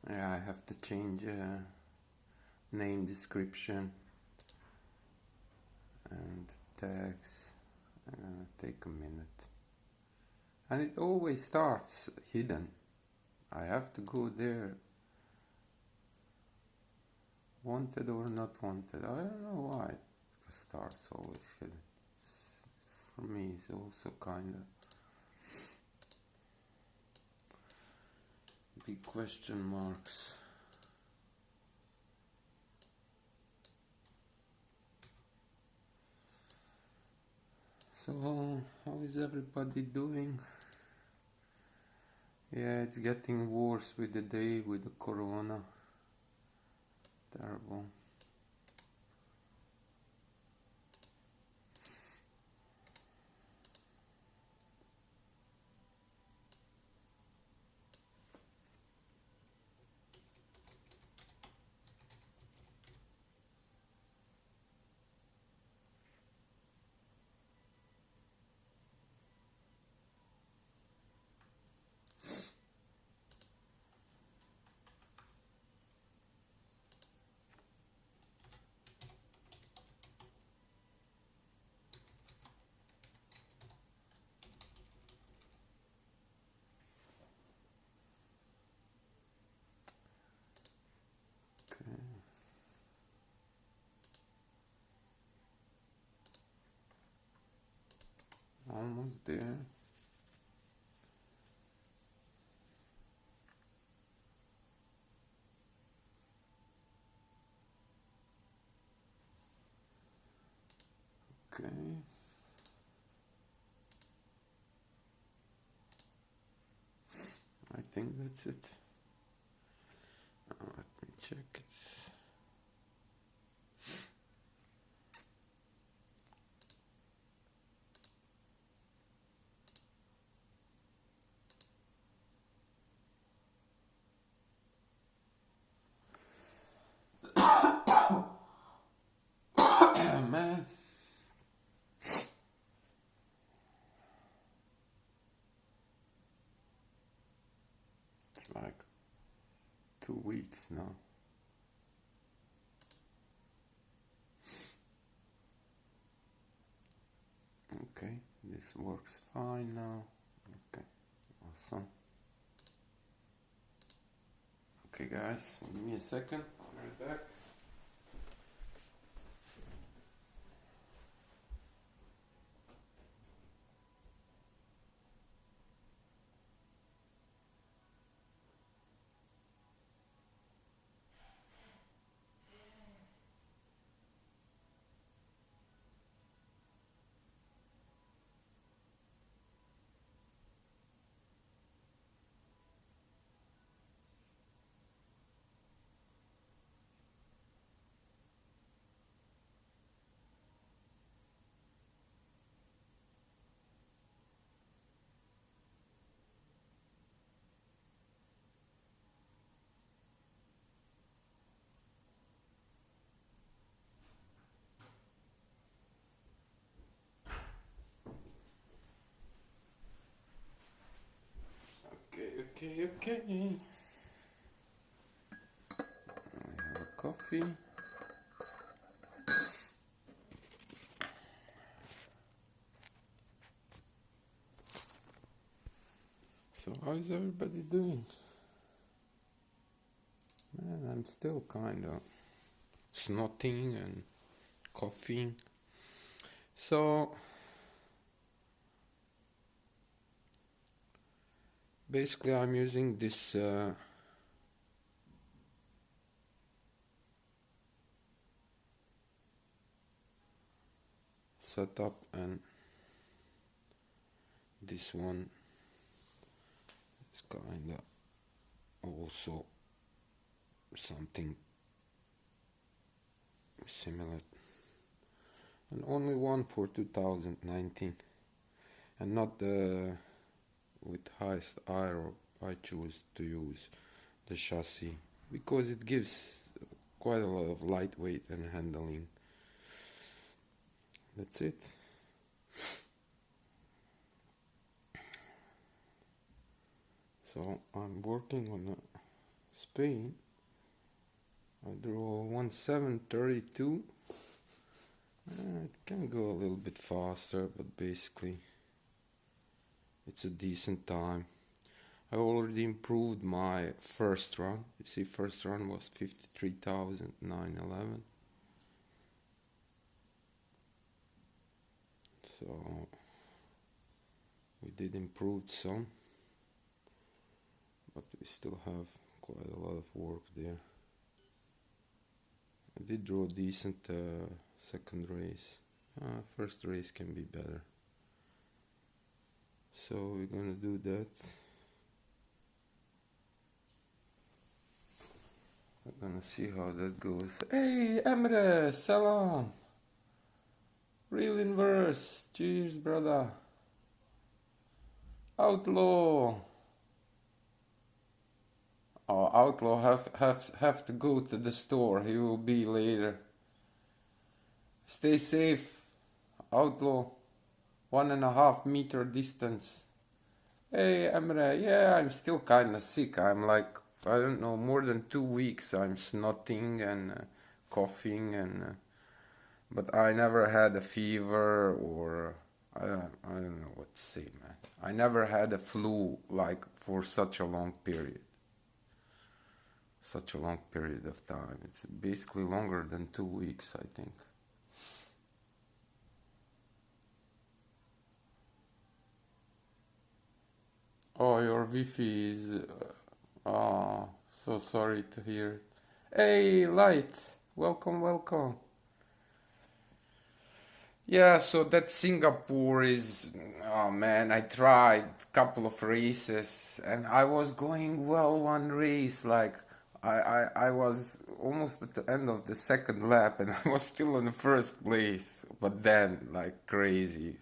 Yeah, I have to change name description and tags. Take a minute. And it always starts hidden. I have to go there. Wanted or not wanted. I don't know why it starts always hidden. For me it's also kinda big question marks. So, how is everybody doing? Yeah, it's getting worse with the day with the corona. Terrible. Okay. Almost there. Okay. I think that's it. Let me check it. Man. It's like 2 weeks now. Okay, this works fine now. Okay, awesome. Okay guys, give me a second. I'll be right back. Okay. I have a coffee. So how is everybody doing? Man, I'm still kinda snotting and coughing. So basically I'm using this setup, and this one is kinda also something similar, and only one for 2019, and not the with highest IRO. I choose to use the chassis because it gives quite a lot of lightweight and handling. That's it. So I'm working on a Spain. I draw 1732. It can go a little bit faster, but basically it's a decent time. I already improved my first run. You see, first run was 53,911. So we did improve some, but we still have quite a lot of work there. I did draw a decent second race. First race can be better. So we're gonna do that. We're gonna see how that goes. Hey Emre, salam. Real inverse. Cheers, brother. Outlaw. Oh, Outlaw have to go to the store. He will be later. Stay safe, Outlaw. 1.5 meter distance. Hey Emre, yeah, I'm still kinda sick. I'm like, I don't know, more than 2 weeks. I'm snotting and coughing and but I never had a fever or I don't know what to say, man. I never had a flu like for such a long period. Such a long period of time. It's basically longer than 2 weeks, I think. Oh, your Wi-Fi is... so sorry to hear. Hey, Light! Welcome, welcome. Yeah, so that Singapore is... Oh man, I tried a couple of races and I was going well one race, like I was almost at the end of the second lap and I was still in the first place, but then like crazy.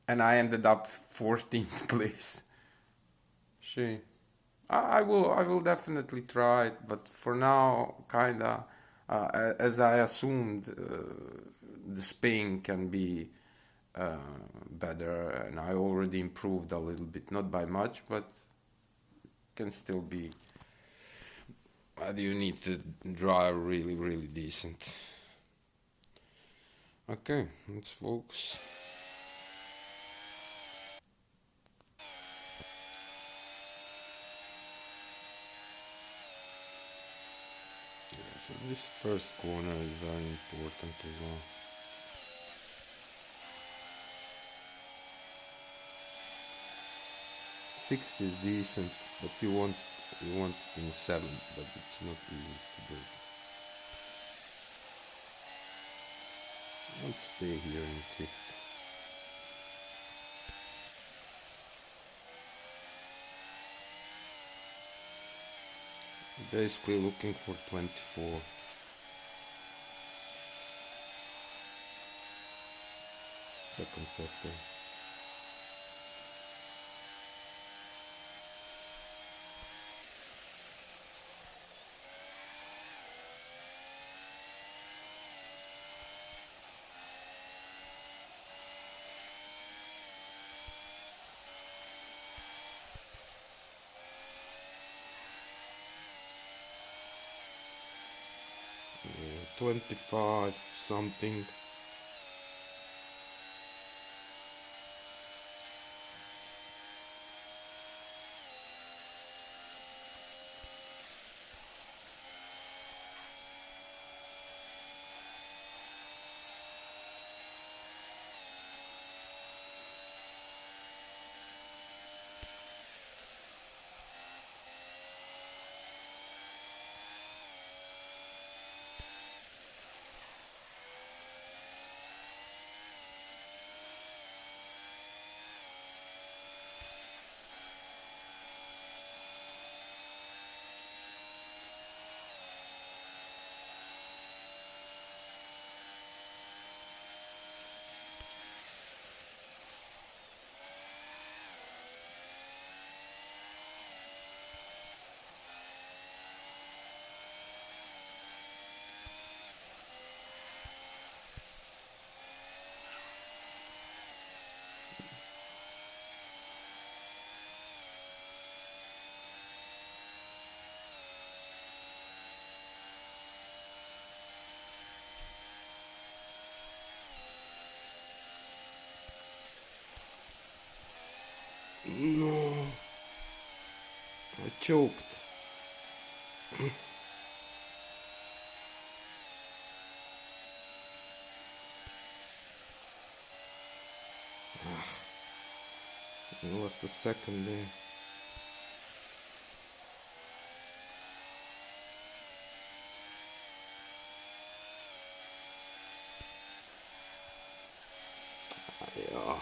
And I ended up 14th place. She, I will definitely try it, but for now, kinda, as I assumed, the Spain can be better, and I already improved a little bit, not by much, but can still be. You need to drive really, really decent. Okay, let's focus. So this first corner is very important as well. 60 is decent, but you want it in 7, but it's not easy to do. Let's stay here in 5th. Basically looking for 24. Second sector. Yeah, 25 something. No, I choked. It was the second day. Yeah.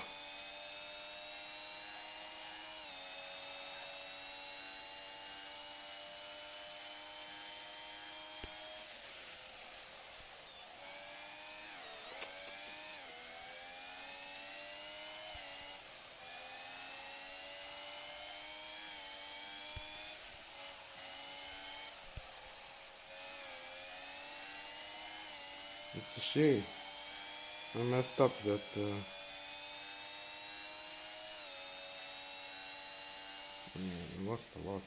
It's a shame. I messed up that. I lost a lot.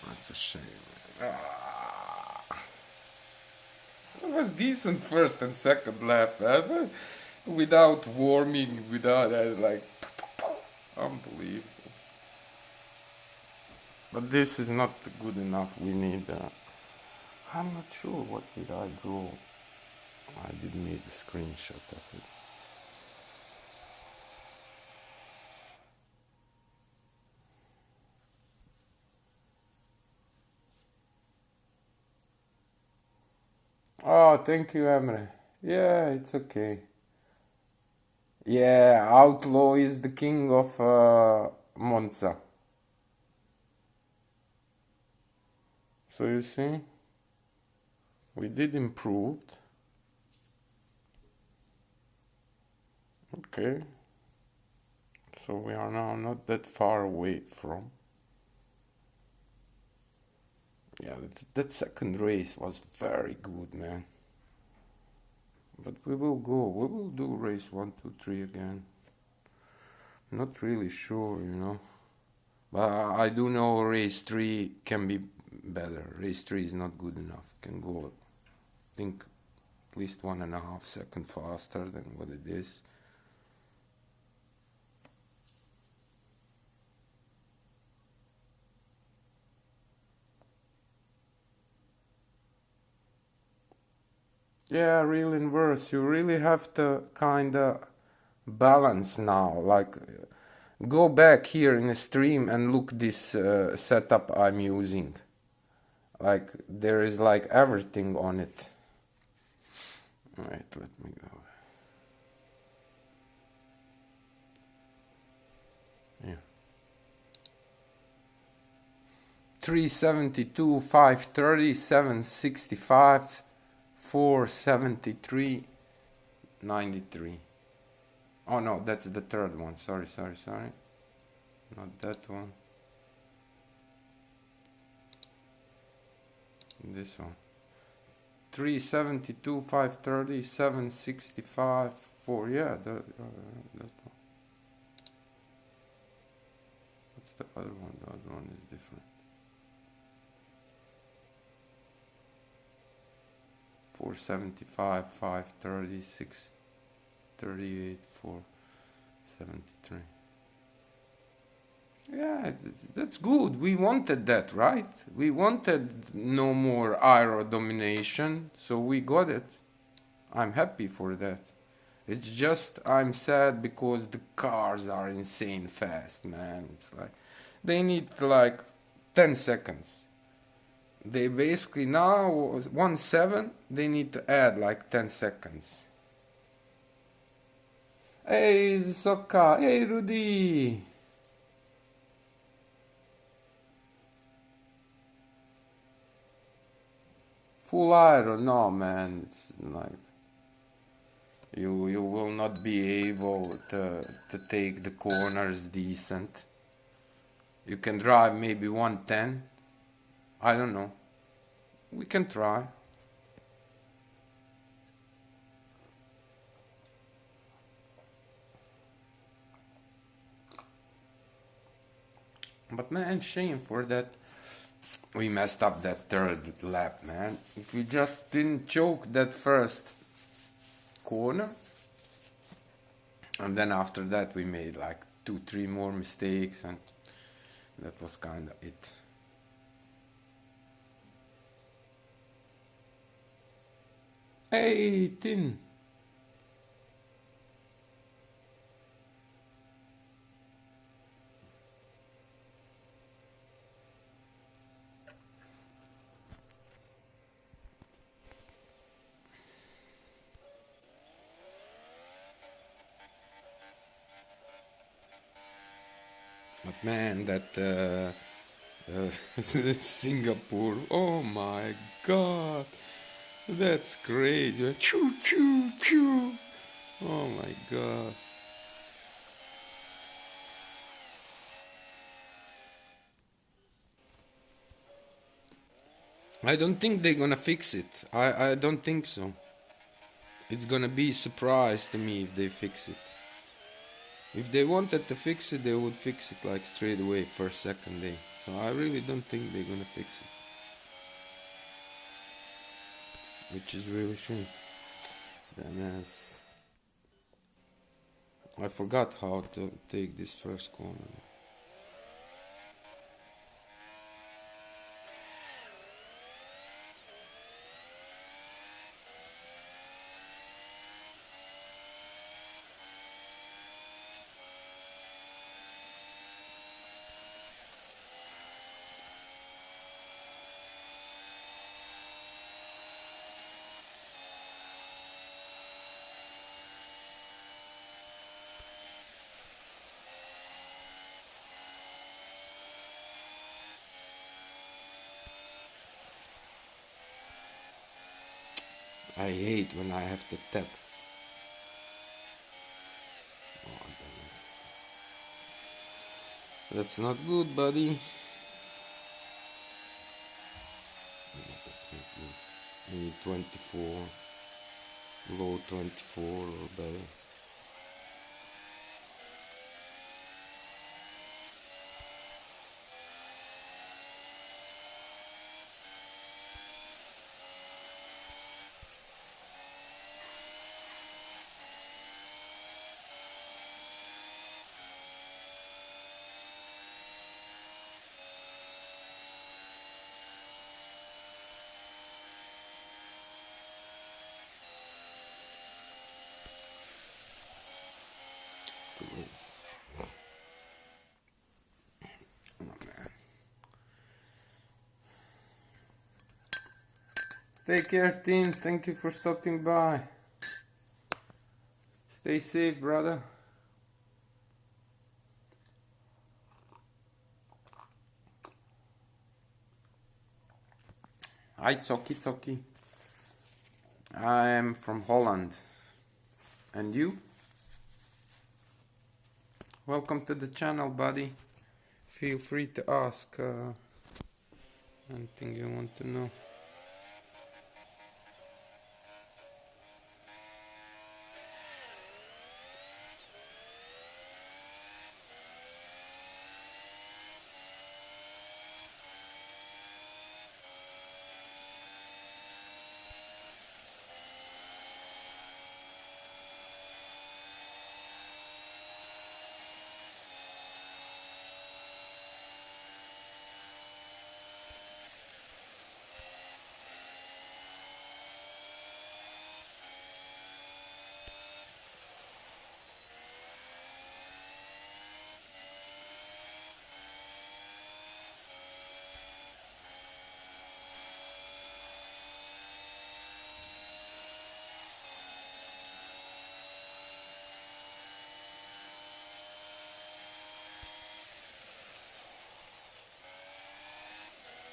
That's a shame. It was decent first and second lap, man. But without warming, without like unbelievable. But this is not good enough. We need. I'm not sure what did I draw. I did need a screenshot of it. Oh, thank you, Emre. Yeah, it's okay. Yeah, Outlaw is the king of Monza. So you see, we did improved. Okay. So we are now not that far away from. Yeah, that second race was very good, man. But we will do race 1, 2, 3 again. Not really sure, you know. But I do know race 3 can be better. Race 3 is not good enough. Can go, I think, at least 1.5 seconds faster than what it is. Yeah, real inverse. You really have to kind of balance now. Like, go back here in the stream and look this setup I'm using. Like, there is like everything on it. Alright, let me go. Yeah. 372, 530, 765, 473, 93. Oh no, that's the third one. Sorry. Not that one. This one. 372, 530, 765, 4. Yeah, that one. What's the other one? The other one is different. 475, 530, 638, 473. Yeah, that's good. We wanted that, right? We wanted no more aero domination, so we got it. I'm happy for that. It's just I'm sad because the cars are insane fast, man. It's like they need like 10 seconds. They basically now 1.7, they need to add like 10 seconds. Hey Sokka, hey Rudy. Full iron, no man, it's like you will not be able to take the corners decent. You can drive maybe 110. I don't know. We can try. But man, shame for that. We messed up that third lap, man. If we just didn't choke that first corner, And then after that we made like 2-3 more mistakes, and that was kind of it. Hey, Tin! But man, that Singapore, oh my god, that's crazy. Choo choo choo. Oh my god. I don't think they're gonna fix it. I don't think so. It's gonna be a surprise to me if they fix it. If they wanted to fix it, they would fix it like straight away, first, second day. So I really don't think they're gonna fix it. Which is really shame. Dumbass. I forgot how to take this first corner. I hate when I have to tap. Oh, that's not good, buddy. No, that's not good. We need 24, low 24 or better. Too late. Oh, man. Take care, team. Thank you for stopping by. Stay safe, brother. Hi, Tsoki Tsoki. I am from Holland. And you? Welcome to the channel, buddy. Feel free to ask anything you want to know.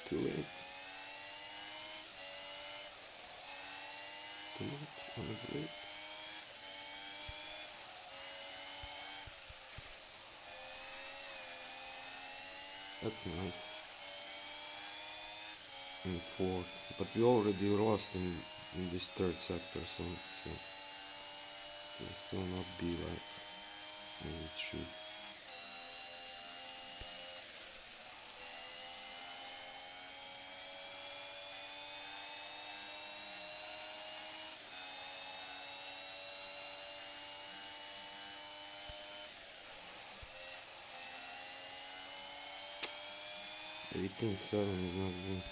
Too late. Too much on the late. That's nice. In fourth, but we already lost in this third sector, so it'll still not be like it should. 18-7 is not good.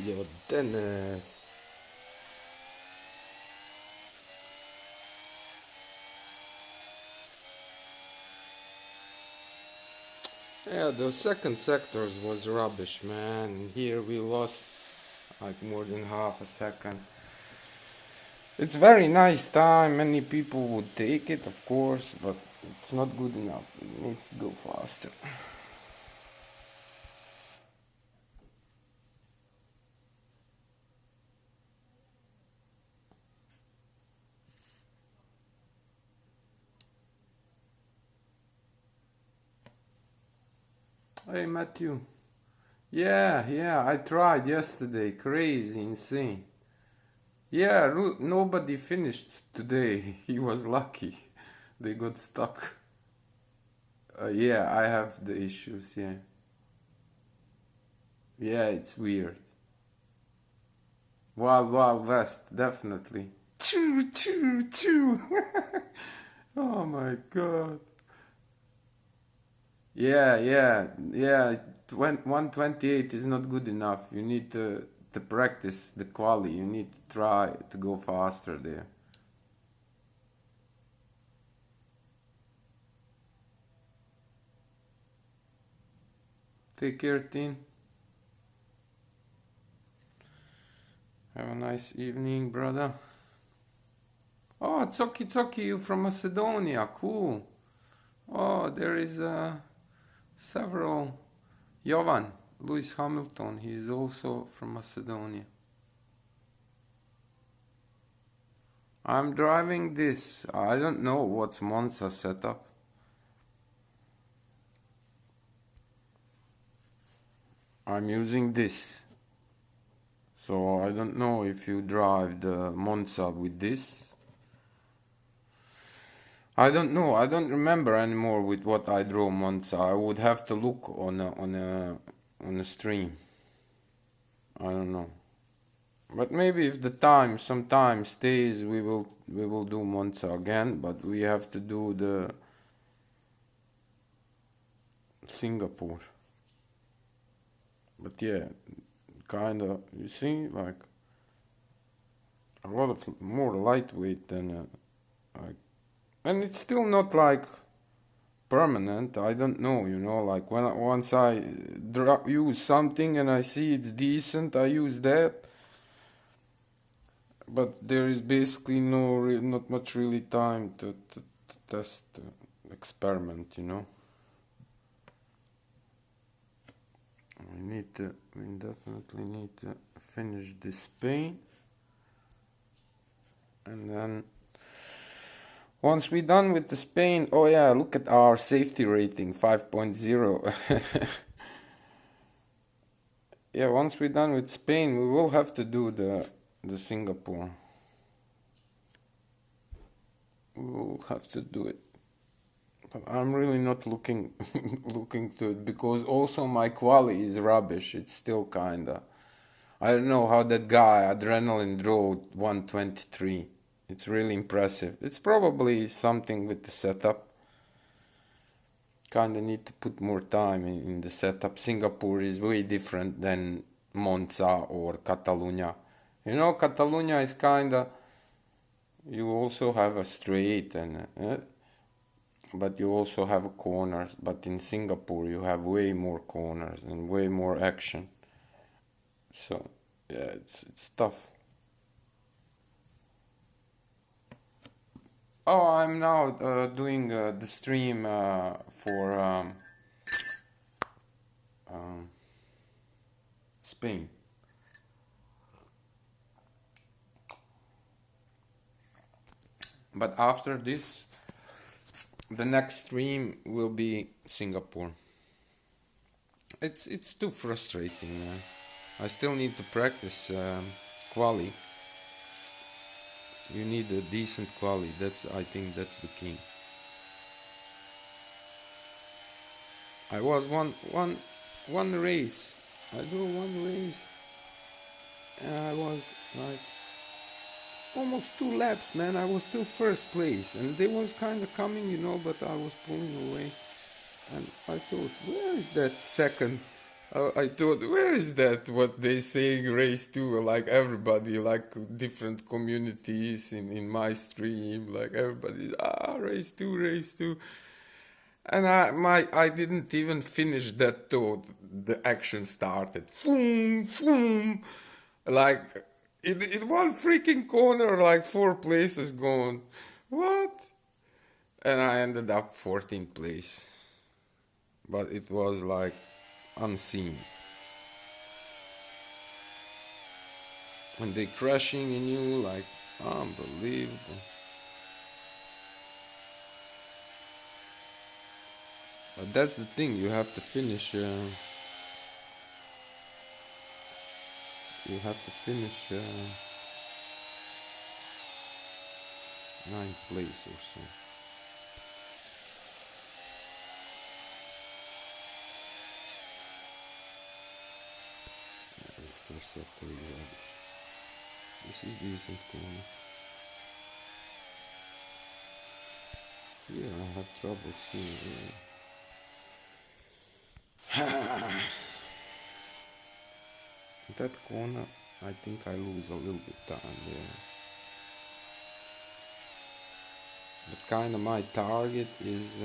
Yo, Dennis. Yeah, those second sectors was rubbish, man. Here we lost like more than half a second. It's very nice time. Many people would take it, of course, but it's not good enough. It needs to go faster. Hey, Matthew. Yeah, I tried yesterday. Crazy, insane. Yeah, nobody finished today. He was lucky. They got stuck. Yeah, I have the issues, yeah. Yeah, it's weird. Wild Wild West, definitely. Choo, choo, choo. Oh my god. Yeah. 128 is not good enough. You need to practice the quali. You need to try to go faster there. Take care, team. Have a nice evening, brother. Oh, Tsoki, you from Macedonia. Cool. Oh, there is several. Jovan, Lewis Hamilton. He is also from Macedonia. I'm driving this. I don't know what's Monza setup. I'm using this. So I don't know if you drive the Monza with this. I don't know. I don't remember anymore with what I drove Monza. I would have to look on a stream. I don't know. But maybe if the some time stays, we will do Monza again. But we have to do the Singapore. But yeah, kinda. You see, like a lot of more lightweight than like, and it's still not like permanent. I don't know, like once I use something and I see it's decent, I use that. But there is basically not much really time to test, experiment. We definitely need to finish this paint, and then once we're done with the Spain, oh yeah, look at our safety rating, 5.0. Yeah, once we're done with Spain, we will have to do the Singapore. We'll have to do it. But I'm really not looking looking to it, because also my quali is rubbish. It's still kinda. I don't know how that guy Adrenaline drew 123. It's really impressive. It's probably something with the setup. Kinda need to put more time in the setup. Singapore is way different than Monza or Catalunya. You know, Catalunya is kinda, you also have a straight and but you also have corners. But in Singapore you have way more corners and way more action. So yeah, it's tough. Oh, I'm now doing the stream for um, Spain. But after this, the next stream will be Singapore. It's too frustrating, man. I still need to practice quali. You need a decent quali. I think that's the key. I was one race. I do one race. And I was like almost 2 laps, man. I was still first place, and they was kind of coming, but I was pulling away. And I thought, where is that second? I thought, where is that? What they saying race two? Like everybody, like different communities in my stream, like everybody, race two, race two. And I didn't even finish that thought. The action started. Boom, boom. Like in one freaking corner, like 4 places gone. What? And I ended up 14th place. But it was like unseen. And they crashing in you like unbelievable. But that's the thing, you have to finish. You have to finish 9th place or so. Yeah, this first sector is rubbish. This is decent corner. Yeah, I have troubles here. That corner, I think I lose a little bit time there. But kind of my target is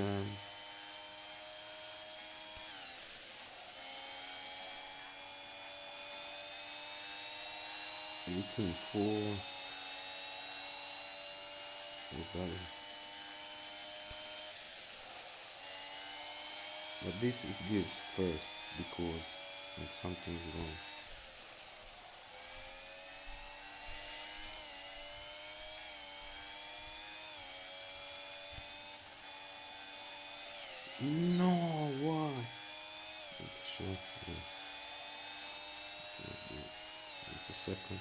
18.4 or better. But this it gives first because like something's wrong. No, why? It's short. Yeah. It's a second.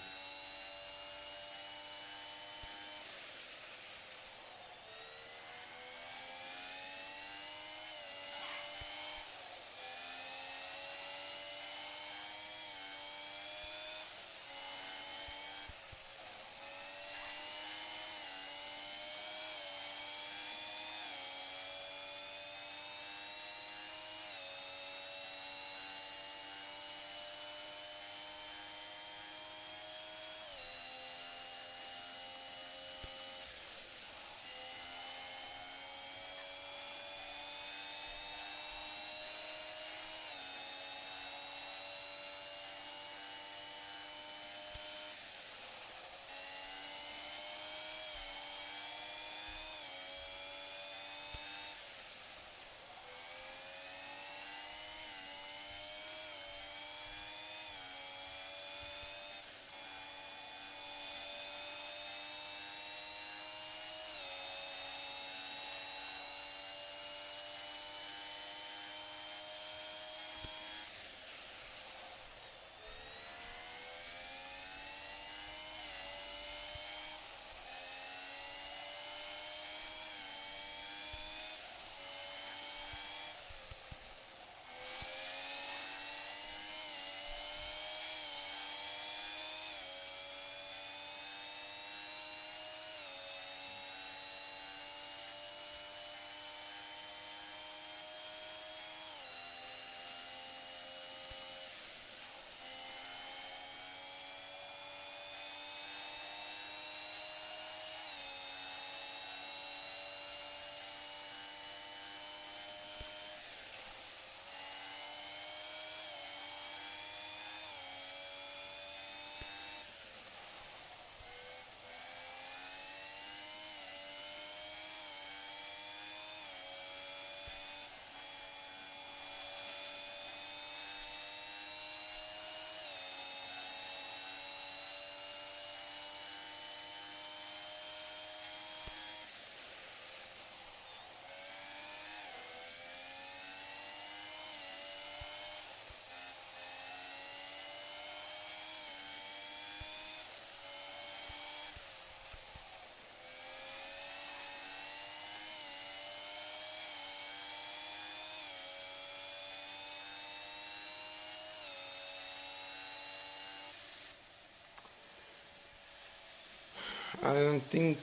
I don't think,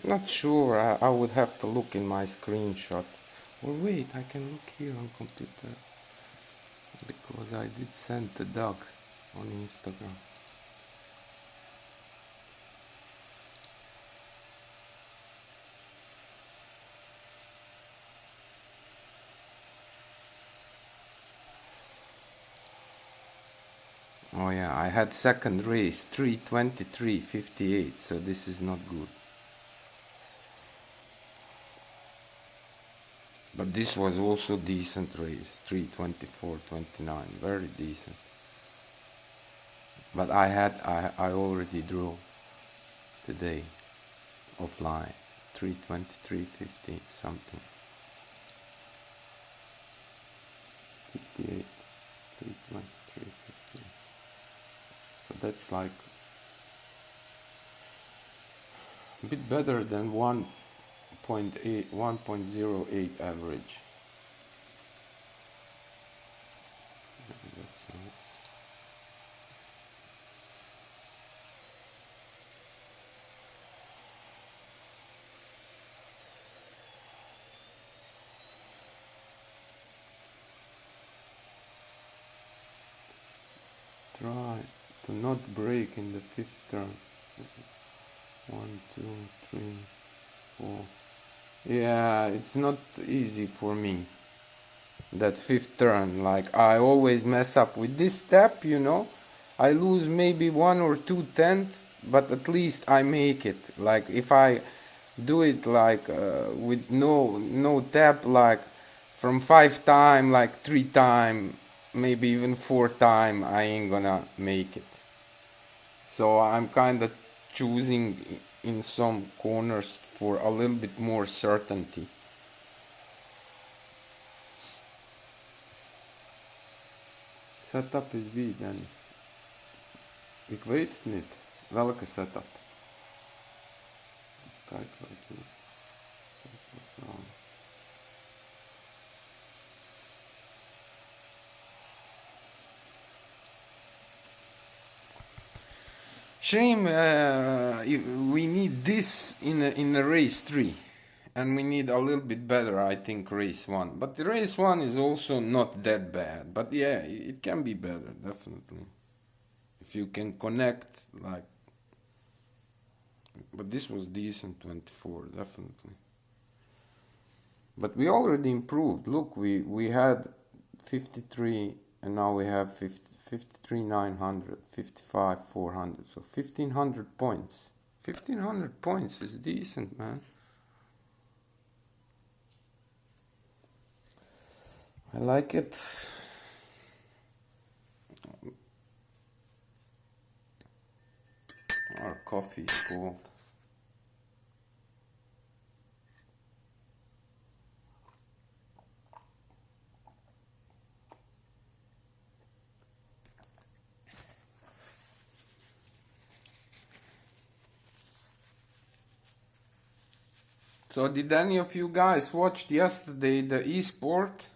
not sure. I would have to look in my screenshot. Or wait, I can look here on computer because I did send the dog on Instagram. Oh yeah, I had second race 3:23:58, so this is not good. But this was also decent race, 3:24:29, very decent. But I already drew today offline, 3:23:50 something, 58, 3:23:50. So that's like a bit better than 1.8, 1.08 average. That's nice. Try to not break in the fifth turn. 1, 2, 3, 4. Yeah, it's not easy for me. That fifth turn, like I always mess up with this step, you know. I lose maybe 1 or 2 tenths, but at least I make it. Like if I do it like with no tap, like from 5 time, like 3 time, maybe even 4 time, I ain't gonna make it. So I'm kind of choosing in some corners for a little bit more certainty. Setup is wie, Dennis? Ik weet het niet. Welke setup? Kijk wat ik doe. Shame, we need this in a race 3. And we need a little bit better, I think, race 1. But the race 1 is also not that bad. But yeah, it can be better, definitely. If you can connect, like... But this was decent, 24, definitely. But we already improved. Look, we had 53, and now we have 53 900, 55 400. So 1500 points. 1500 points is decent, man. I like it. Our coffee is cool. So did any of you guys watch yesterday the eSport?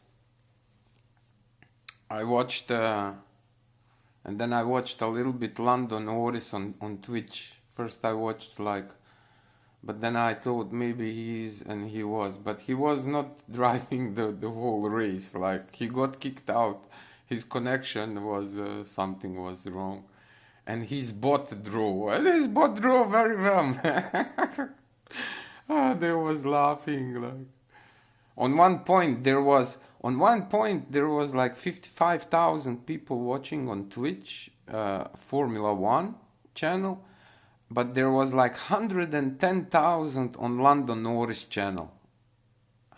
I watched, and then I watched a little bit London Norris on Twitch. First I watched like, but then I thought maybe he is, and he was, but he was not driving the whole race. Like he got kicked out. His connection was, something was wrong. And his bot drove, and his bot drove very well. They was laughing like. On one point there was like 55,000 people watching on Twitch, Formula One channel, but there was like 110,000 on London Norris channel.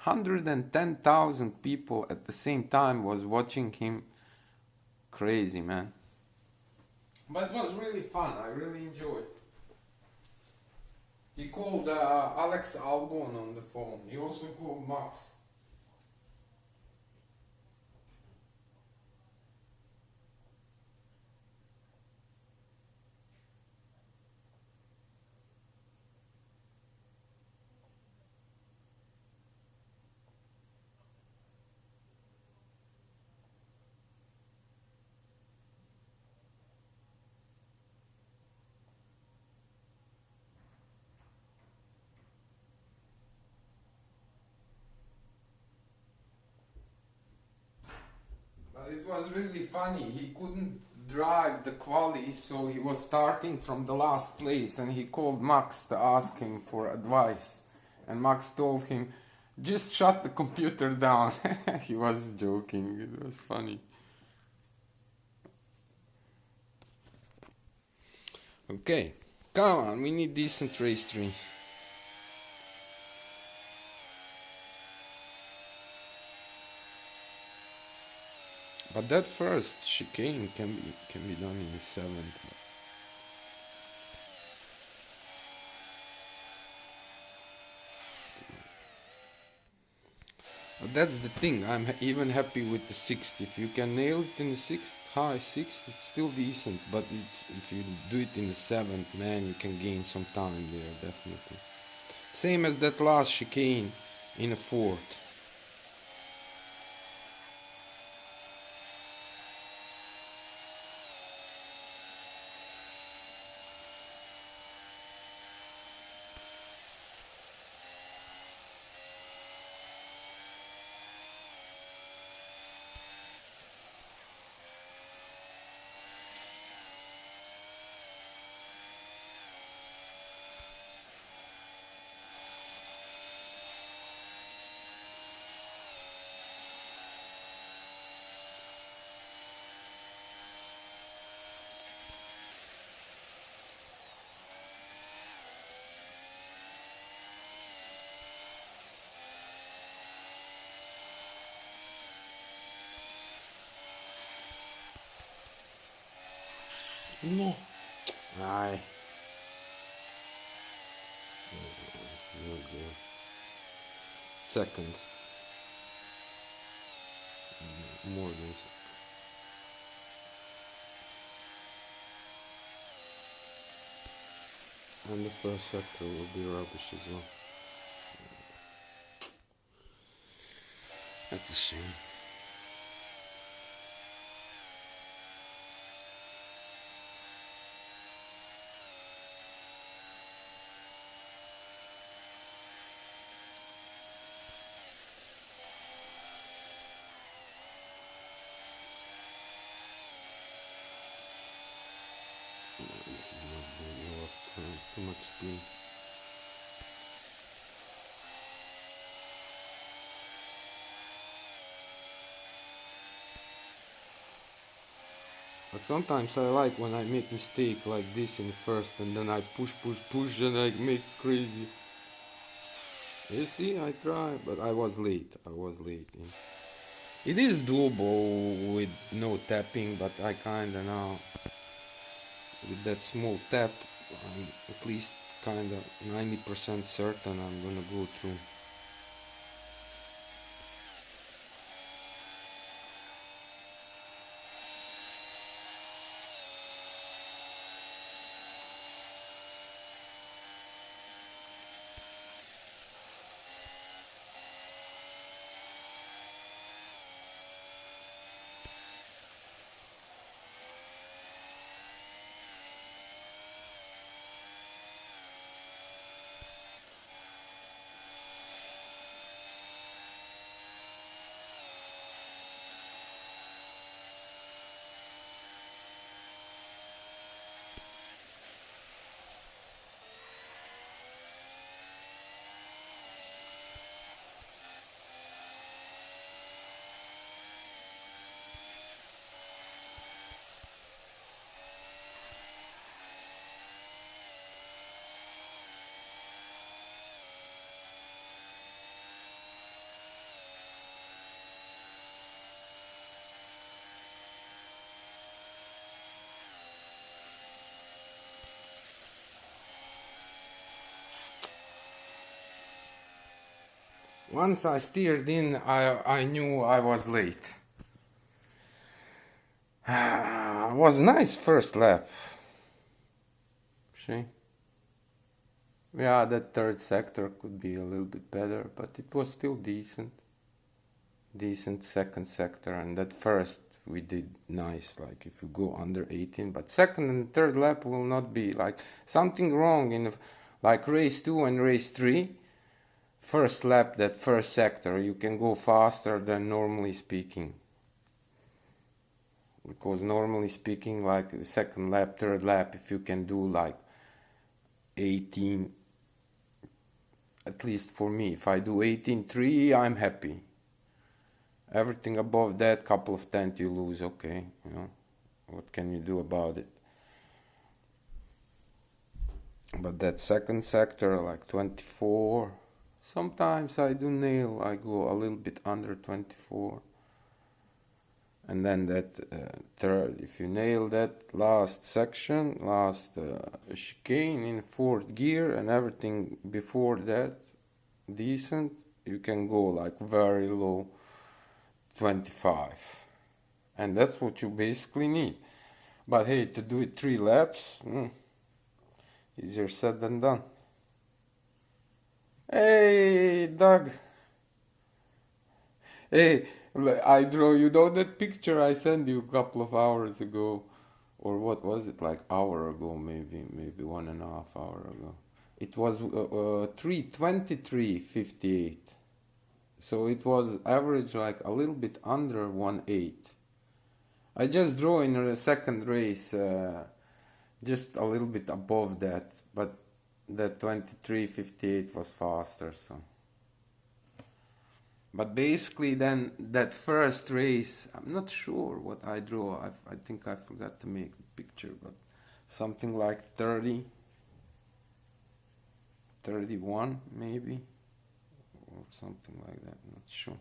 110,000 people at the same time was watching him. Crazy, man. But it was really fun. I really enjoyed. He called Alex Albon on the phone. He also called Max. was really funny. He couldn't drive the quali, so he was starting from the last place, and he called Max to ask him for advice. And Max told him, just shut the computer down. He was joking, it was funny. Okay, come on, we need decent race 3. But that first chicane can be done in the 7th. But that's the thing, I'm even happy with the 6th. If you can nail it in the 6th, high 6th, it's still decent. But if you do it in the 7th, man, you can gain some time there, definitely. Same as that last chicane in the 4th. No. Aye. No good. Second. More than second. And the first sector will be rubbish as well. That's a shame. This is not good. You lost too much speed. But sometimes I like when I make mistake like this in first and then I push and I make crazy. You see, I try, but I was late. Yeah. It is doable with no tapping, but I kinda now, with that small tap, I'm at least kinda 90% certain I'm gonna go through. Once I steered in, I knew I was late. It was nice first lap. See? Yeah, that third sector could be a little bit better, but it was still decent. Decent second sector, and that first we did nice, like if you go under 18, but second and third lap will not be like something wrong in like race 2 and race 3. First lap, that first sector, you can go faster than normally speaking. because normally speaking, like the second lap, third lap, if you can do like 18, at least for me, if I do 18.3, I'm happy. Everything above that, couple of tenths you lose, okay, you know, what can you do about it? But that second sector, like 24, sometimes I do nail, I go a little bit under 24. And then that third, if you nail that last section, last chicane in fourth gear and everything before that decent, you can go like very low 25. And that's what you basically need. But hey, to do it 3 laps, easier said than done. Hey, Doug. Hey, I draw, you know that picture I sent you a couple of hours ago? Or what was it, like hour ago, maybe 1.5 hour ago. It was 3:23:58. So it was average like a little bit under 1.8. I just drew in a second race, just a little bit above that, but that 23:58 was faster, so. But basically then that first race, I'm not sure what I drew. I think I forgot to make the picture, but something like 30, 31 maybe, or something like that, not sure.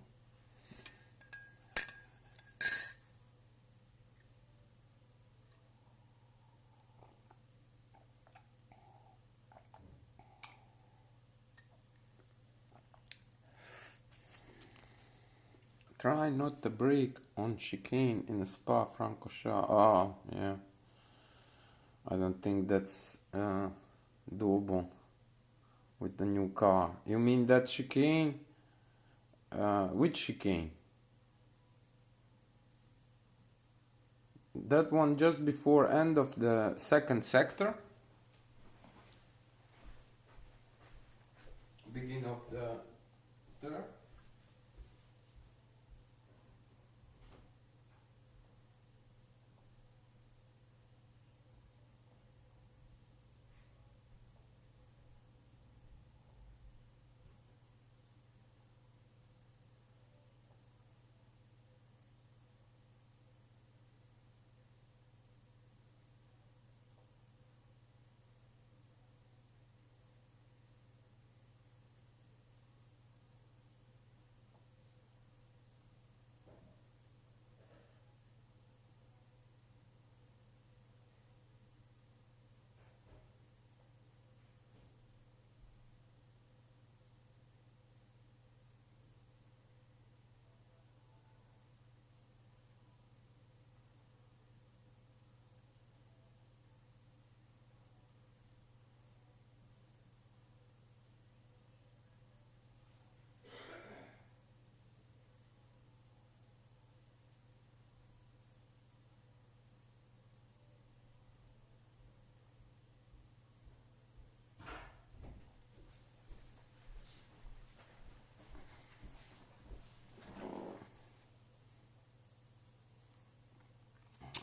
Try not to brake on chicane in Spa-Francorchamps. Ah, yeah. I don't think that's doable with the new car. You mean that chicane? Which chicane? That one just before end of the second sector? Beginning of the third?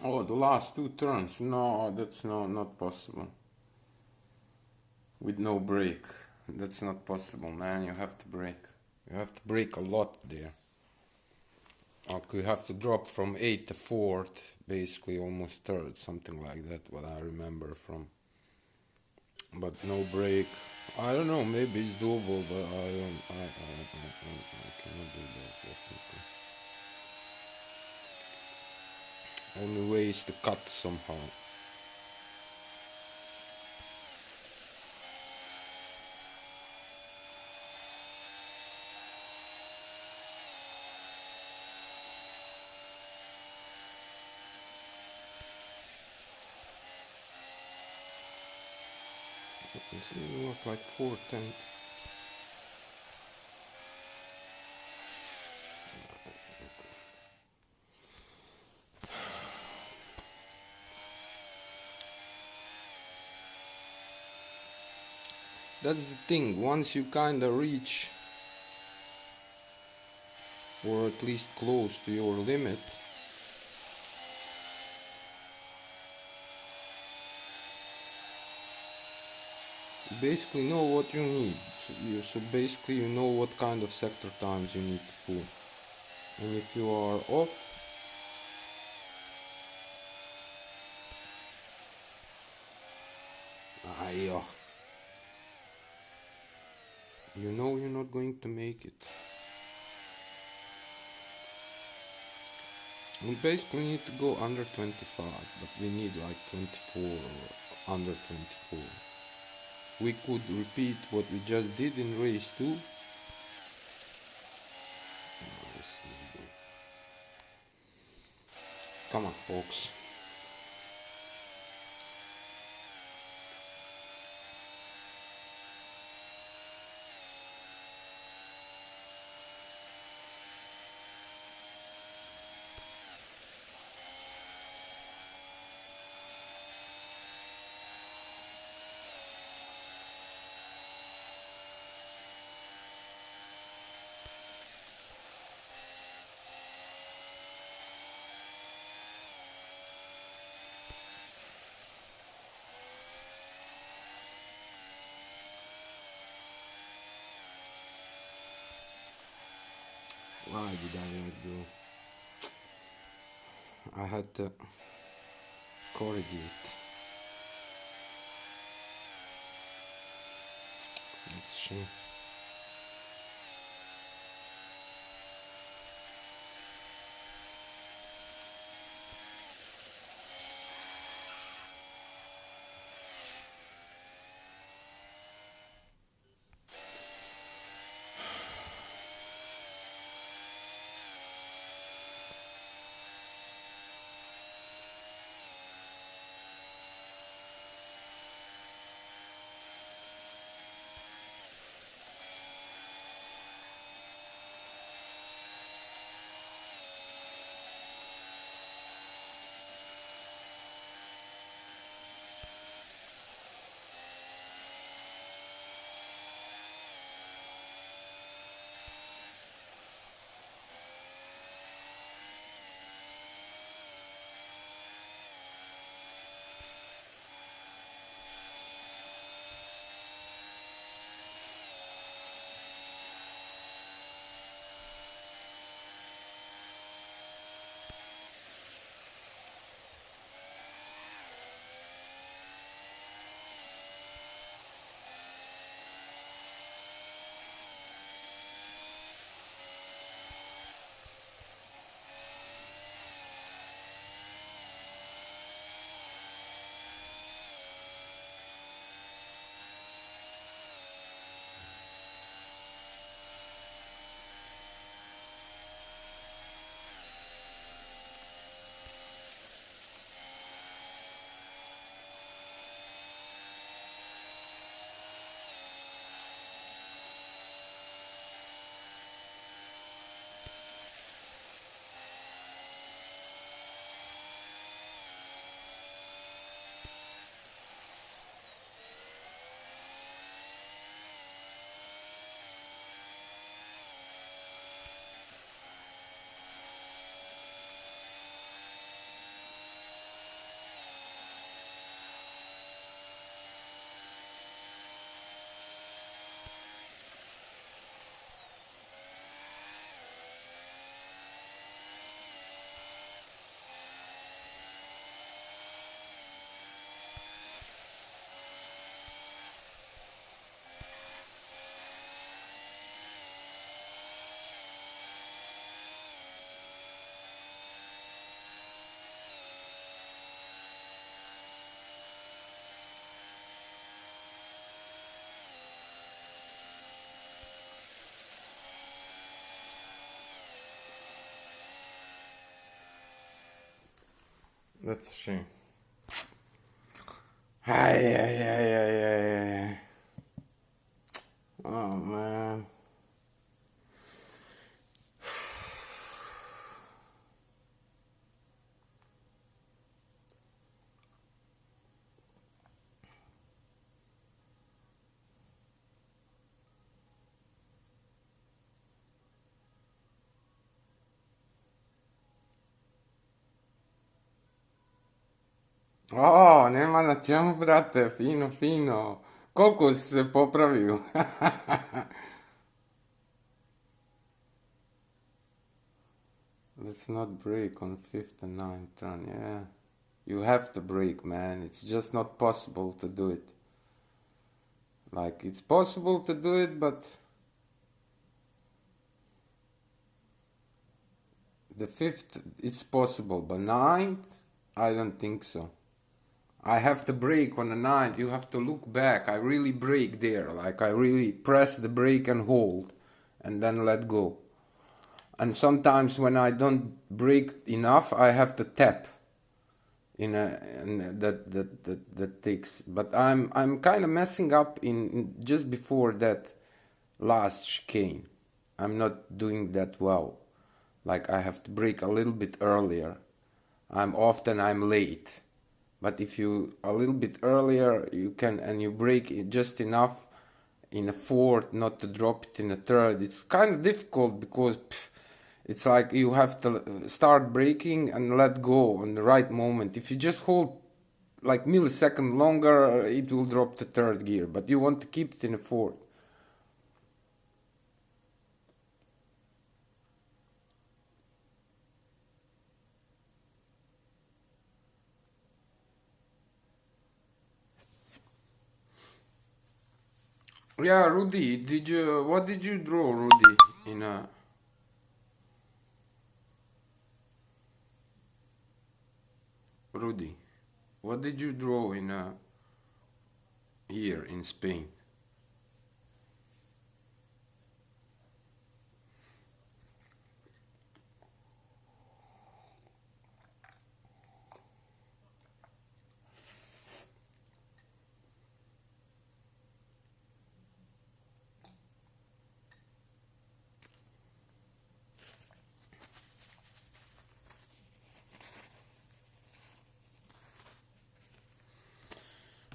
Oh, the last 2 turns. No, that's not possible. With no brake. That's not possible, man. You have to brake. You have to brake a lot there. Okay, you have to drop from 8 to 4th, basically almost 3rd, something like that, what I remember from. But no brake. I don't know, maybe it's doable, but I cannot do that, definitely. Only way is to cut somehow. It was like 410. That's the thing, once you kinda reach, or at least close to your limit, You basically know what you need. So basically you know what kind of sector times you need to pull. And if you are off, yeah, you know you're not going to make it. We basically need to go under 25, but we need like 24 or under 24. We could repeat what we just did in race 2. Come on, folks. Why did I let go? I had to corrigate. That's a shame. That's a shame. Ay, ay, ay, ay, ay, ay. Oh man. Oh, ne manda jump, frate, fino, fino. Koliko si se popravio? Let's not break on fifth and ninth turn, yeah. You have to break, man. It's just not possible to do it. Like, it's possible to do it, but the fifth, it's possible, but ninth, I don't think so. I have to brake on the ninth. You have to look back. I really brake there. Like, I really press the brake and hold, and then let go. And sometimes when I don't brake enough, I have to tap. That takes. But I'm kind of messing up in just before that last chicane. I'm not doing that well. Like, I have to brake a little bit earlier. I'm late. But if you a little bit earlier, you can, and you brake it just enough in a fourth not to drop it in a third. It's kind of difficult because it's like you have to start braking and let go on the right moment. If you just hold like millisecond longer, it will drop to third gear, but you want to keep it in a fourth. Yeah, Rudy, what did you draw, Rudy, in a Rudy? What did you draw in a here in Spain?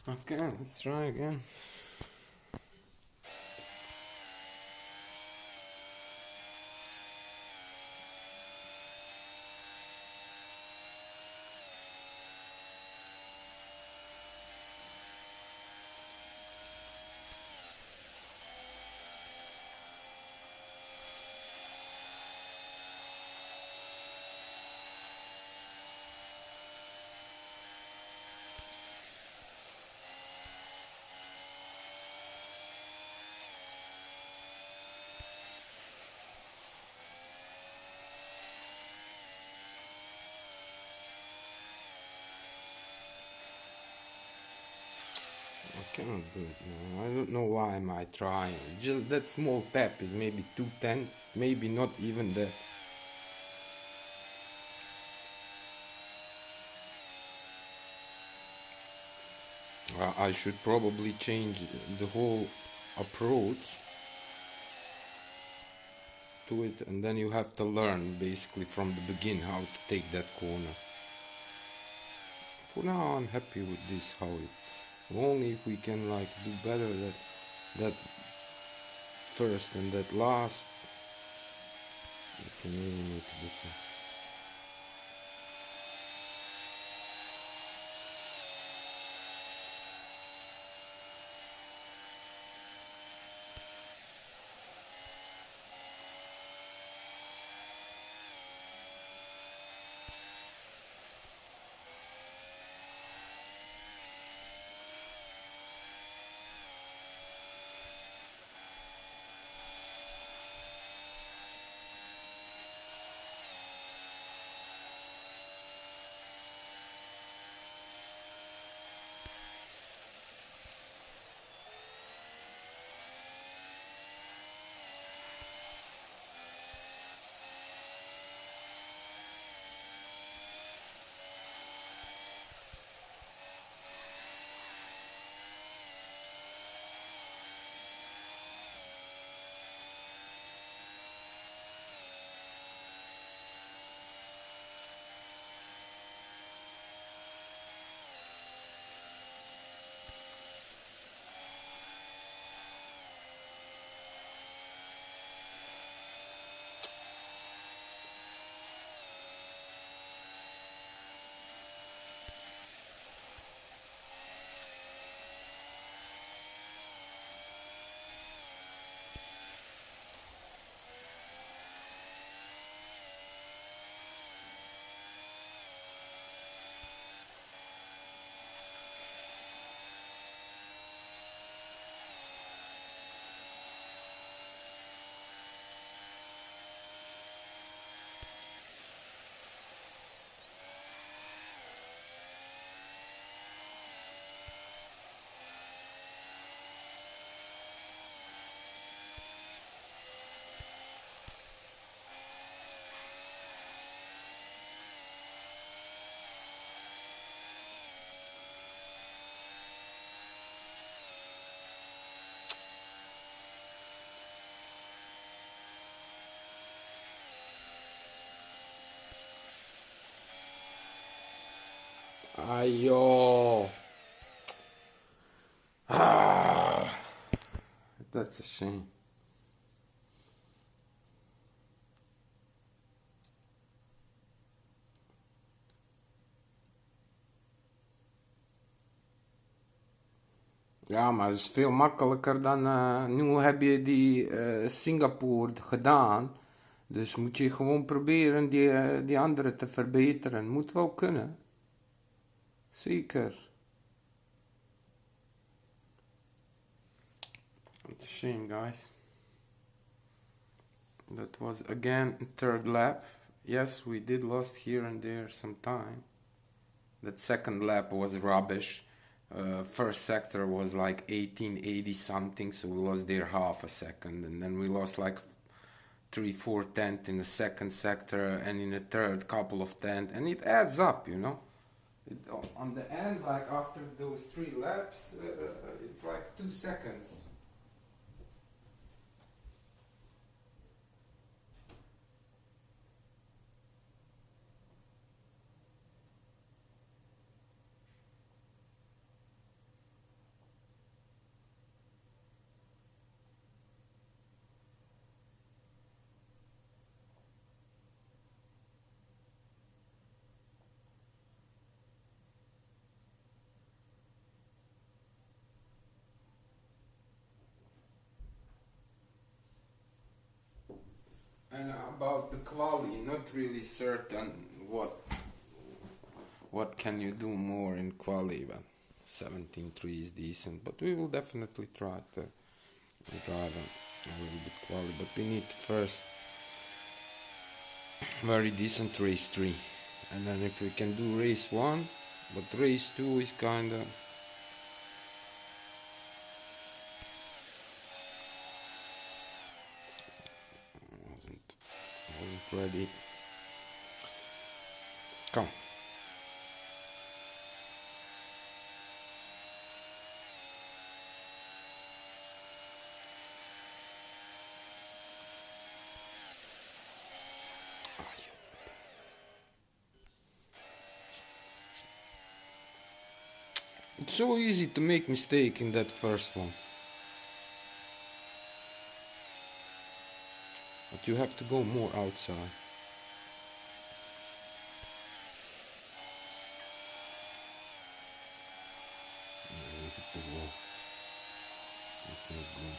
Okay, let's try again. I cannot do it now. I don't know why am I trying. Just that small tap is maybe 2/10, maybe not even that. I should probably change the whole approach to it, and then you have to learn basically from the beginning how to take that corner. For now, I'm happy with this. How it. Only if we can like do better that first and that last, it can really make a difference. Ayo. Ah, that's a shame. Ja, maar het is veel makkelijker dan... nu heb je die Singapore gedaan. Dus moet je gewoon proberen die andere te verbeteren. Moet wel kunnen. Zeker. It's a shame, guys. That was again third lap. Yes, we did lost here and there some time. That second lap was rubbish. First sector was like 1880 something, so we lost there half a second, and then we lost like 3-4 tenths in the second sector, and in the third couple of tenths, and it adds up, you know. On the end, like after those 3 laps, it's like 2 seconds. And about the quality, not really certain what can you do more in quali, but 17.3 is decent, but we will definitely try to drive a little bit quali, but we need first very decent race 3, and then if we can do race 1, but race 2 is kinda wasn't ready. Come. It's so easy to make mistake in that first one. But you have to go more outside. You hit the wall. That's not good.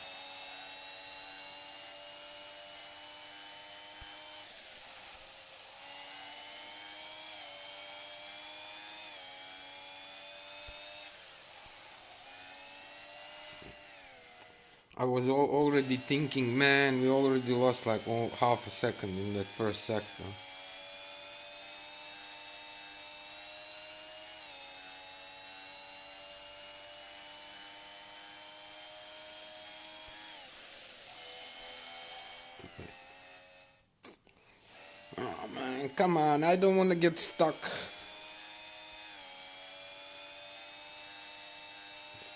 I was already thinking, man, we already lost like half a second in that first sector. Oh man, come on, I don't want to get stuck.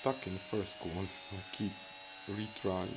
Stuck in the first one. I keep retrying.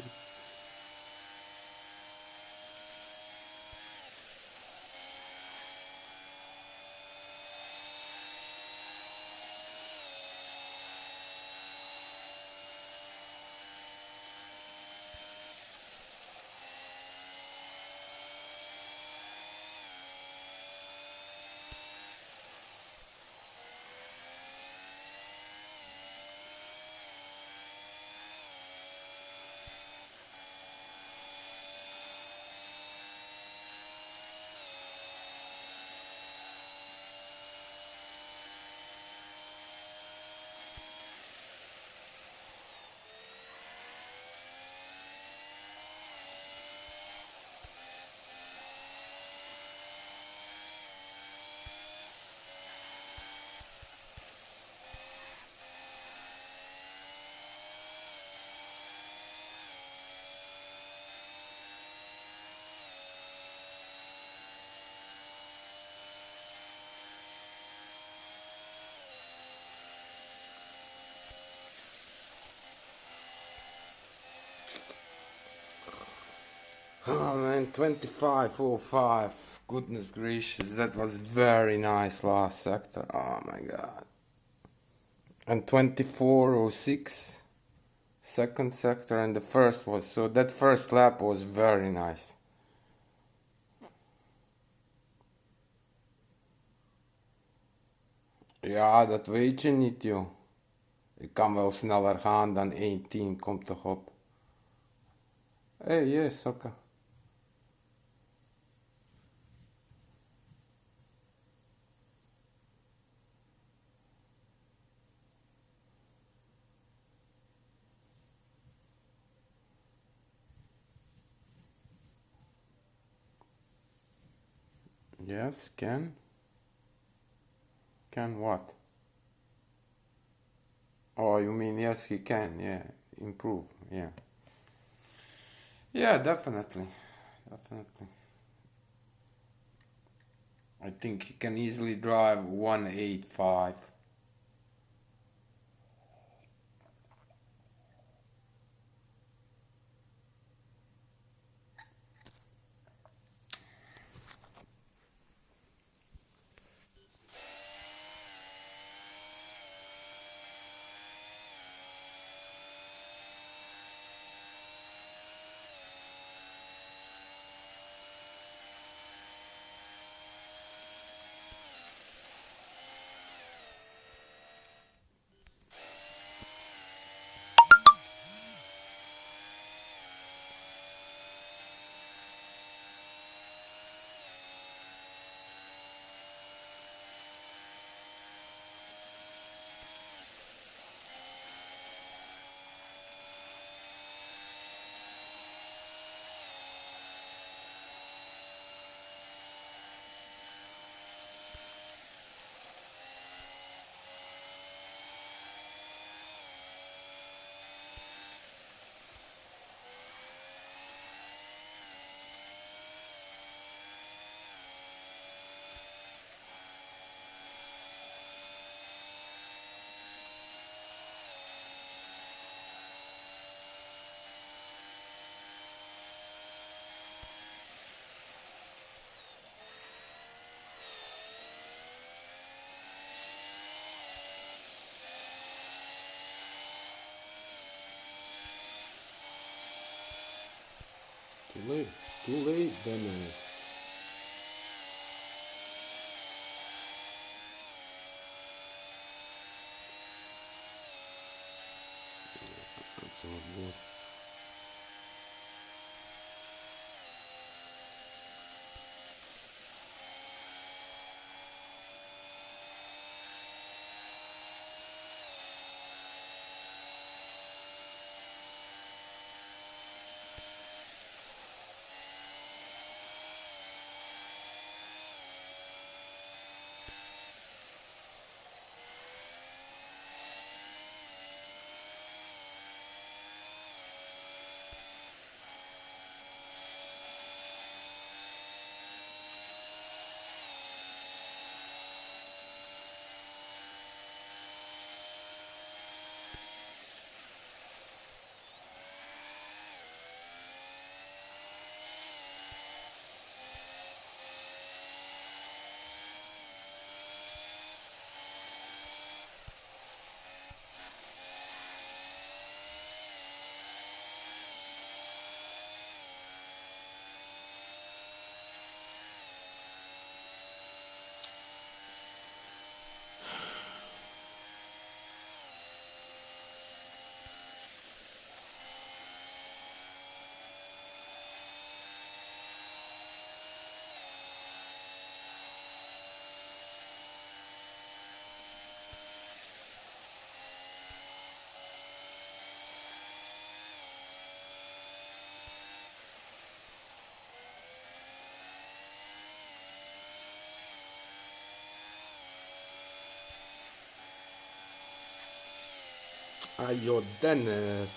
Oh man, 25.05. Goodness gracious, that was very nice last sector. Oh my god. and 24:06 second sector, and the first was, so that first lap was very nice. Ja, dat weet je niet, joh. Ik kan wel sneller gaan dan 1:10, kom toch op. Hey, yes, oké. Yes, can. Can what? Oh, you mean yes, he can, yeah. Improve, yeah. Yeah, definitely. Definitely. I think he can easily drive 185. Too late, Dennis. That's all good. Ajo, Dennis.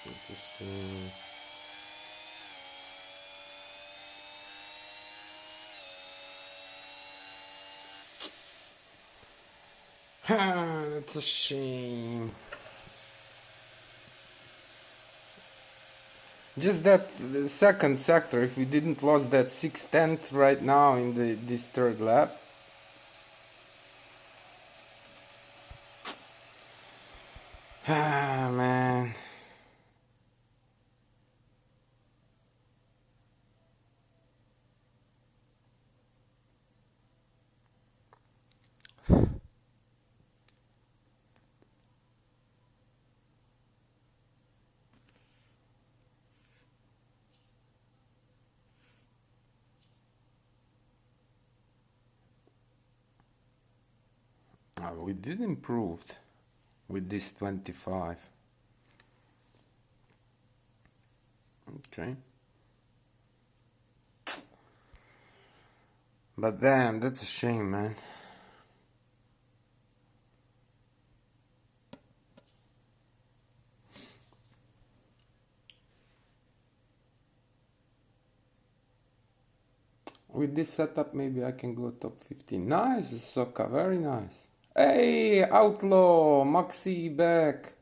Interesting. That's a shame. Just that the second sector, if we didn't lose that 6/10 right now in this third lap. Ah, man. We did improve with this 25. Okay. But damn, that's a shame, man. With this setup, maybe I can go top 15. Nice, Soka, very nice. Hey, Outlaw, Maxi back.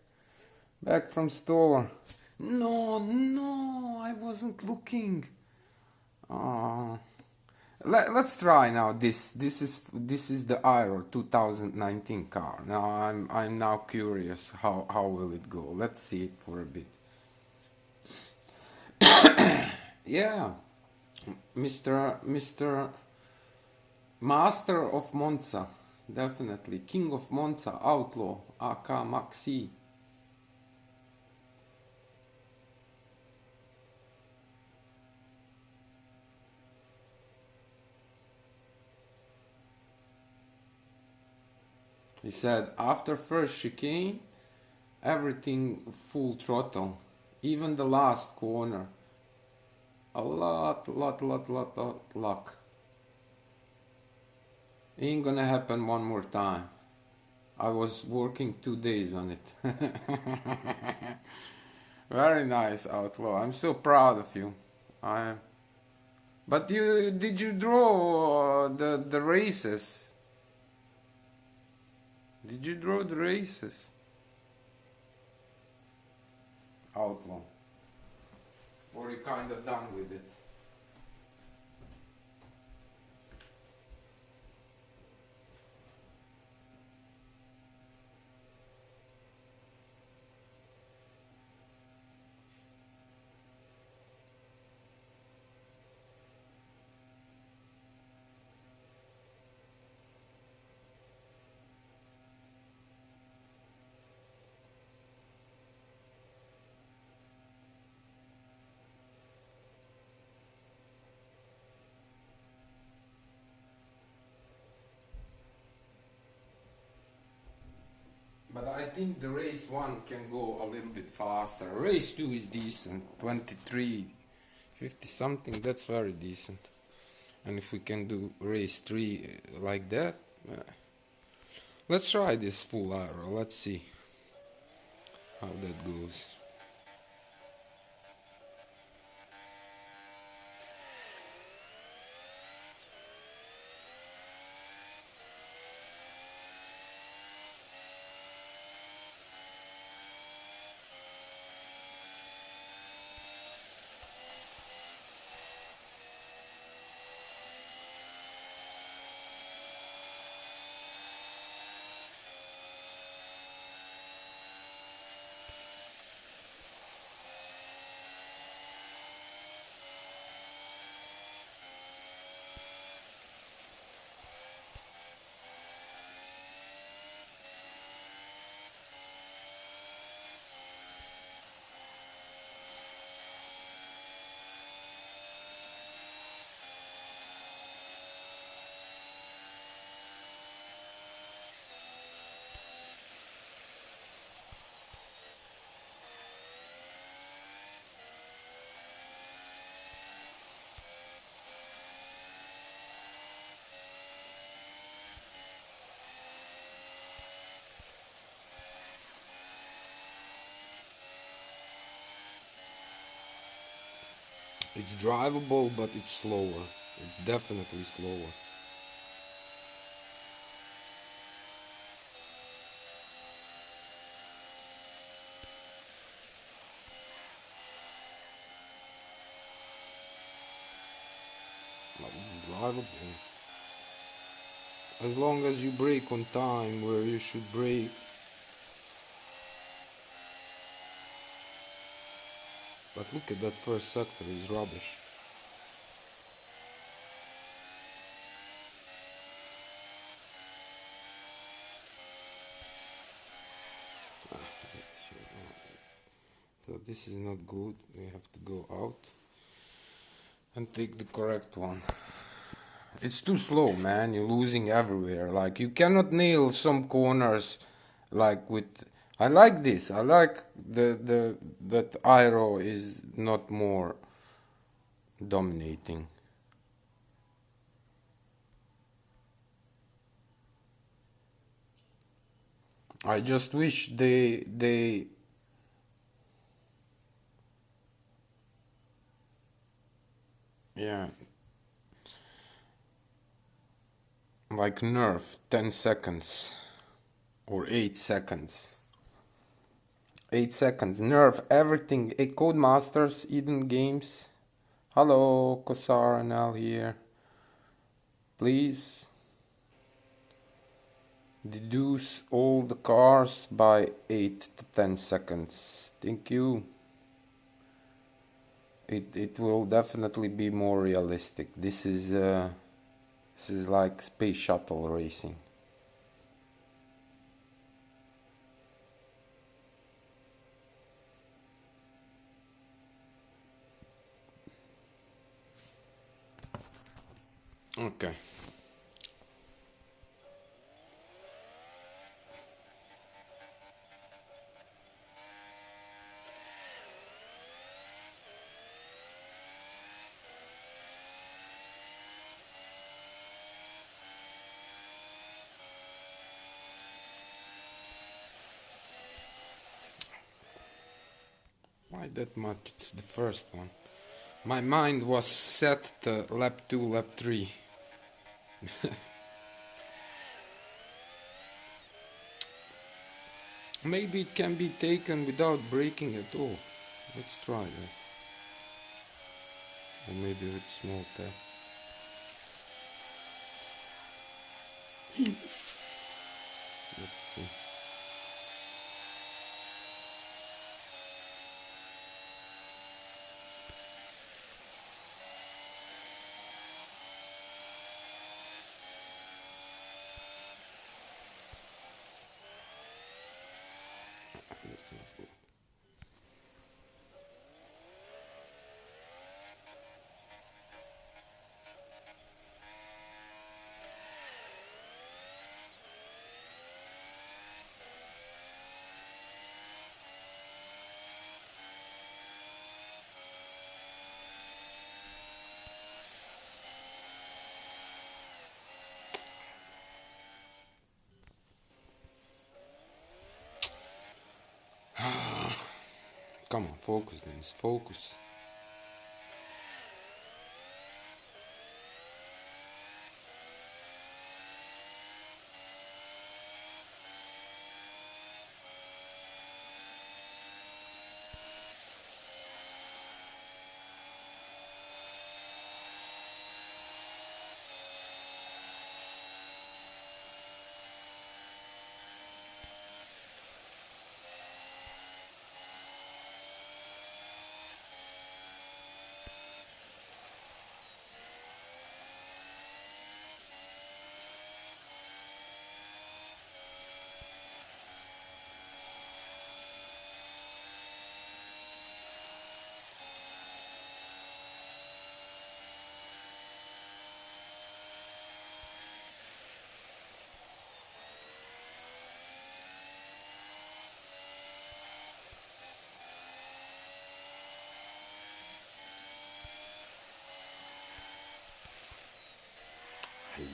Back from store. No, no, I wasn't looking. Oh. Let's try now this. This is the Aero 2019 car. Now I'm now curious how will it go. Let's see it for a bit. Yeah, Mr. Master of Monza, definitely King of Monza, Outlaw, AK Maxi. He said after first chicane, everything full throttle, even the last corner. A lot luck. Ain't gonna happen one more time. I was working 2 days on it. Very nice, Outlaw. I'm so proud of you. I. But did you draw the races? Did you draw the races? Outlaw. Or you kinda done with it? But I think the race 1 can go a little bit faster. Race 2 is decent. 23, 50 something, that's very decent. And if we can do race 3 like that, let's try this full aero. Let's see how that goes. It's drivable, but it's slower. It's definitely slower. Like, it's drivable. As long as you brake on time where you should brake. But look at that first sector, it's rubbish. So this is not good, we have to go out and take the correct one. It's too slow, man, you're losing everywhere. Like, you cannot nail some corners like with... I like this, I like that aero is not more dominating. I just wish they yeah, like nerf 10 seconds or 8 seconds. 8 seconds, nerf everything. Hey, Codemasters, Eden Games. Hello, CosareNL here. Please deduce all the cars by 8 to 10 seconds. Thank you. It will definitely be more realistic. This is like space shuttle racing. Okay. Why that much? It's the first one. My mind was set to lap 2, lap 3. Maybe it can be taken without braking at all. Let's try that. Or maybe with small tap. Let's see. That's not good. Come on, focus, Dennis, focus.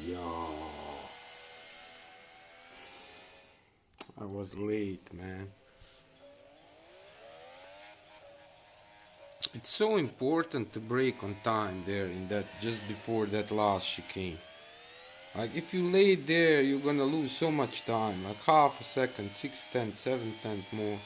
Yo, I was late, man. It's so important to brake on time there in that just before that last chicane. Like, if you lay there, you're gonna lose so much time, like half a second, 6/10, 7/10 more.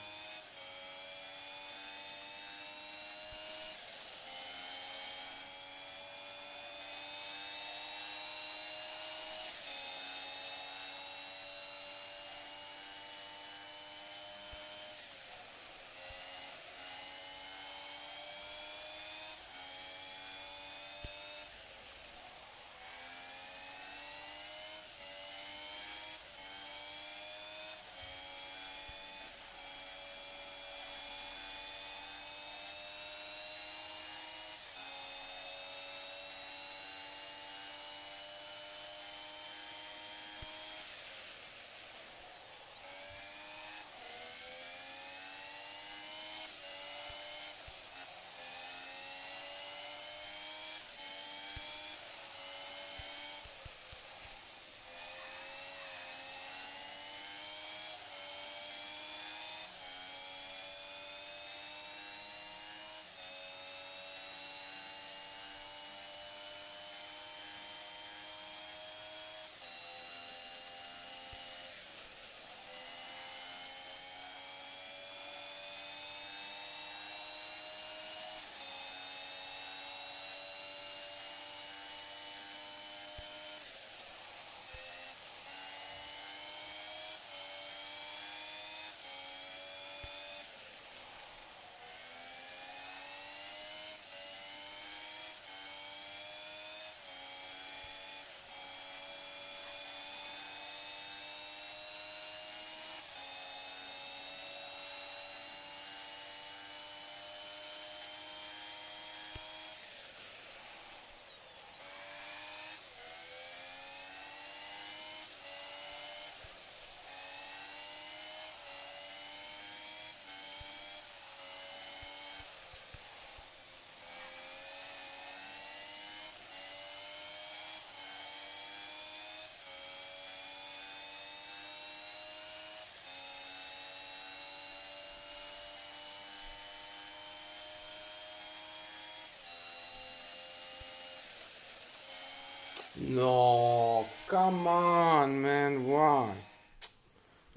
No, come on, man, why?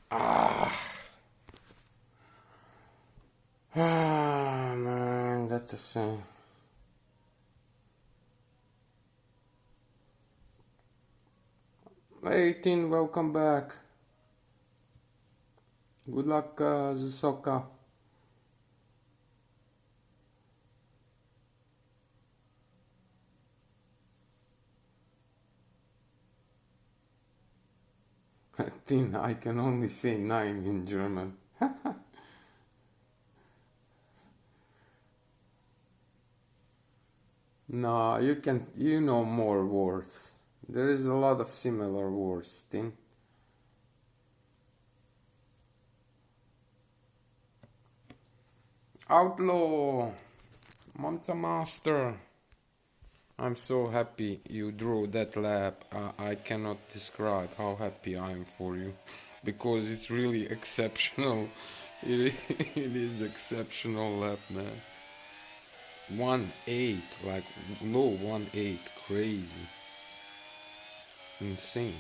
Ah, man, that's a shame. 18, welcome back. Good luck, Zusoka. Tin, I can only say 9 in German. No, you know more words. There is a lot of similar words, Tin. Outlaw, Monza Master. I'm so happy you drew that lap. I cannot describe how happy I am for you, because it's really exceptional. It, it is exceptional lap, man. 1-8, like low 1-8, crazy, insane.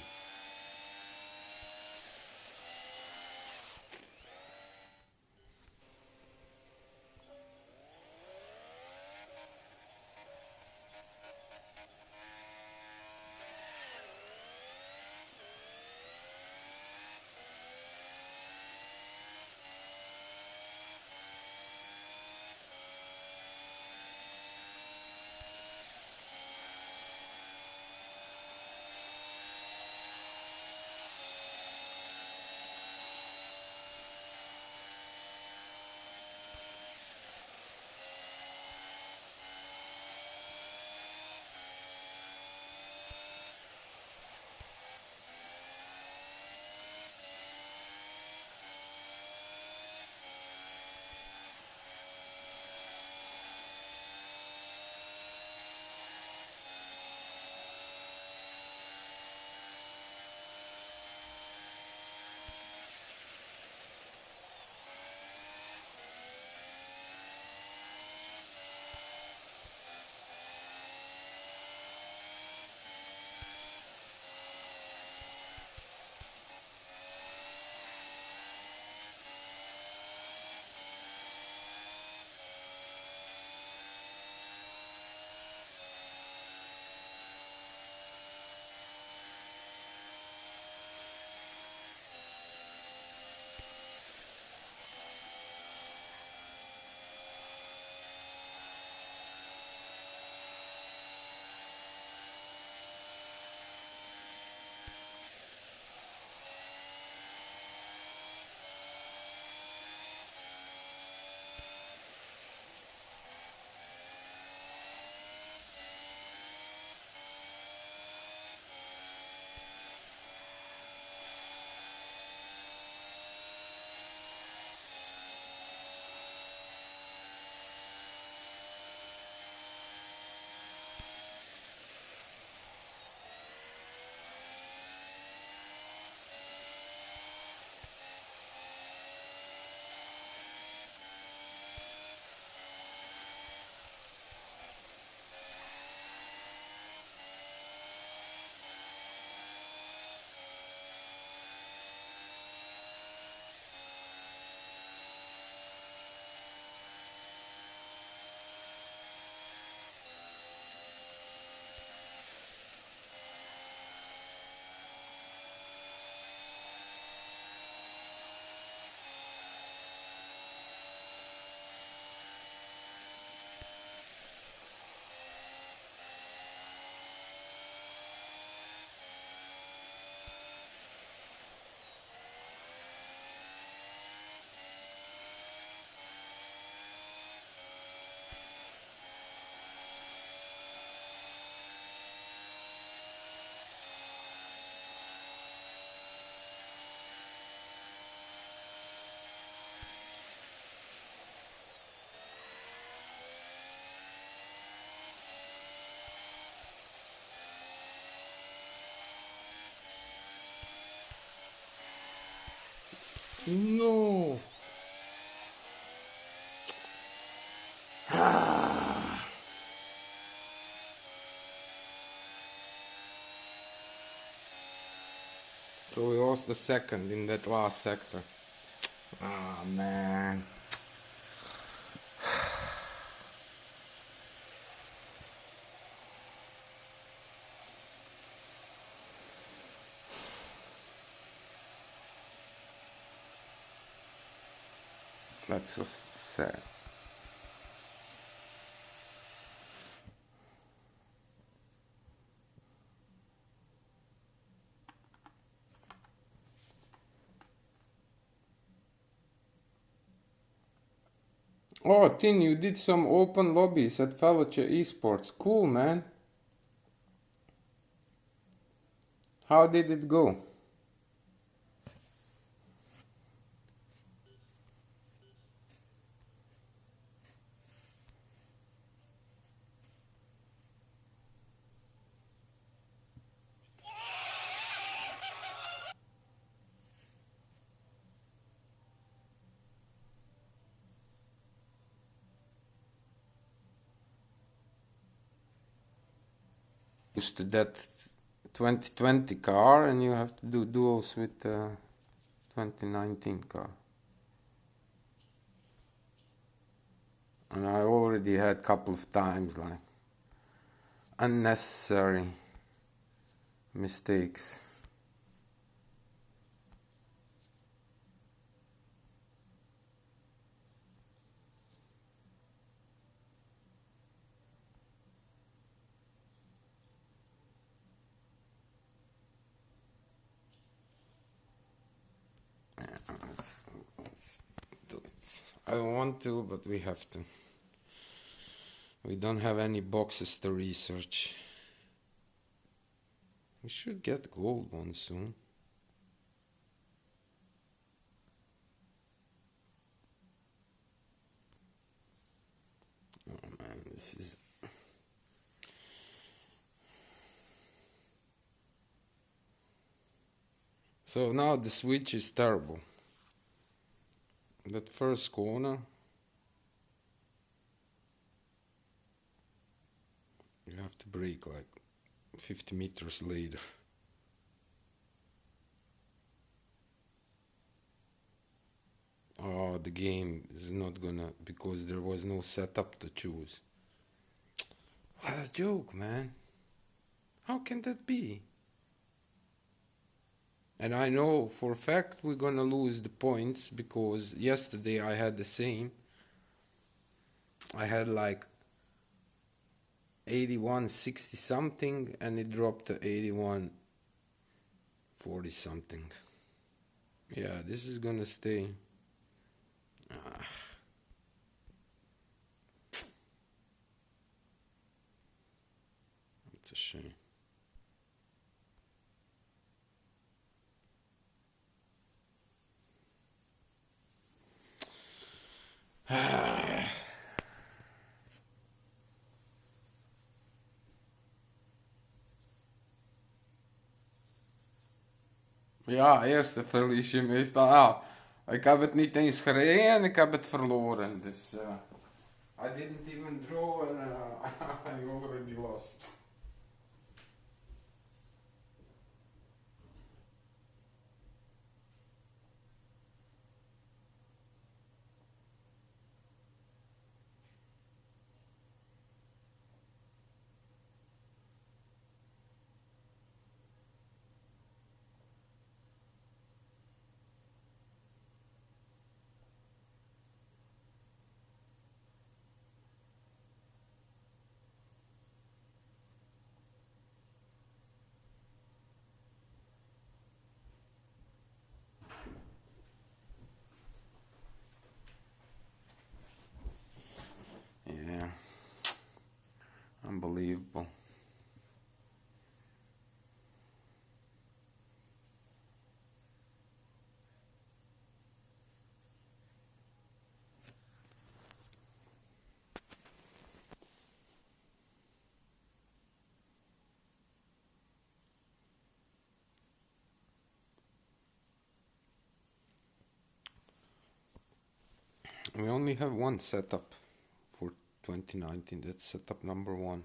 No. So we lost the second in that last sector. Ah, man. That's so sad. Oh, Tin, you did some open lobbies at Fallowship eSports. Cool, man. How did it go? Used to that 2020 car and you have to do duels with 2019 car. And I already had couple of times like unnecessary mistakes. Let's do it. I don't want to, but we have to. We don't have any boxes to research. We should get gold one soon. Oh man, this is... So now the switch is terrible. That first corner, you have to brake like 50 meters later. Oh, the game is not gonna, because there was no setup to choose. What a joke, man. How can that be? And I know for a fact we're gonna lose the points because yesterday I had the same. I had like 81.60 something and it dropped to 81.40 something. Yeah, this is gonna stay. It's a shame. Ja, eerste verlies je meestal. Nou, ik heb het niet eens gereden en ik heb het verloren. Dus I didn't even draw and I already lost. Yeah, unbelievable. We only have one setup for 2019. That's setup number 1.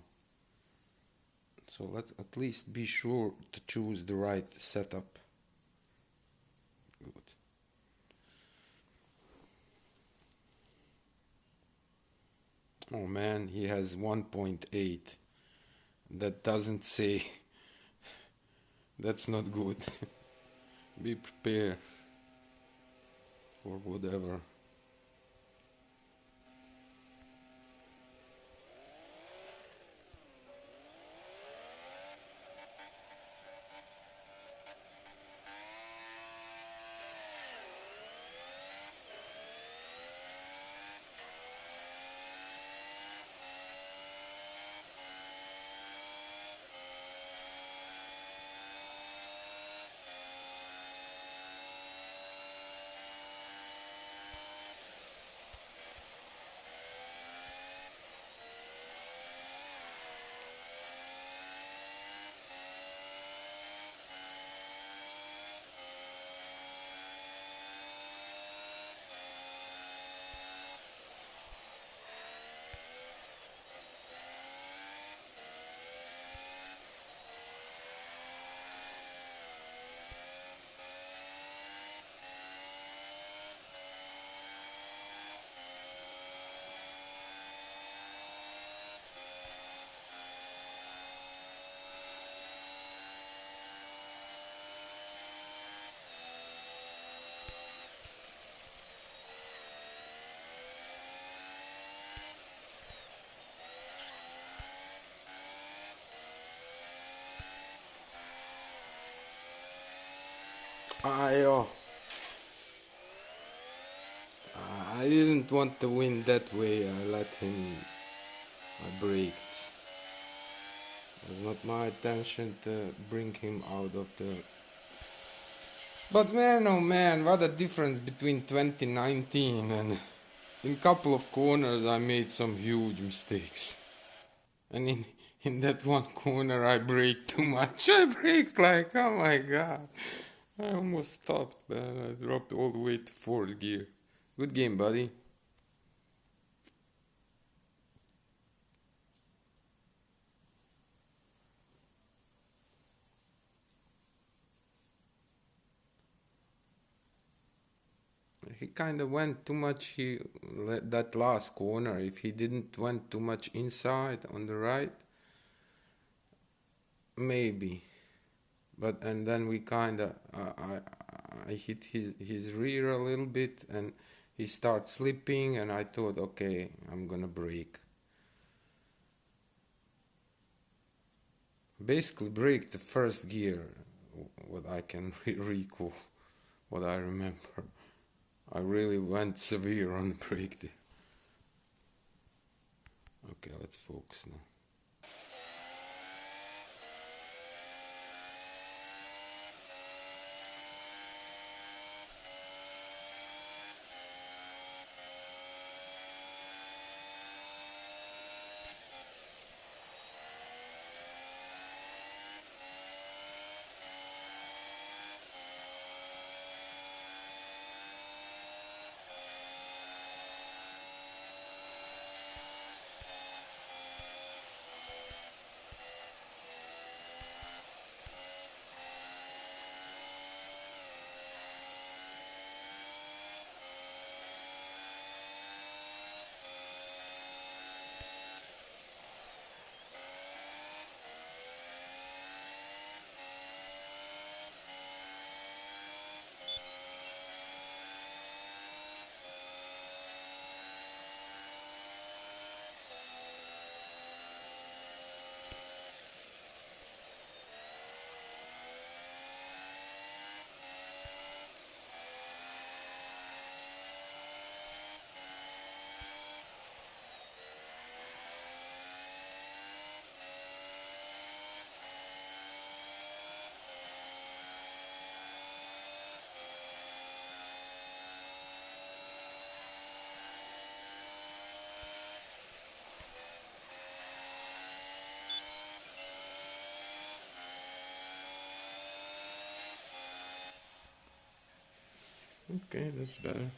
So let's at least be sure to choose the right setup. Oh man, he has 1.8. That doesn't say. That's not good. Be prepared for whatever. I I didn't want to win that way. I let him. I braked. It was not my intention to bring him out of the. But man, oh man, what a difference between 2019 and in couple of corners I made some huge mistakes. And in that one corner I braked too much. I braked like, oh my god. I almost stopped, man. I dropped all the way to fourth gear. Good game, buddy. He kind of went too much. He that last corner. If he didn't went too much inside on the right, maybe. But and then we kind of I hit his rear a little bit, and he started slipping, and I thought, okay, I'm gonna brake. Basically, brake the first gear. What I can recall, what I remember. I really went severe on the brake there. Okay, let's focus now. Okay, that's better.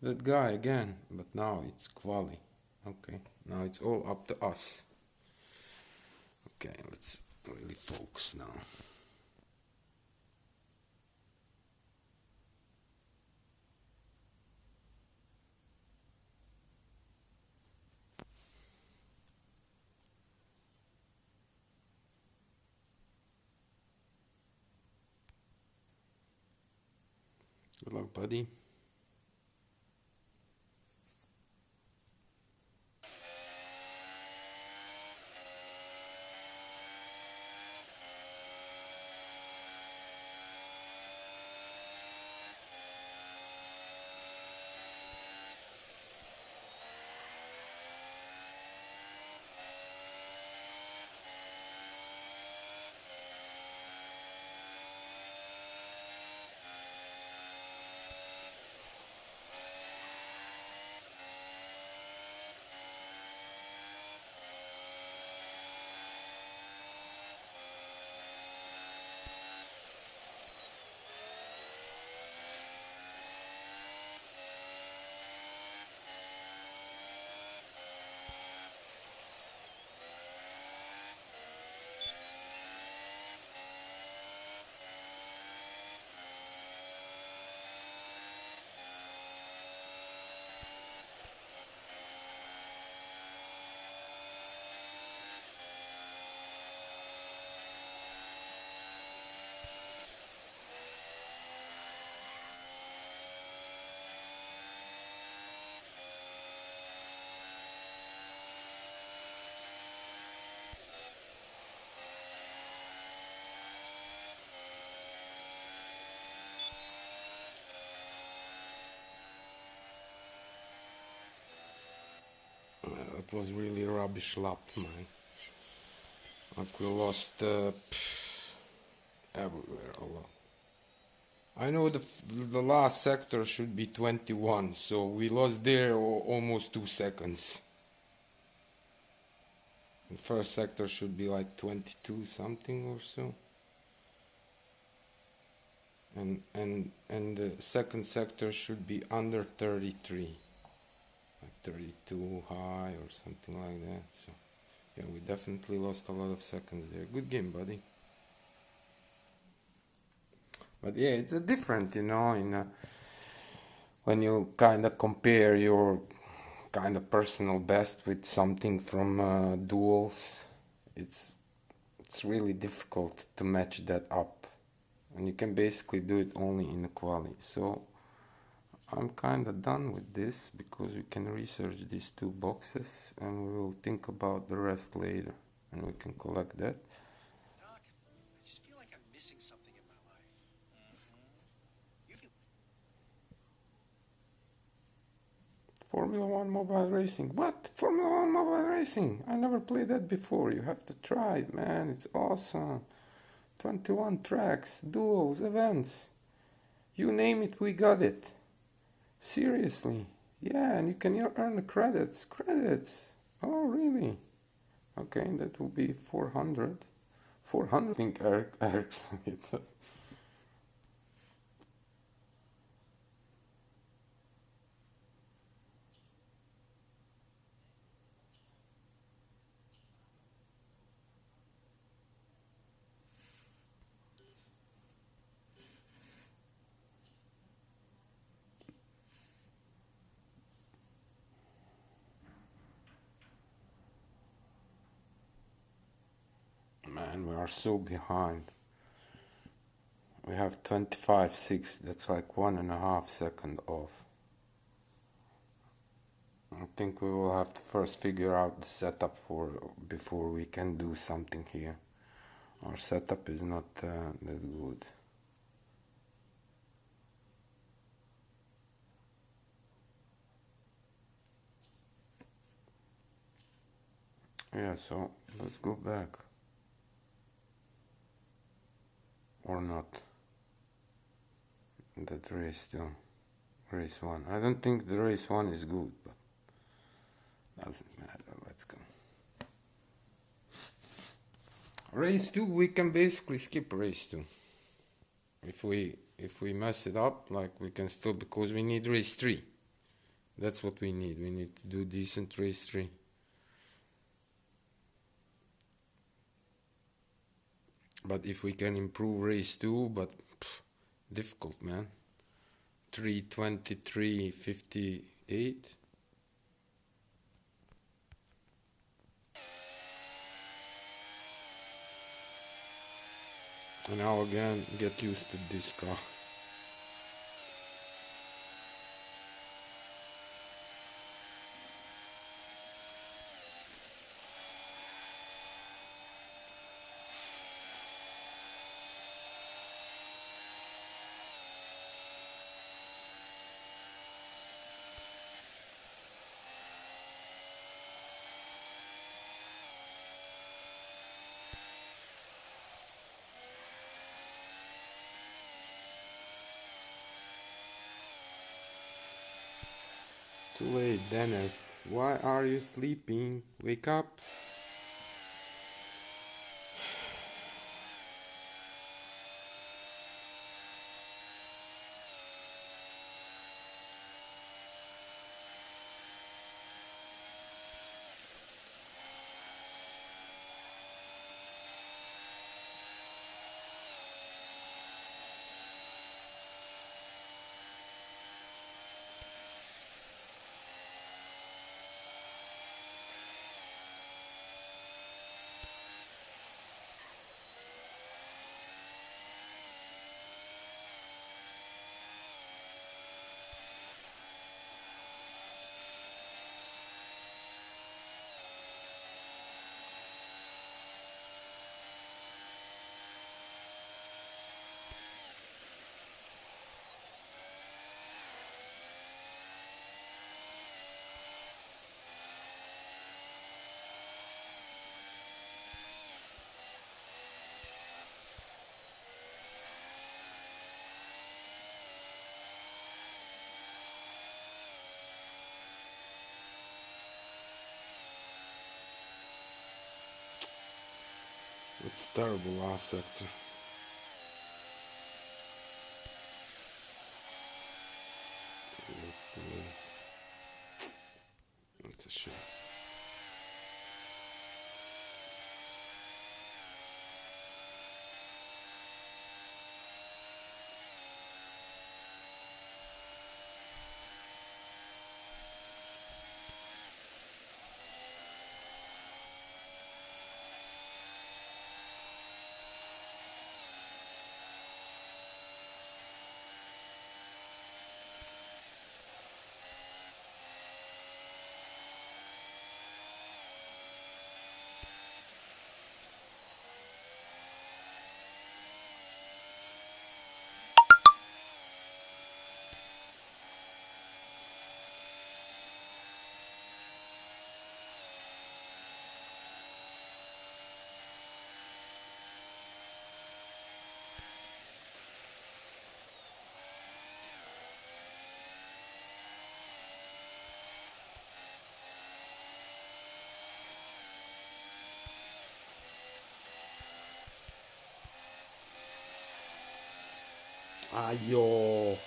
that guy again, but now it's quali. Okay, now it's all up to us. Okay, let's really focus now. Good luck, buddy. It was really rubbish lap, man. Like we lost everywhere a lot. I know the last sector should be 21, so we lost there almost 2 seconds. The first sector should be like 22 something or so. And the second sector should be under 33. Like 32 high or something like that. So yeah, we definitely lost a lot of seconds there. Good game, buddy. But yeah, it's a different, when you kind of compare your kind of personal best with something from duels, it's really difficult to match that up, and you can basically do it only in the quali. So I'm kind of done with this because we can research these 2 boxes and we will think about the rest later, and we can collect that. Doc, I just feel like I'm missing something in my life. Formula 1 mobile racing. What? Formula 1 mobile racing? I never played that before. You have to try it, man. It's awesome. 21 tracks, duels, events. You name it, we got it. Seriously. Yeah, and you can earn the credits. Credits. Oh, really? Okay, that will be 400. 400? I think Eric's. Man, we are so behind. We have 25.6. That's like 1.5 seconds off. I think we will have to first figure out the setup before we can do something here. Our setup is not that good. Yeah, so let's go back. Or not. That race 2. Race 1. I don't think the race 1 is good, but doesn't matter. Let's go. Race 2, we can basically skip race 2. If we mess it up, like we can still, because we need race 3. That's what we need. We need to do decent race 3. But if we can improve race 2, but difficult, man. 3:23:58. And now again, get used to this car. Too late, Dennis. Why are you sleeping? Wake up. It's terrible last sector. That's the way. It's a shame. Ayo.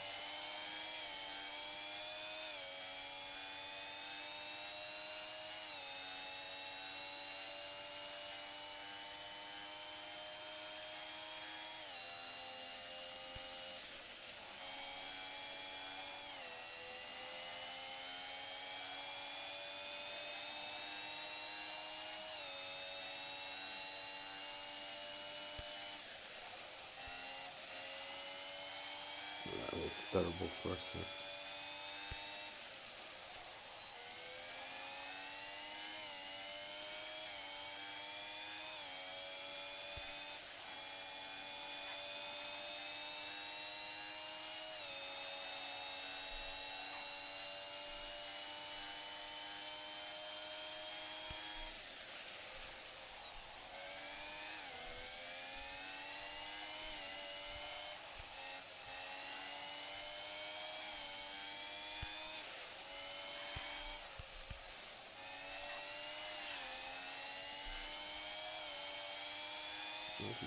It's terrible first set.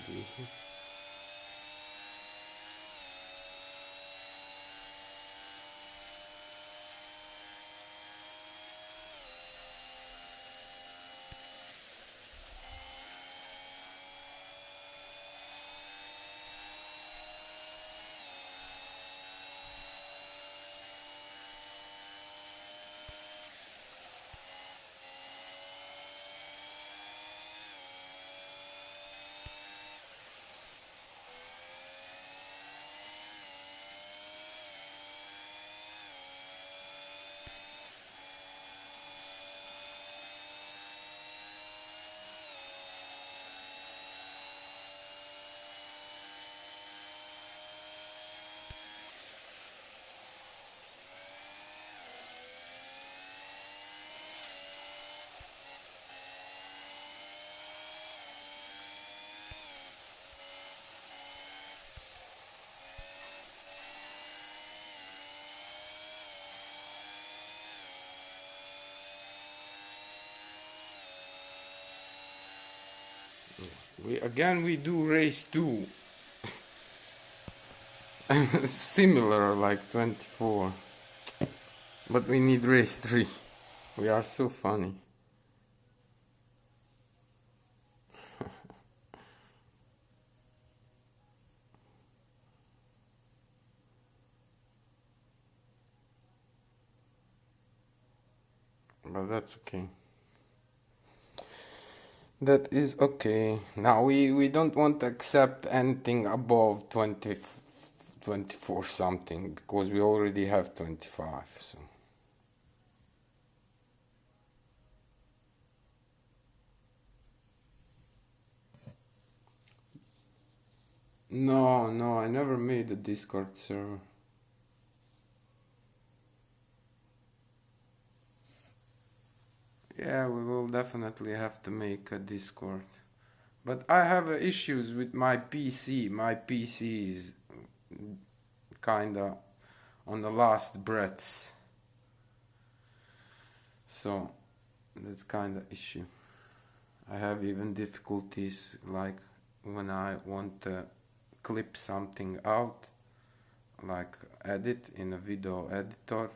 Decent. We do race 2. Similar like 24. But we need race 3. We are so funny. But that's okay. That is okay. Now we don't want to accept anything above 20, 24 something because we already have 25. So no, I never made a Discord server. Yeah, we will definitely have to make a Discord. But I have issues with my PC. My PC is kinda on the last breaths. So that's kinda issue. I have even difficulties like when I want to clip something out, like edit in a video editor,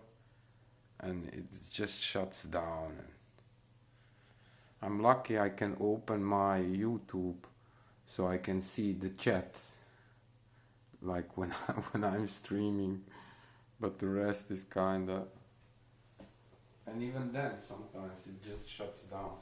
and it just shuts down. I'm lucky I can open my YouTube so I can see the chat like when when I'm streaming, but the rest is kinda, and even then sometimes it just shuts down.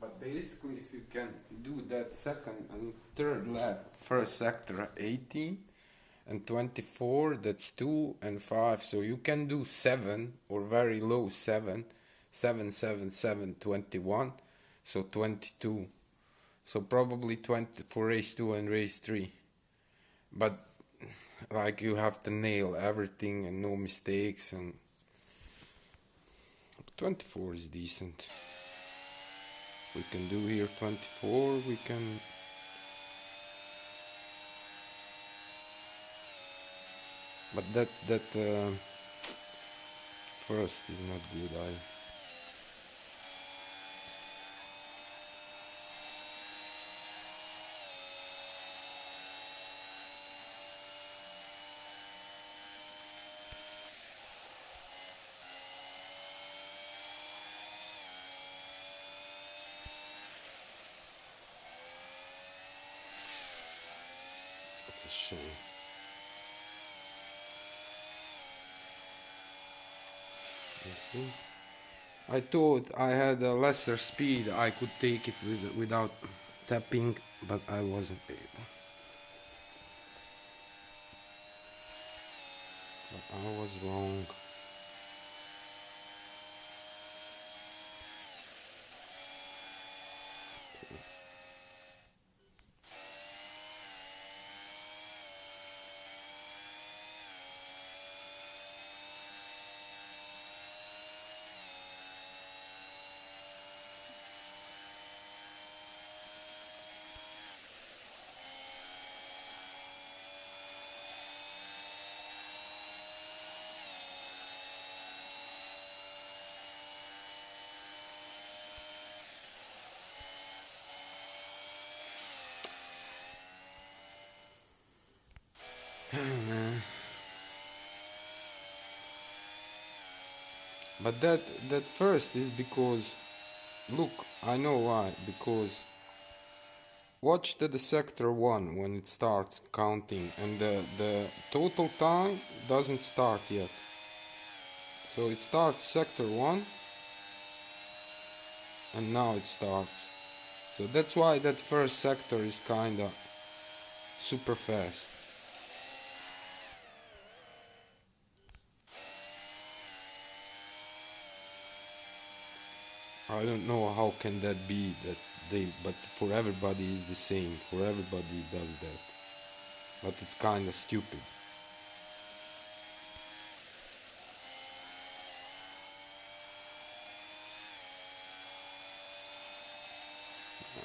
But basically, if you can do that second and third lap, first sector 18 and 24, that's 2 and 5. So you can do 7 or very low 7, 7, 7, 7, 21. So 22. So probably 20 for race 2 and race 3. But like you have to nail everything and no mistakes, and 24 is decent. We can do here 24, we can. But that first is not good. It's a shame. I thought I had a lesser speed. I could take it without tapping, but I wasn't able. But I was wrong. But that first is because, look, I know why. Because watch the sector 1 when it starts counting, and the total time doesn't start yet. So it starts sector 1, and now it starts. So that's why that first sector is kinda super fast. I don't know how can that be that but for everybody is the same. For everybody does that. But it's kinda stupid.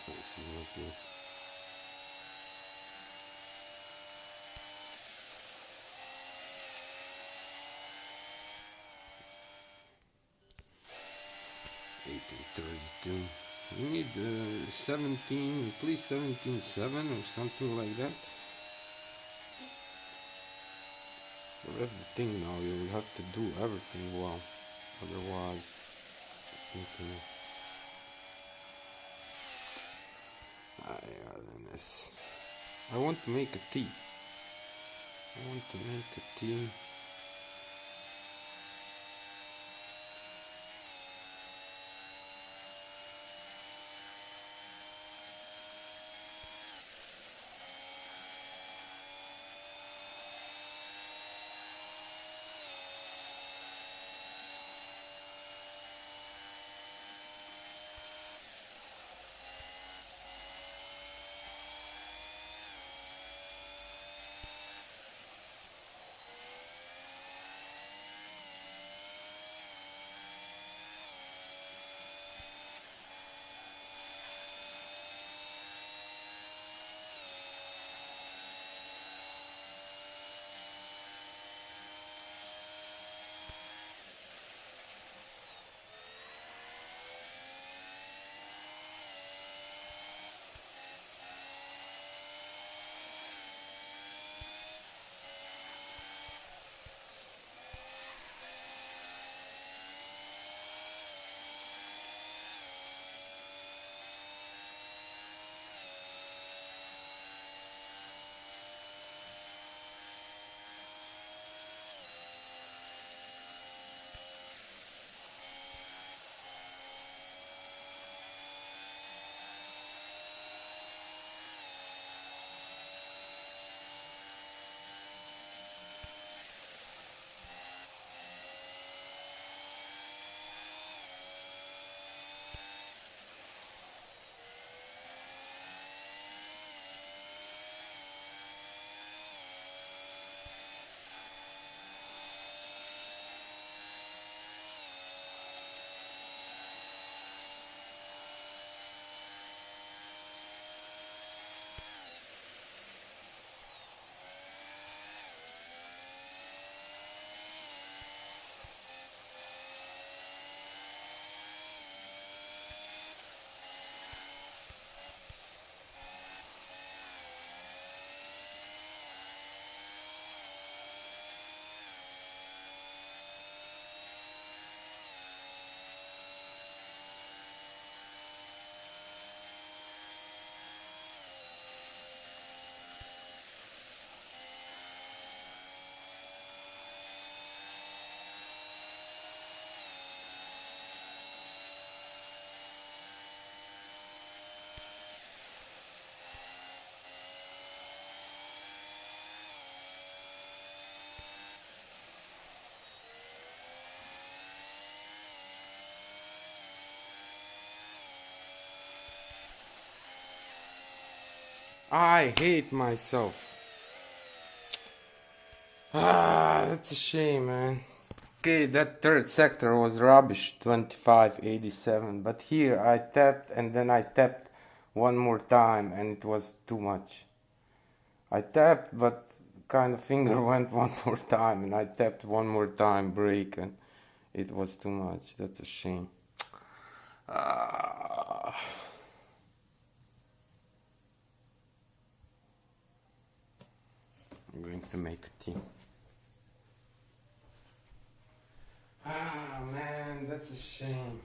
Let's see what the 1832. You need 17, please 17.7 or something like that. That's the thing now, you will have to do everything well. Otherwise, okay. I want to make a tea. I want to make a tea. I hate myself. That's a shame, man. Okay, that third sector was rubbish, 25.87. But here I tapped and then I tapped one more time and it was too much. I tapped, but kind of finger went one more time and I tapped one more time, break, and it was too much. That's a shame. Ah. I'm going to make a tea. Man, that's a shame.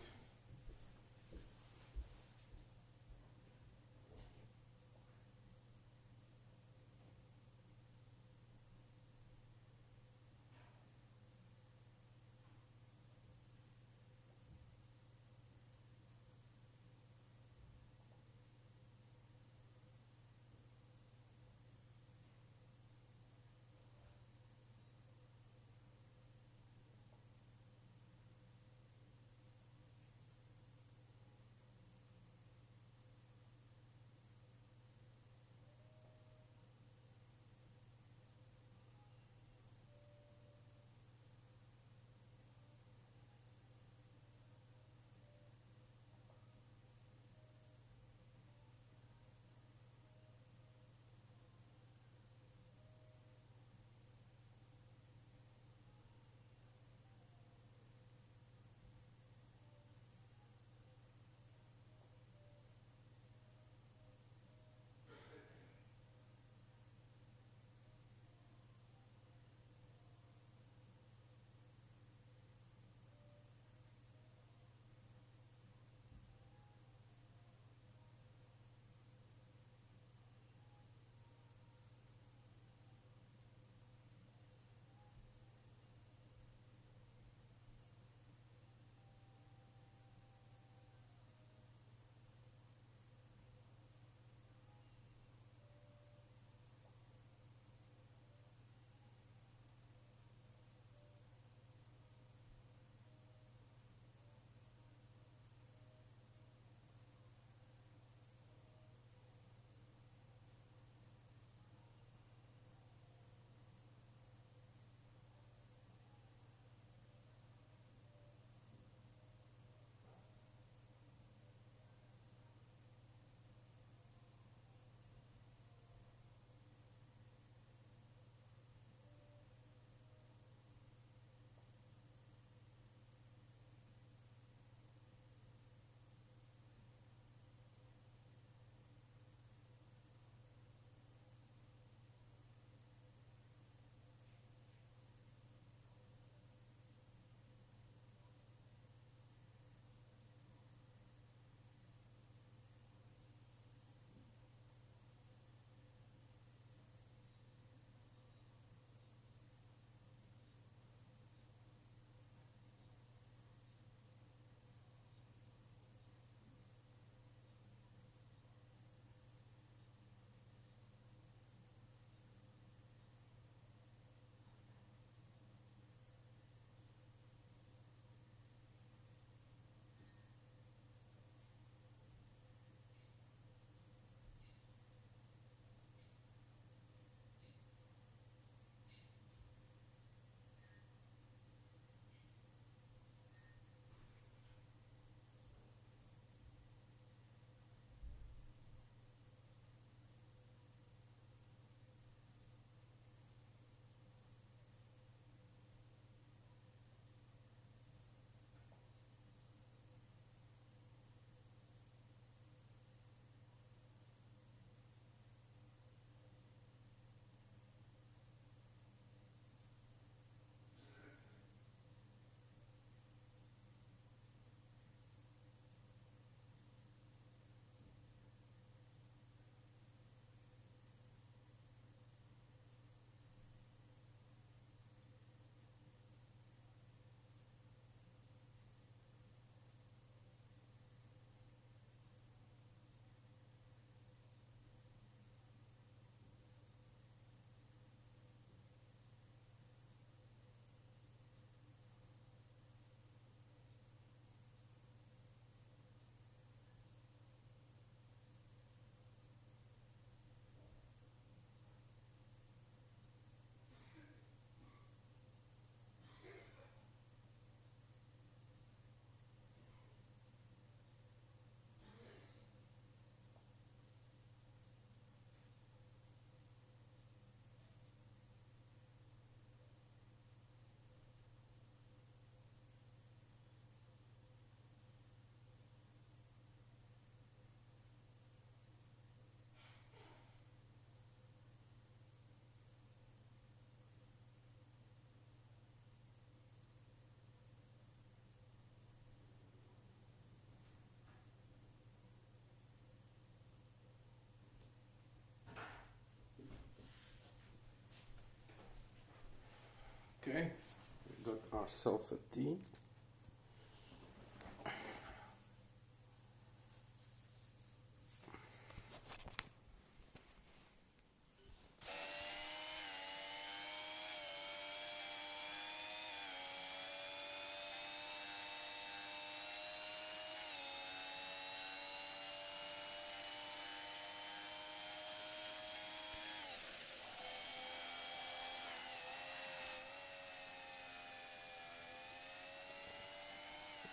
myself a tea.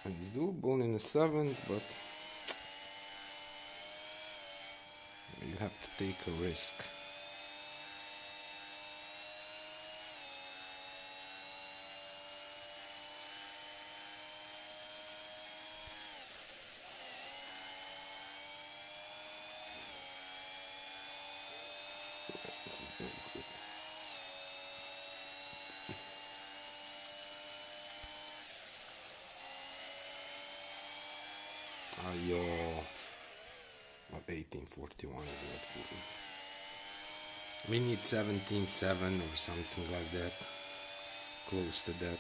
It's doable in the 7th, but you have to take a risk. This is not good. Yo, but 1841 is not good. We need 17-7 or something like that, close to that.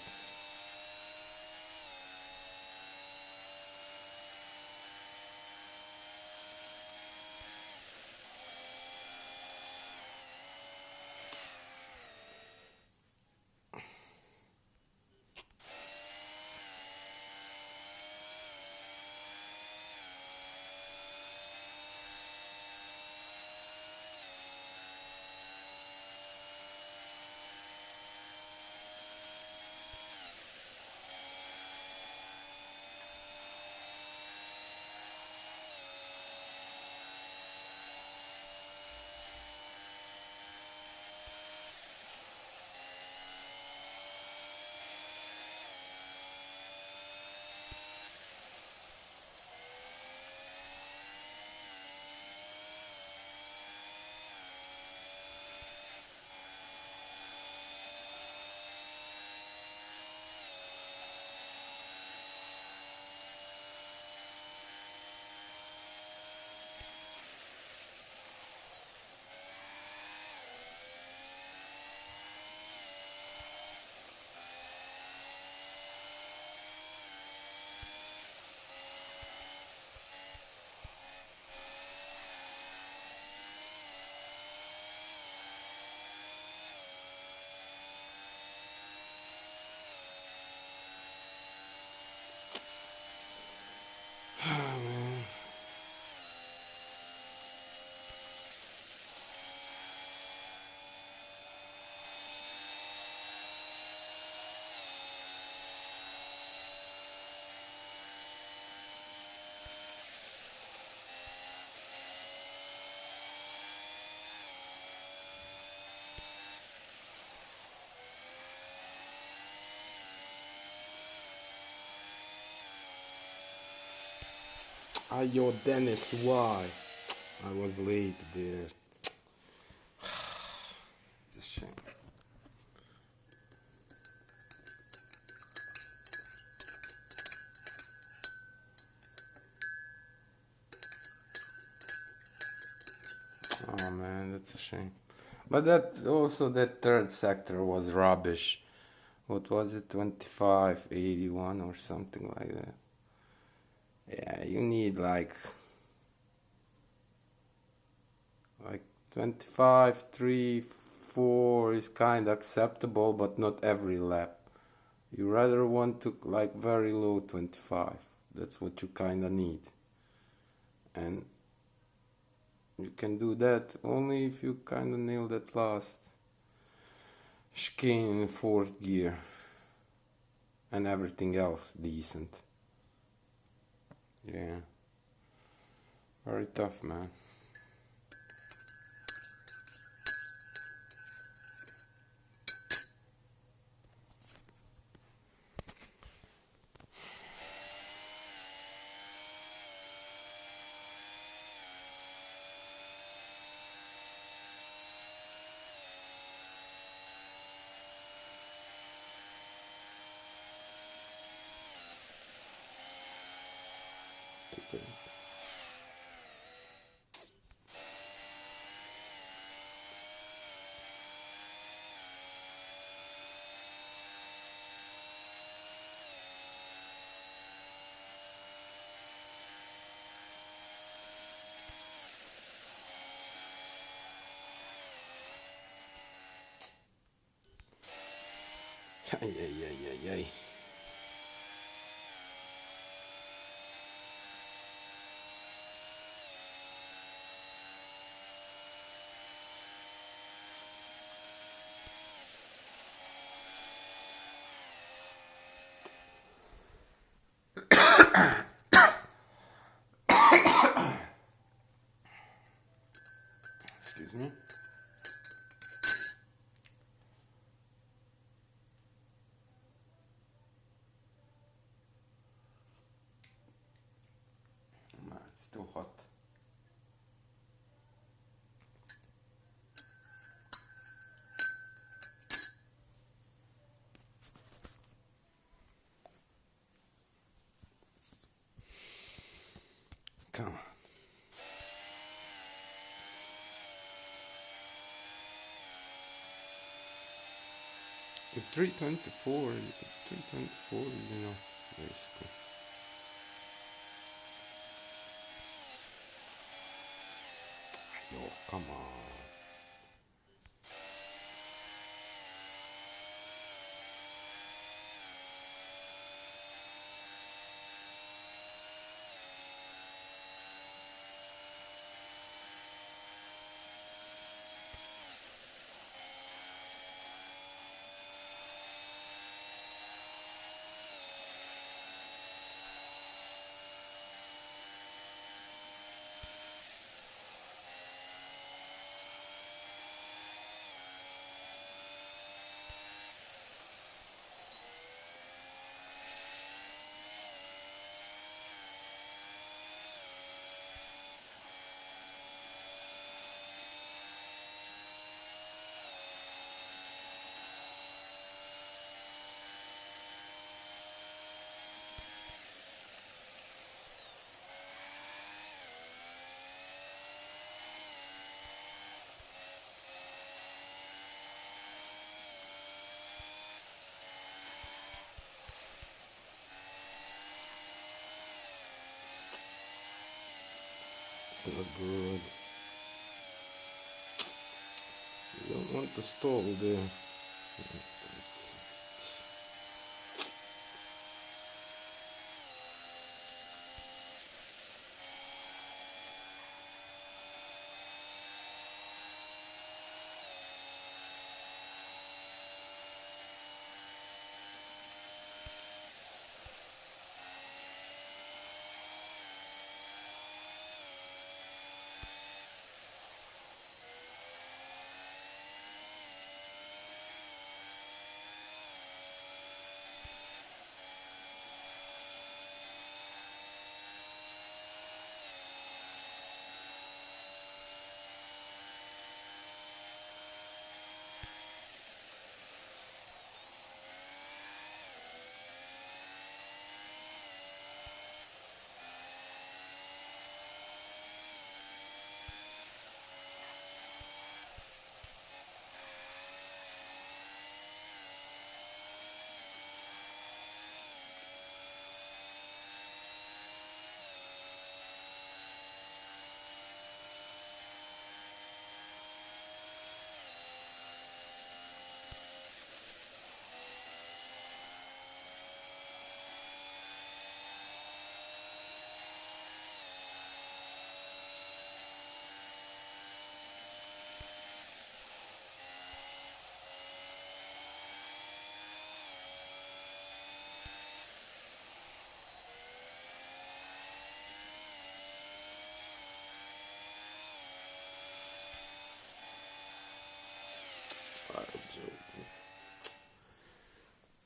Yo, Dennis, why? I was late there. It's a shame. Oh man, that's a shame. But that third sector was rubbish. What was it? 2581 or something like that. Yeah, you need like 25, 3, 4 is kind of acceptable, but not every lap. You rather want to like very low 25. That's what you kind of need. And you can do that only if you kind of nail that last chicane in 4th gear. And everything else decent. Yeah. Very tough, man. Okay. Ay, ay, ay, ay, ay. Excuse me. It's still hot. Come on. With 324, 324 is enough, basically. Yo, come on. It's not good. You don't want to stall there.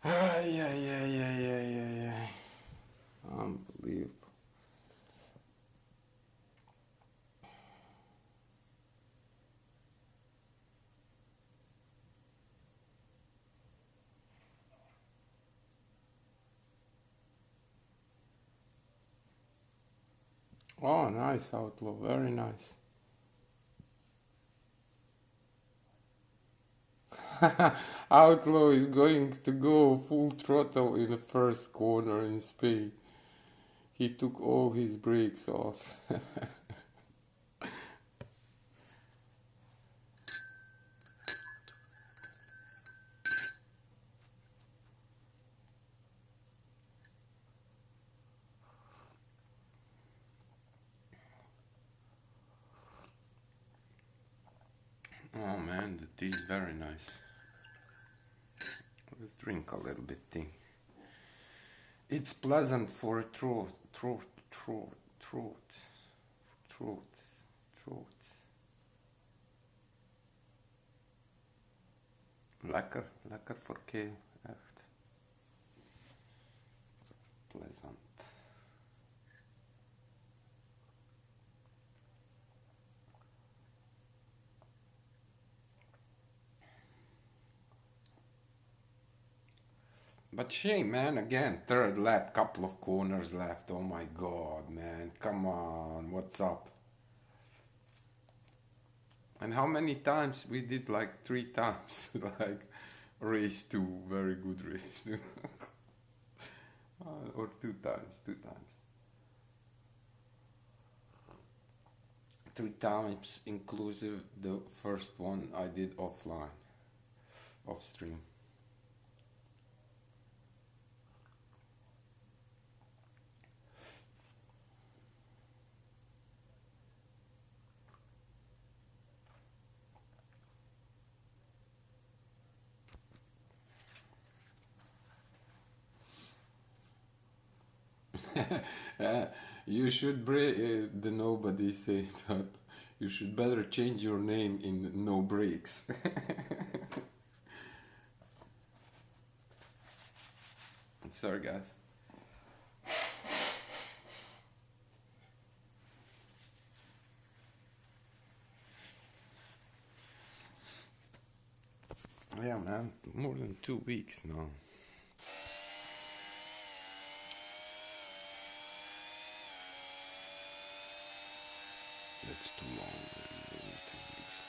Ay, ay, ay, ay, ay, ay, ay. Unbelievable. Oh, nice outlaw, very nice. Outlaw is going to go full throttle in the first corner in Spain. He took all his brakes off. Oh man, the tea is very nice. Let's drink a little bit tea. It's pleasant for throat, throat, throat, throat, throat, throat. Lekker, lekker voor keel, echt. Pleasant. But shame, man, again, third lap, couple of corners left. Oh my god, man, come on, what's up? And how many times we did? Like 3 times, like race 2, very good race 2. Or 2 times, 2 times. 3 times inclusive the first one I did offline, off stream. You should the nobody say that you should better change your name in no breaks. Sorry guys. Yeah man, more than 2 weeks now. That's too long, man. More than 2 weeks.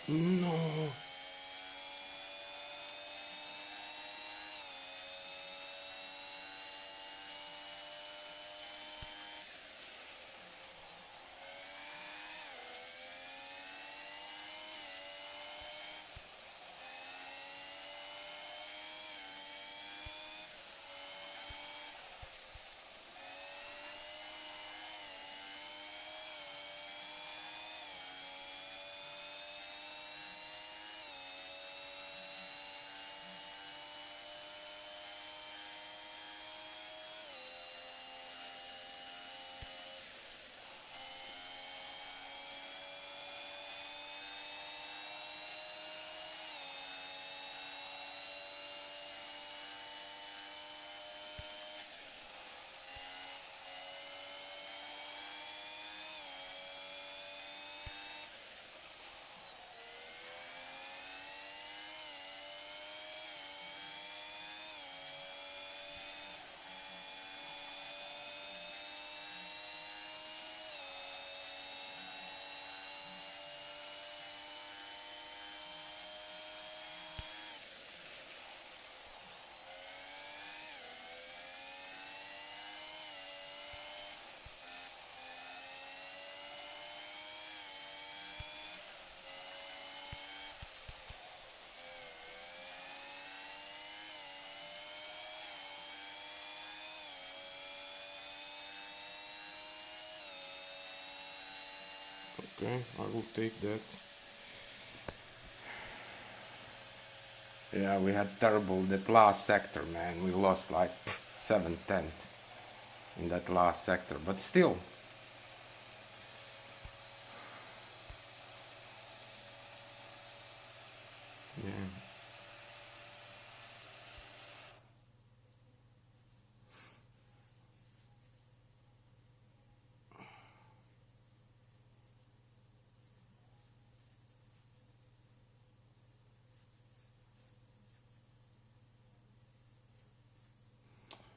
No. Okay, I will take that. Yeah, we had terrible that last sector, man. We lost like 7-10 in that last sector, but still. Yeah.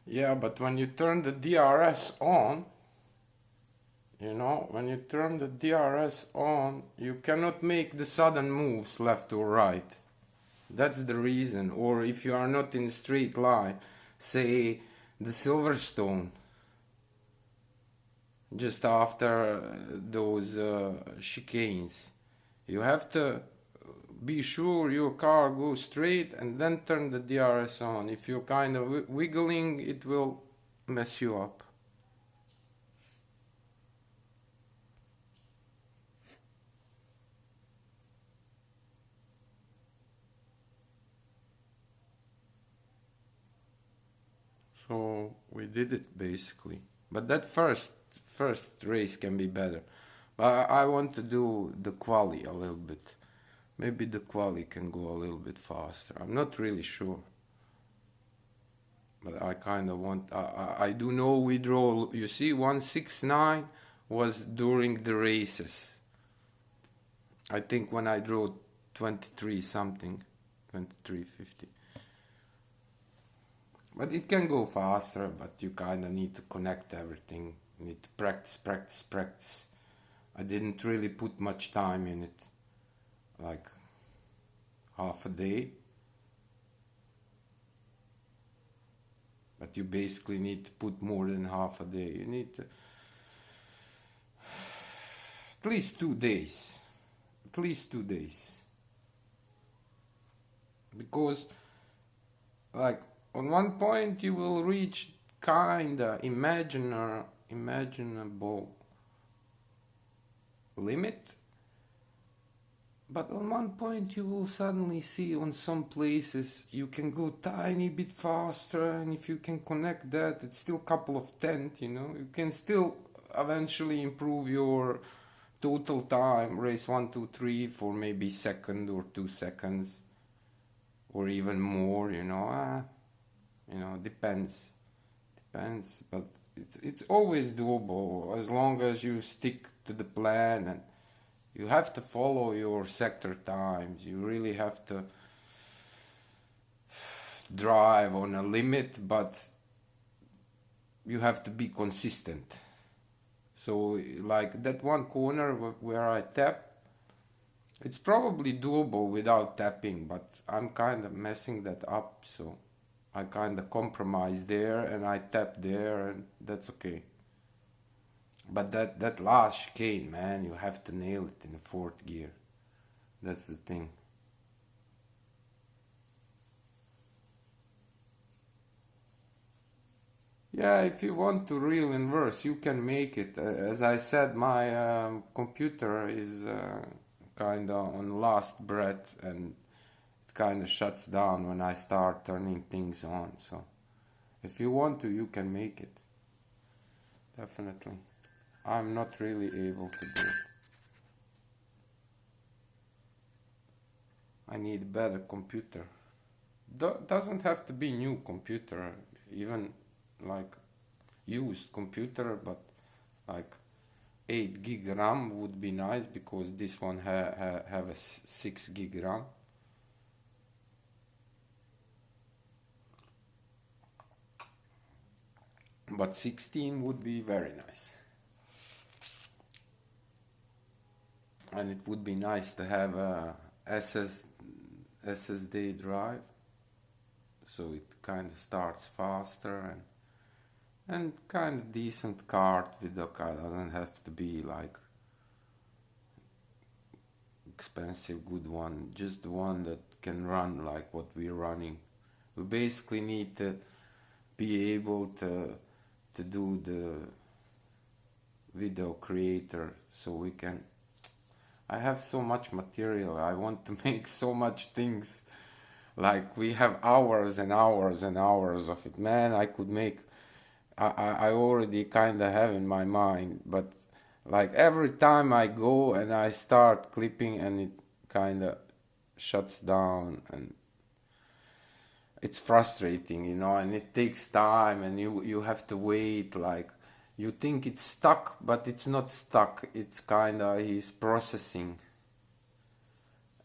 Yeah, but when you turn the DRS on, when you turn the DRS on, you cannot make the sudden moves left or right. That's the reason. Or if you are not in a straight line, say the Silverstone, just after those chicanes, you have to be sure your car goes straight and then turn the DRS on. If you're kind of wiggling, it will mess you up. So we did it basically. But that first race can be better. But I want to do the quali a little bit. Maybe the quali can go a little bit faster. I'm not really sure. But I kind of want. I do know we draw. You see, 169 was during the races. I think when I drew 23 something, 23:50. But it can go faster, but you kind of need to connect everything. You need to practice. I didn't really put much time in it, like half a day. But you basically need to put more than half a day. You need to at least 2 days. At least 2 days. Because, like, on one point you will reach kinda imaginable limit, but on one point you will suddenly see on some places you can go tiny bit faster, and if you can connect that, it's still couple of tenths, you can still eventually improve your total time, race 1, 2, 3 for maybe second or 2 seconds, or even more, depends, but it's always doable as long as you stick to the plan, and you have to follow your sector times. You really have to drive on a limit, but you have to be consistent. So like that one corner where I tap, it's probably doable without tapping, but I'm kind of messing that up, so I kind of compromise there and I tap there, and that's okay. But that last chicane, man, you have to nail it in the fourth gear. That's the thing. Yeah, if you want to reel inverse, you can make it. As I said, my computer is kind of on last breath, and it kind of shuts down when I start turning things on. So if you want to, you can make it. Definitely. I'm not really able to do it. I need a better computer. Doesn't have to be new computer, even like used computer, but like 8 gig RAM would be nice, because this one have a 6 gig RAM. But 16 would be very nice. And it would be nice to have a SSD drive, so it kind of starts faster, and kind of decent card. Video card doesn't have to be like expensive good one, just the one that can run like what we're running. We basically need to be able to do the video creator, so we can I have so much material. I want to make so much things. Like we have hours and hours and hours of it. Man, I could make. I already kind of have in my mind, but like every time I go and I start clipping and it kind of shuts down and it's frustrating, you know, and it takes time and you have to wait. Like you think it's stuck, but it's not stuck. It's kind of he's processing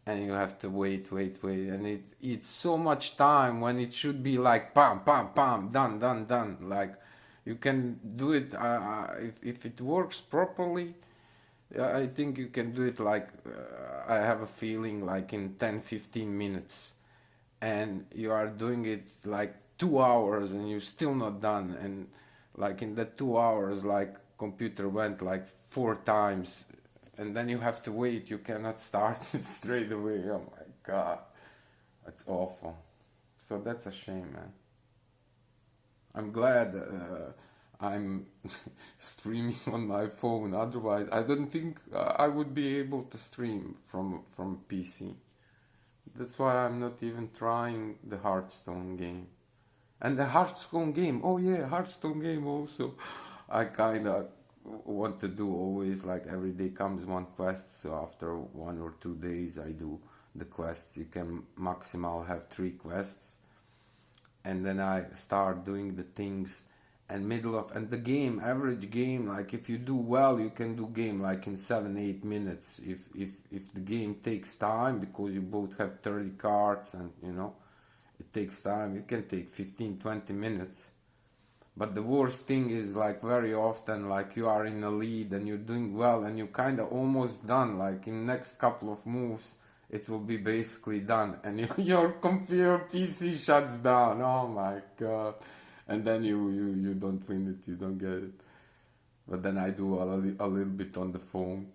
and you have to wait, and it eats so much time when it should be like pam pam pam done. Like you can do it if it works properly. I think you can do it like I have a feeling like in 10-15 minutes, and you are doing it like 2 hours and you're still not done. And like in that 2 hours, like computer went like 4 times, and then you have to wait. You cannot start it straight away. Oh my god, that's awful. So that's a shame, man. I'm glad I'm streaming on my phone. Otherwise, I don't think I would be able to stream from PC. That's why I'm not even trying the Hearthstone game. And the Hearthstone game, oh yeah, Hearthstone game also. I kind of want to do always like every day comes one quest. So after 1 or 2 days, I do the quests. You can maximal have 3 quests, and then I start doing the things. And middle of and the game, average game, like if you do well, you can do game like in 7-8 minutes. If the game takes time because you both have 30 cards and you know it takes time, it can take 15-20 minutes. But the worst thing is like very often like you are in a lead and you're doing well and you kind of almost done, like in next couple of moves it will be basically done, and your computer PC shuts down. Oh my god. And then you don't win it, you don't get it. But then I do a little bit on the phone.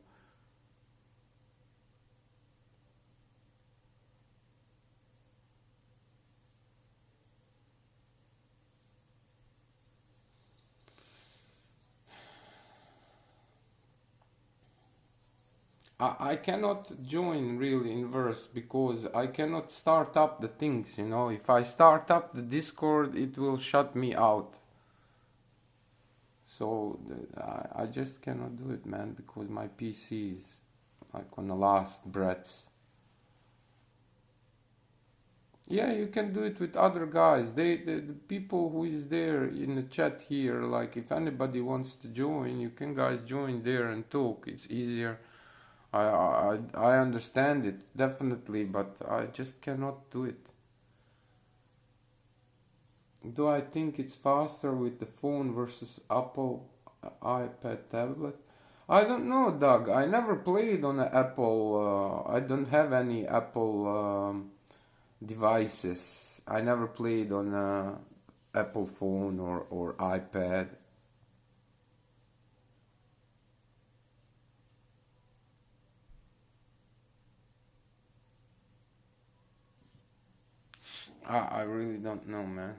I cannot join really in verse because I cannot start up the things, you know. If I start up the Discord, it will shut me out. So I just cannot do it, man, because my PC is like on the last breaths. Yeah, you can do it with other guys. The people who is there in the chat here, like if anybody wants to join, you can guys join there and talk. It's easier. I understand it definitely, but I just cannot do it. Do I think it's faster with the phone versus Apple iPad tablet? I don't know, Doug. I never played on an Apple. I don't have any Apple devices. I never played on a Apple phone or iPad. I really don't know, man.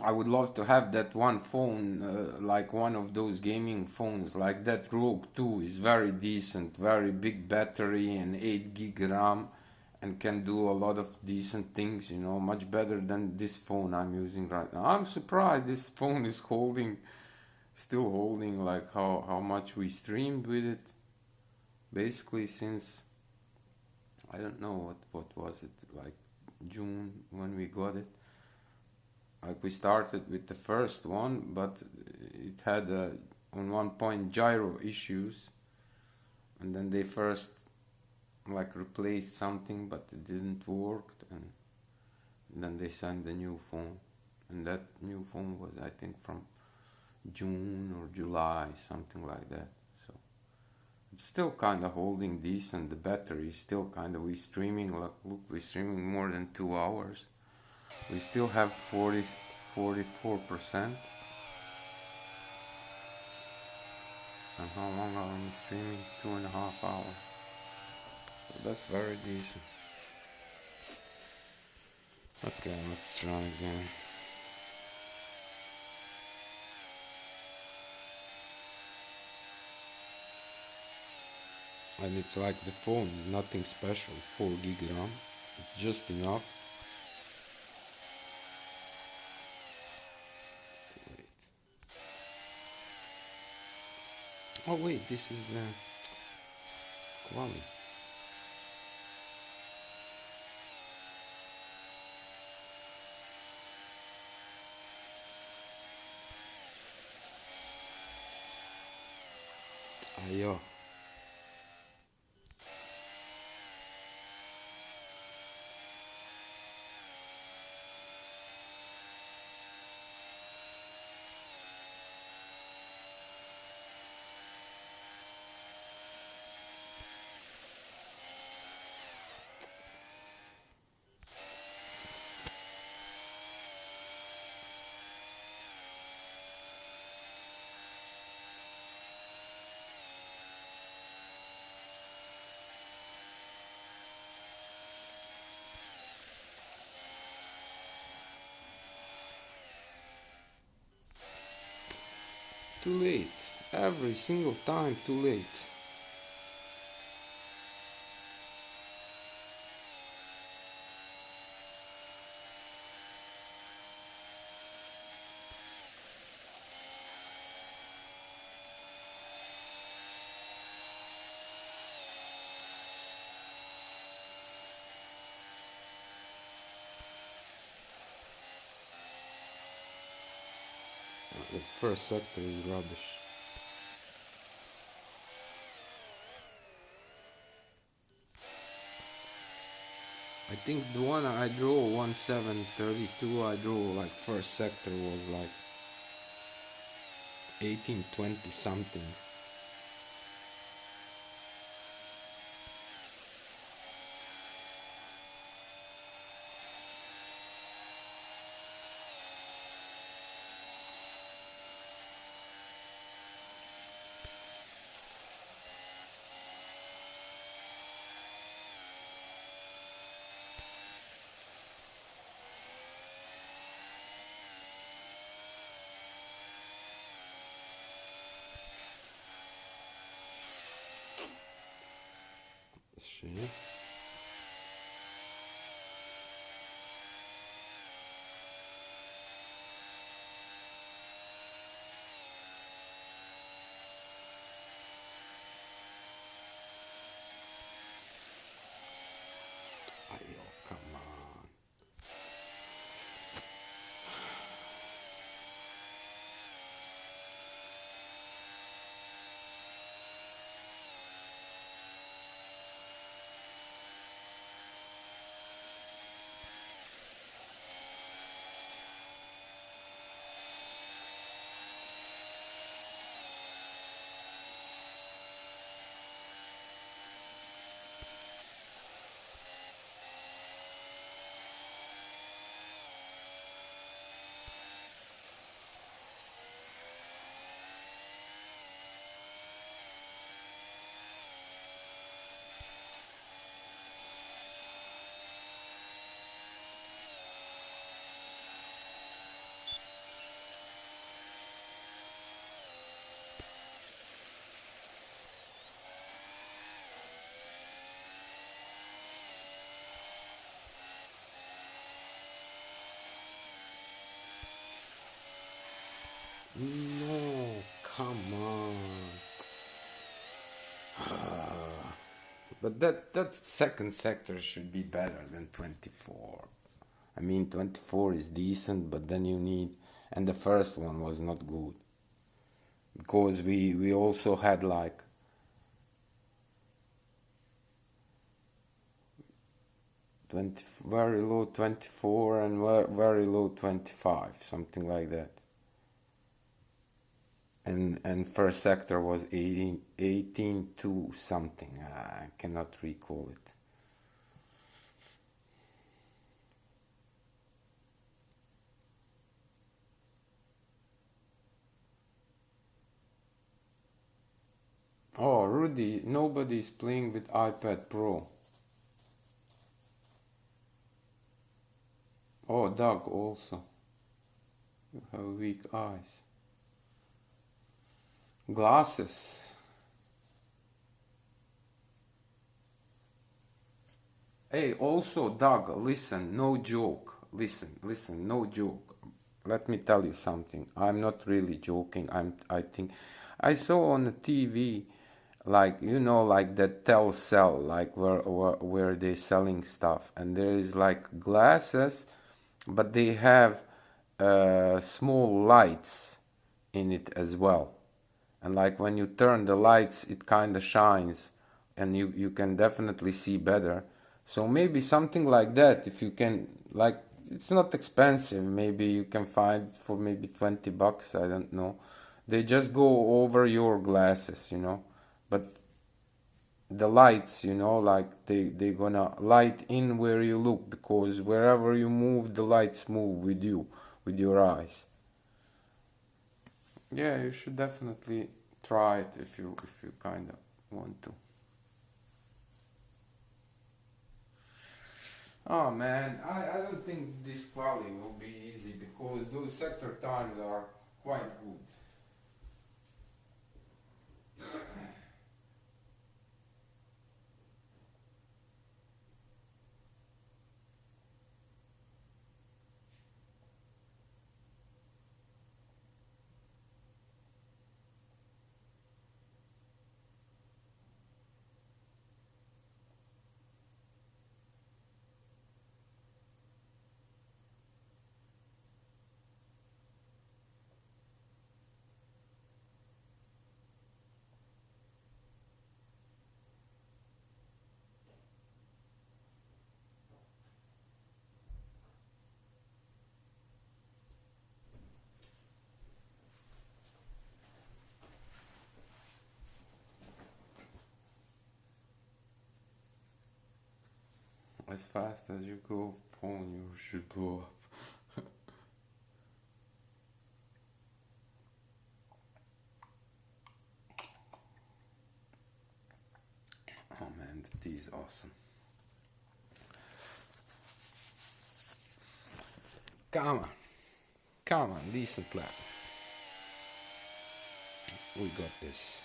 I would love to have that one phone, like one of those gaming phones, like that Rogue 2 is very decent, very big battery and 8 gig RAM, and can do a lot of decent things, you know, much better than this phone I'm using right now. I'm surprised this phone is still holding like how much we streamed with it. Basically since, I don't know, what was it, like June when we got it. Like we started with the first one, but it had on one point gyro issues, and then they first like replaced something, but it didn't work, and then they sent the new phone, and that new phone was I think from June or July, something like that. So it's still kind of holding decent. The battery is still kind of we streaming. Look, we streaming more than 2 hours. We still have 44%. And how long are we streaming? 2.5 hours. So that's very decent. Okay, let's try again. And it's like the phone, nothing special, 4 gig RAM, it's just enough. Wait. Oh wait, this is quality. Ayo. Too late. Every single time too late. The first sector is rubbish. I think the one I draw 1732, I draw like first sector was like 1820 something. Shit. Ayo, come on. No, come on. But that second sector should be better than 24. I mean, 24 is decent, but then you need, and the first one was not good because we also had like 20 very low 24 and very low 25, something like that. And first sector was 18 to something. I cannot recall it. Oh, Rudy, nobody is playing with iPad Pro. Oh, Doug also. You have weak eyes. Glasses. Hey, also, Doug, listen, no joke. Listen, no joke. Let me tell you something. I'm not really joking. I think I saw on the TV, like, you know, like that Telcel, like where they selling stuff, and there is like glasses, but they have small lights in it as well. And like when you turn the lights, it kind of shines, and you can definitely see better. So maybe something like that, if you can, like, it's not expensive. Maybe you can find for maybe $20. I don't know. They just go over your glasses, you know. But the lights, you know, like they gonna light in where you look, because wherever you move, the lights move with you, with your eyes. Yeah, you should definitely try it if you kind of want to. Oh man, I don't think this quali will be easy because those sector times are quite good. As fast as you go phone, you should go up. Oh man, the tea is awesome. Come on, come on, decent lad. We got this.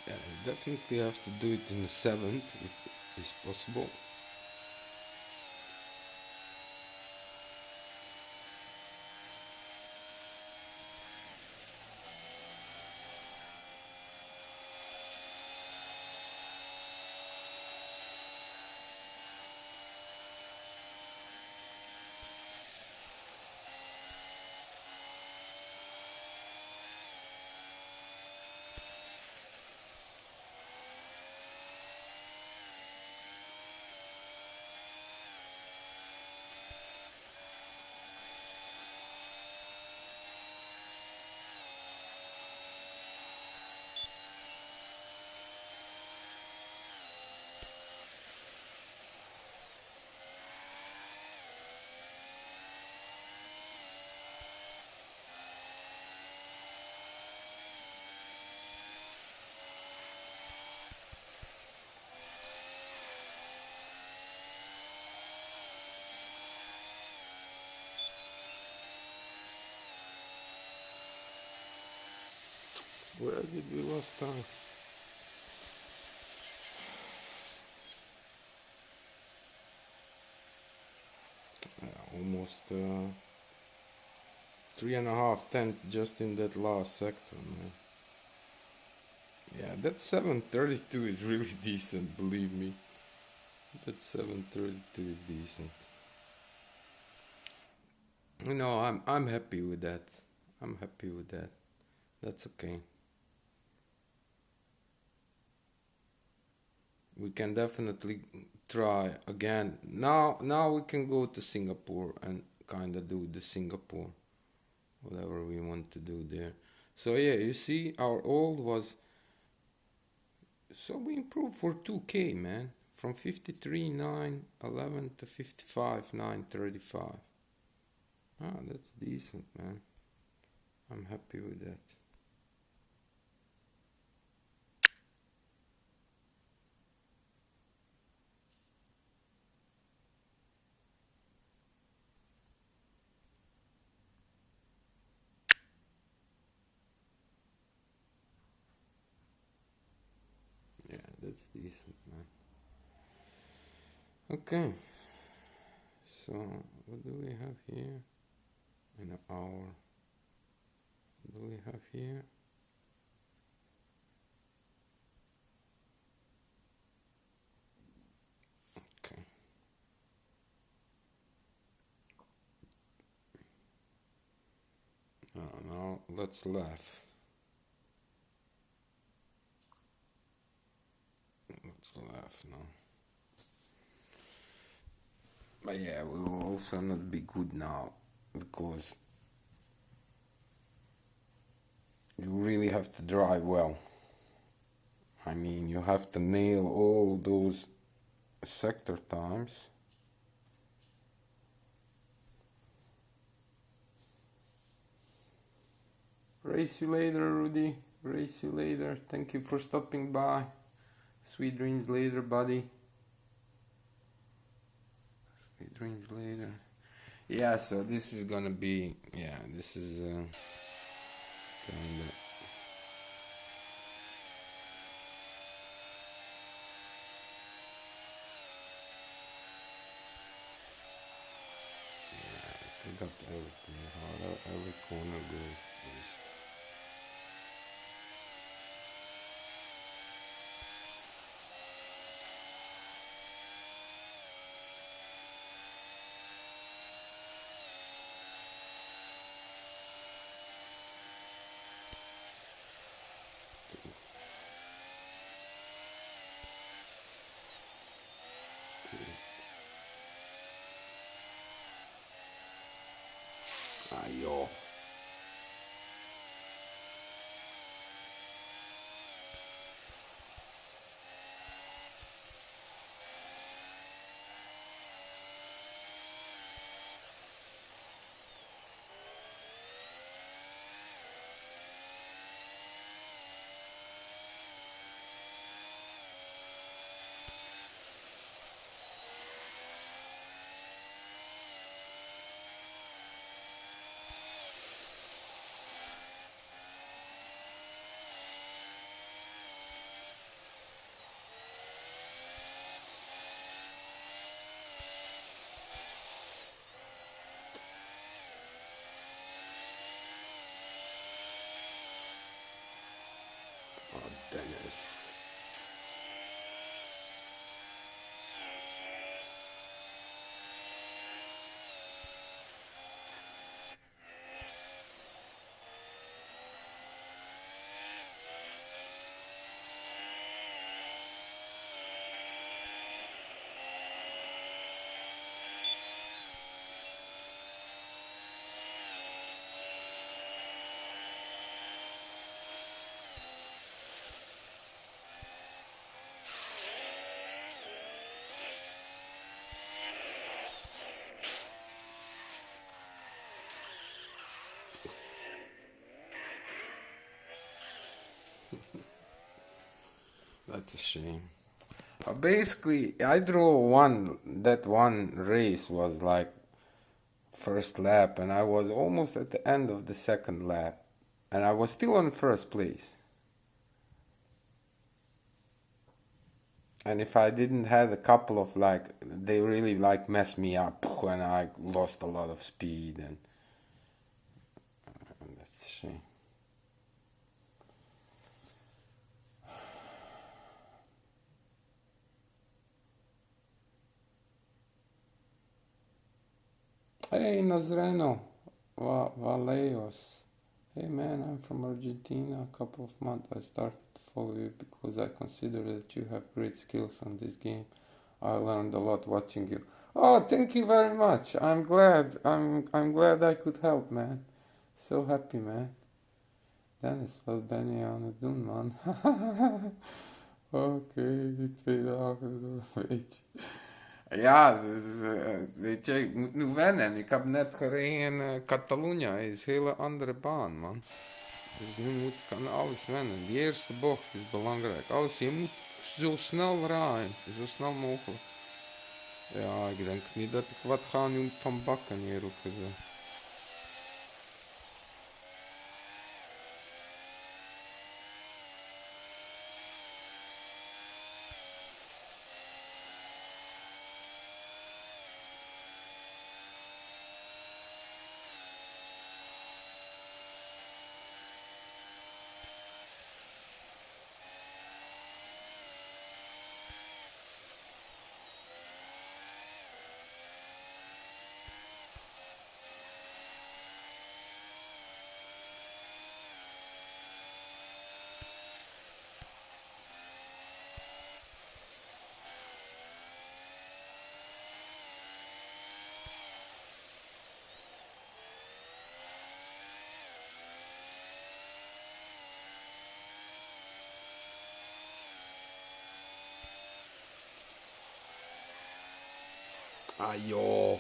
Yeah, you definitely have to do it in the seventh if it's possible. Where did we last time? Almost 3.5 tenths just in that last sector, man. Yeah, that 732 is really decent, believe me. That 732 is decent. You know, I'm happy with that. I'm happy with that. That's okay. We can definitely try again. Now we can go to Singapore and kind of do the Singapore, whatever we want to do there. So yeah, you see, our old was, so we improved for 2K, man, from 53,911 to 55,935. Ah, that's decent, man. I'm happy with that. decent, man. Okay, so what do we have here? In an hour. What do we have here? Okay. Now let's laugh. Let's laugh now. But yeah, we will also not be good now because you really have to drive well. I mean, you have to nail all those sector times. Race you later, Rudy. Race you later. Thank you for stopping by. Sweet dreams later, buddy. Sweet dreams later. Yeah, so this is gonna be, yeah, this is kinda, I forgot everything, how every corner goes. Ayo. Oh, Dennis. That's a shame. Basically, I drew one. That one race was like first lap, and I was almost at the end of the second lap, and I was still on first place. And if I didn't have a couple of like, they really like messed me up when I lost a lot of speed, and that's a shame. Hey Nazreno, Valeos. Hey man, I'm from Argentina. A couple of months I started to follow you because I consider that you have great skills on this game. I learned a lot watching you. Oh, thank you very much. I'm glad. I'm glad I could help, man. So happy, man. Dennis, wat ben je aan het doen, man? Oké, die 2 dagen zo, weet je. Ja, weet je, ik moet nu wennen. Ik heb net gereden in Catalonië. Het is een hele andere baan, man. Dus nu moet ik aan alles wennen. Die eerste bocht is belangrijk. Alles, je moet zo snel rijden. Zo snel mogelijk. Ja, ik denk niet dat ik wat ga nu van bakken hier ook gezegd. Ayo.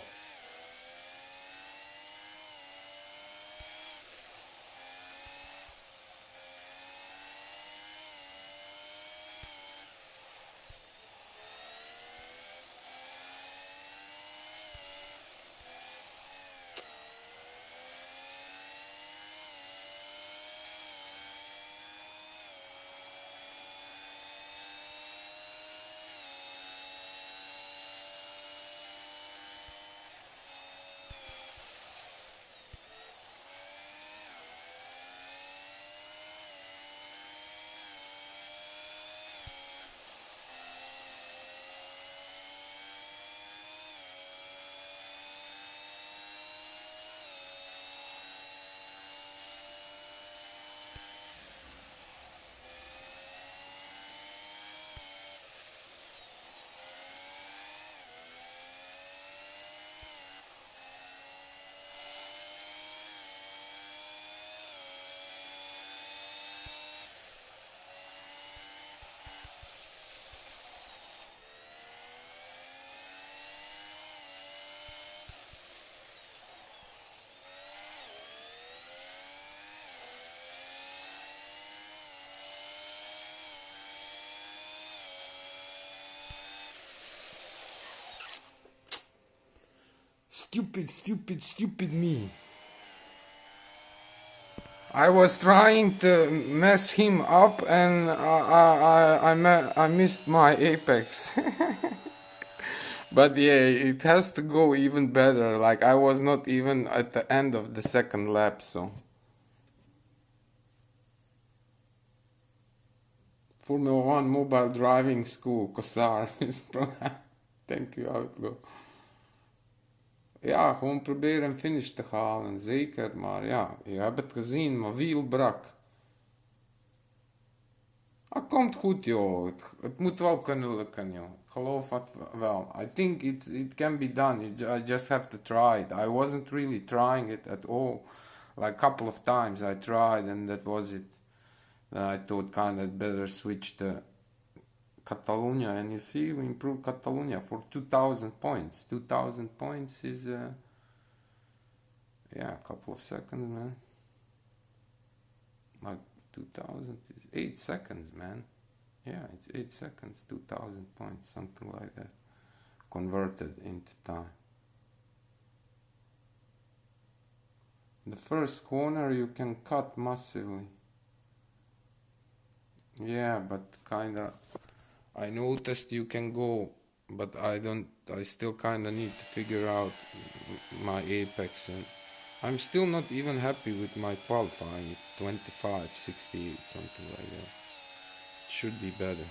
Stupid, stupid, stupid me. I was trying to mess him up and I missed my apex. But yeah, it has to go even better. Like I was not even at the end of the second lap, so. Formula 1 mobile driving school, Cosare. Thank you, outgo. Ja, gewoon proberen een finish te halen, zeker. Maar ja, je hebt het gezien, mijn wiel brak. Het komt goed, joh. Het moet wel kunnen lukken, joh. Ik geloof het wel. I think it can be done. I just have to try it. I wasn't really trying it at all. Like a couple of times I tried and that was it. Then I thought kind of better switch to Catalonia. And you see, we improved Catalonia for 2,000 points. 2,000 points is, yeah, a couple of seconds, man. Like 2,000 is 8 seconds, man. Yeah, it's 8 seconds, 2,000 points, something like that. Converted into time. The first corner you can cut massively. Yeah, but kinda. I noticed you can go, but I still kinda need to figure out my apex, and I'm still not even happy with my qualifying. It's 25, 68, something like that. It should be better.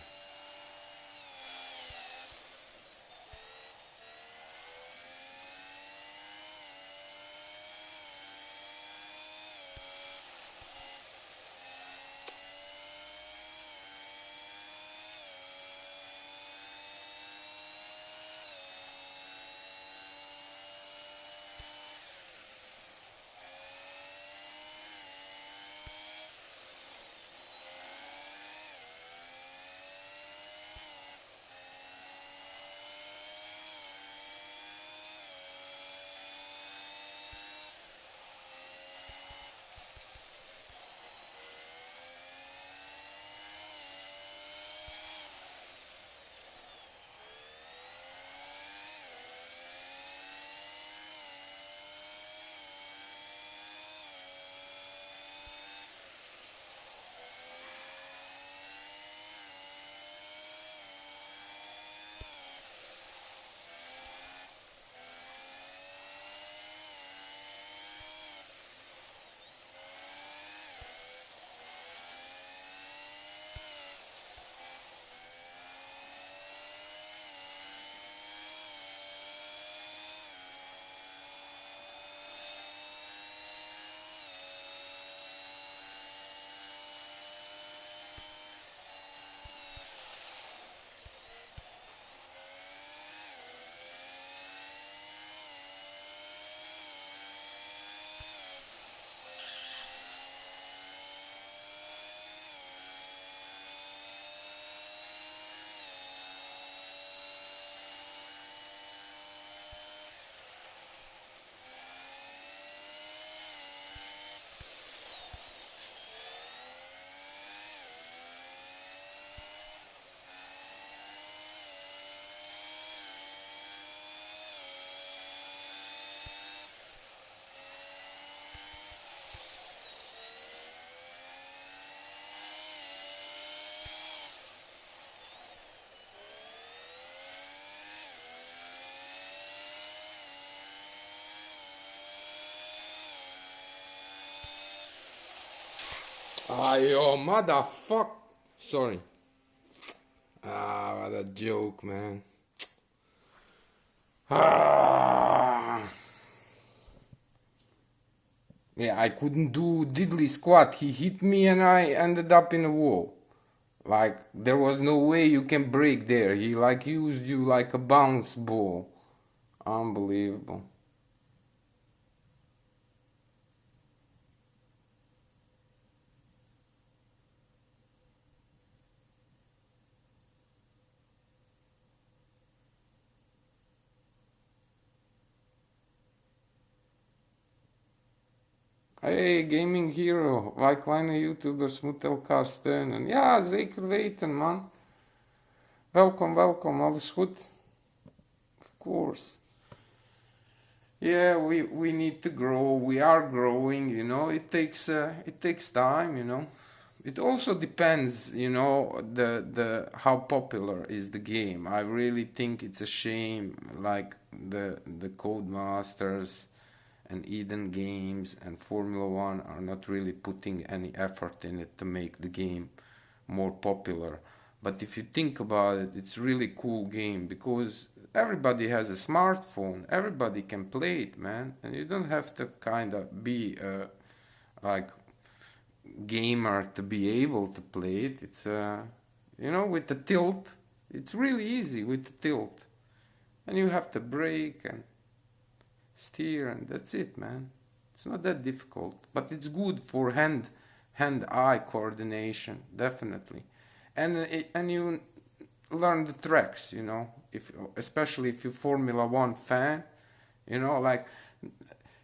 Ayo, motherfuck. Sorry. What a joke, man. Ah. Yeah, I couldn't do diddly squat. He hit me and I ended up in a wall. Like, there was no way you can break there. He, like, used you like a bounce ball. Unbelievable. Hey, gaming hero. Wij kleine YouTubers moeten elkaar steunen. Ja, zeker weten, man. Welkom, welkom. Alles goed? Of course. Yeah, we need to grow. We are growing, you know. It takes time, you know. It also depends, you know, the how popular is the game. I really think it's a shame, like the Codemasters and Eden Games and Formula One are not really putting any effort in it to make the game more popular. But if you think about it, it's really cool game because everybody has a smartphone. Everybody can play it, man, and you don't have to kind of be like gamer to be able to play it. It's you know, with the tilt, it's really easy with the tilt, and you have to brake and steer, and that's it, man. It's not that difficult, but it's good for hand-eye coordination, definitely, and you learn the tracks, you know, if especially if you're Formula One fan, you know, like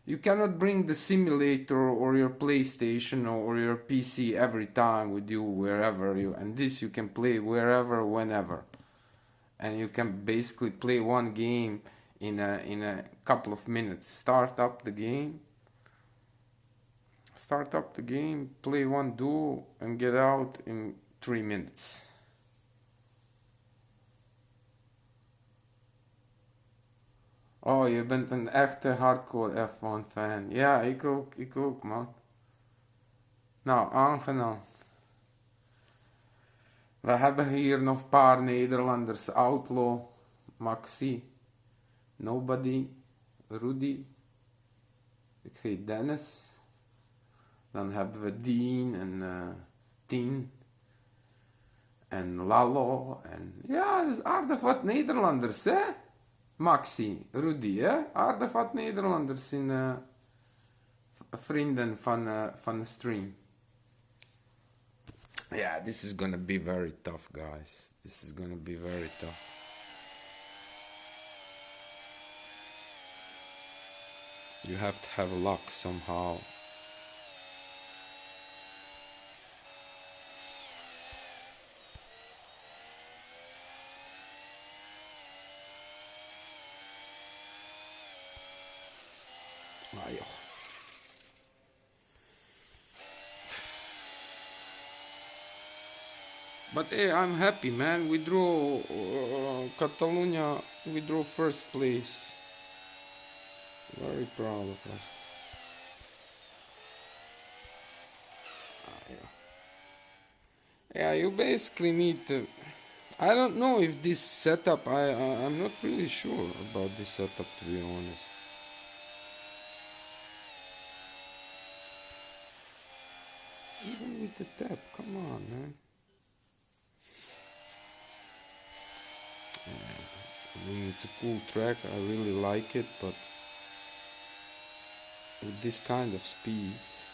you cannot bring the simulator or your PlayStation or your PC every time with you wherever you, and this you can play wherever, whenever, and you can basically play one game in a couple of minutes. Start up the game, play one duel, and get out in 3 minutes. Oh, je bent een echte hardcore F1 fan. Ja, ik ook, man. Nou, aangenaam. We hebben hier nog een paar Nederlanders. Outlaw, Maxi, Nobody, Rudy. Ik heet Dennis. Dan hebben we Dean en Tien. En Lalo. En ja, dus aardig wat Nederlanders, hè? Maxi, Rudy, hè? Aardig wat Nederlanders in vrienden van de stream. Yeah, this is gonna be very tough, guys. This is gonna be very tough. You have to have luck somehow. Ah, joh. But hey, I'm happy, man. We draw Catalonia. We draw first place. Very proud of us. Ah, yeah. Yeah, you basically need to. I don't know if this setup. I'm not really sure about this setup, to be honest. Even with the tap, come on, man. I mean, it's a cool track. I really like it, but with this kind of speeds,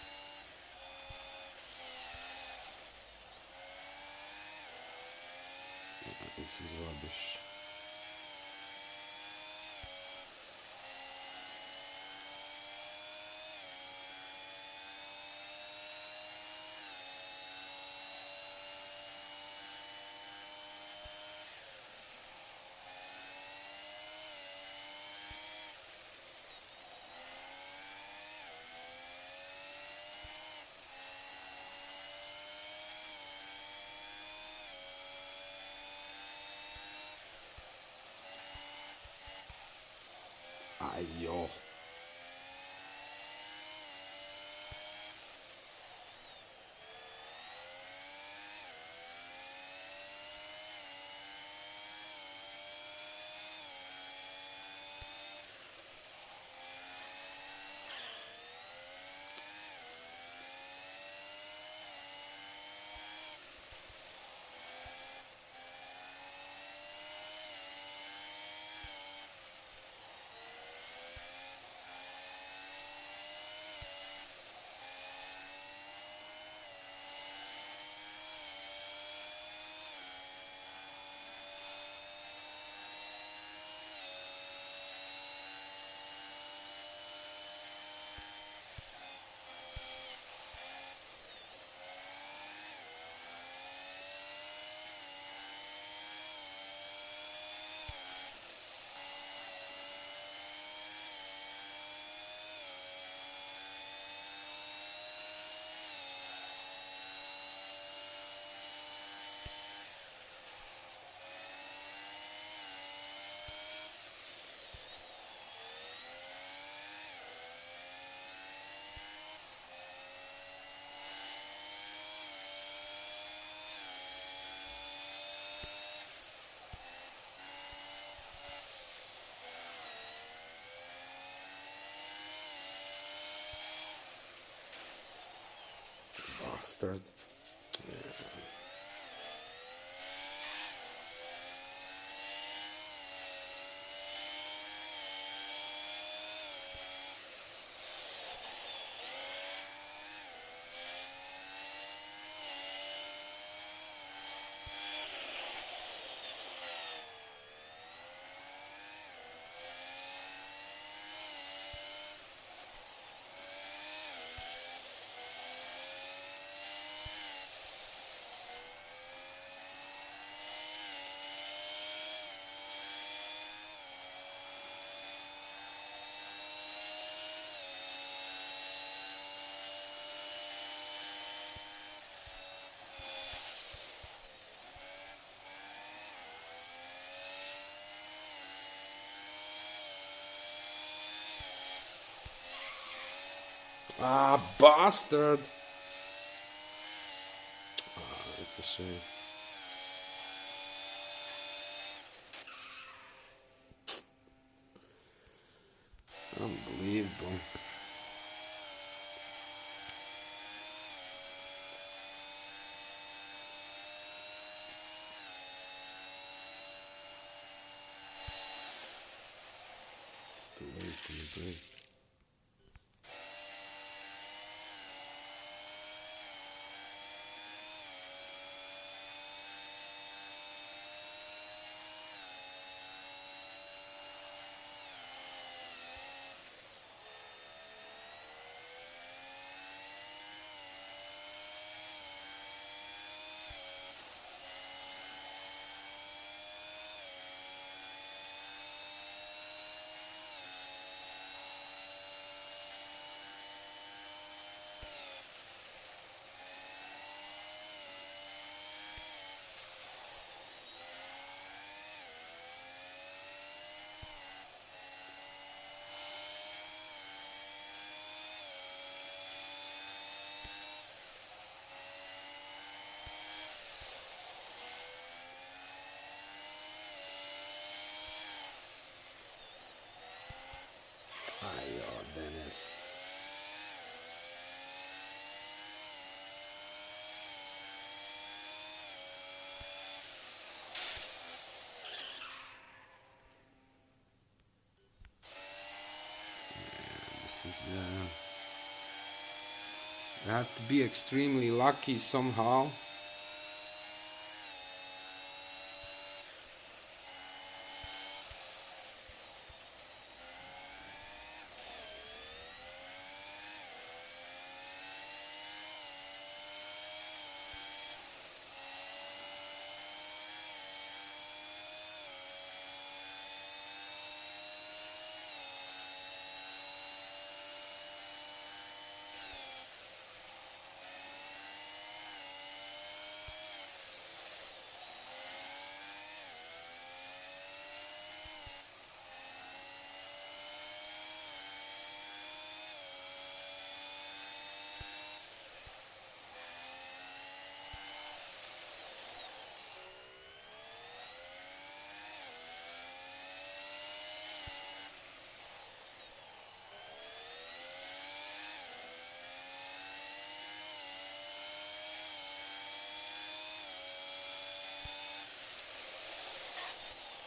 this is rubbish. Ay, joh. bastard. Ah, bastard! Ah, it's a shame. Unbelievable. Too late for me, please. Ay, oh, Dennis. This is, I have to be extremely lucky somehow.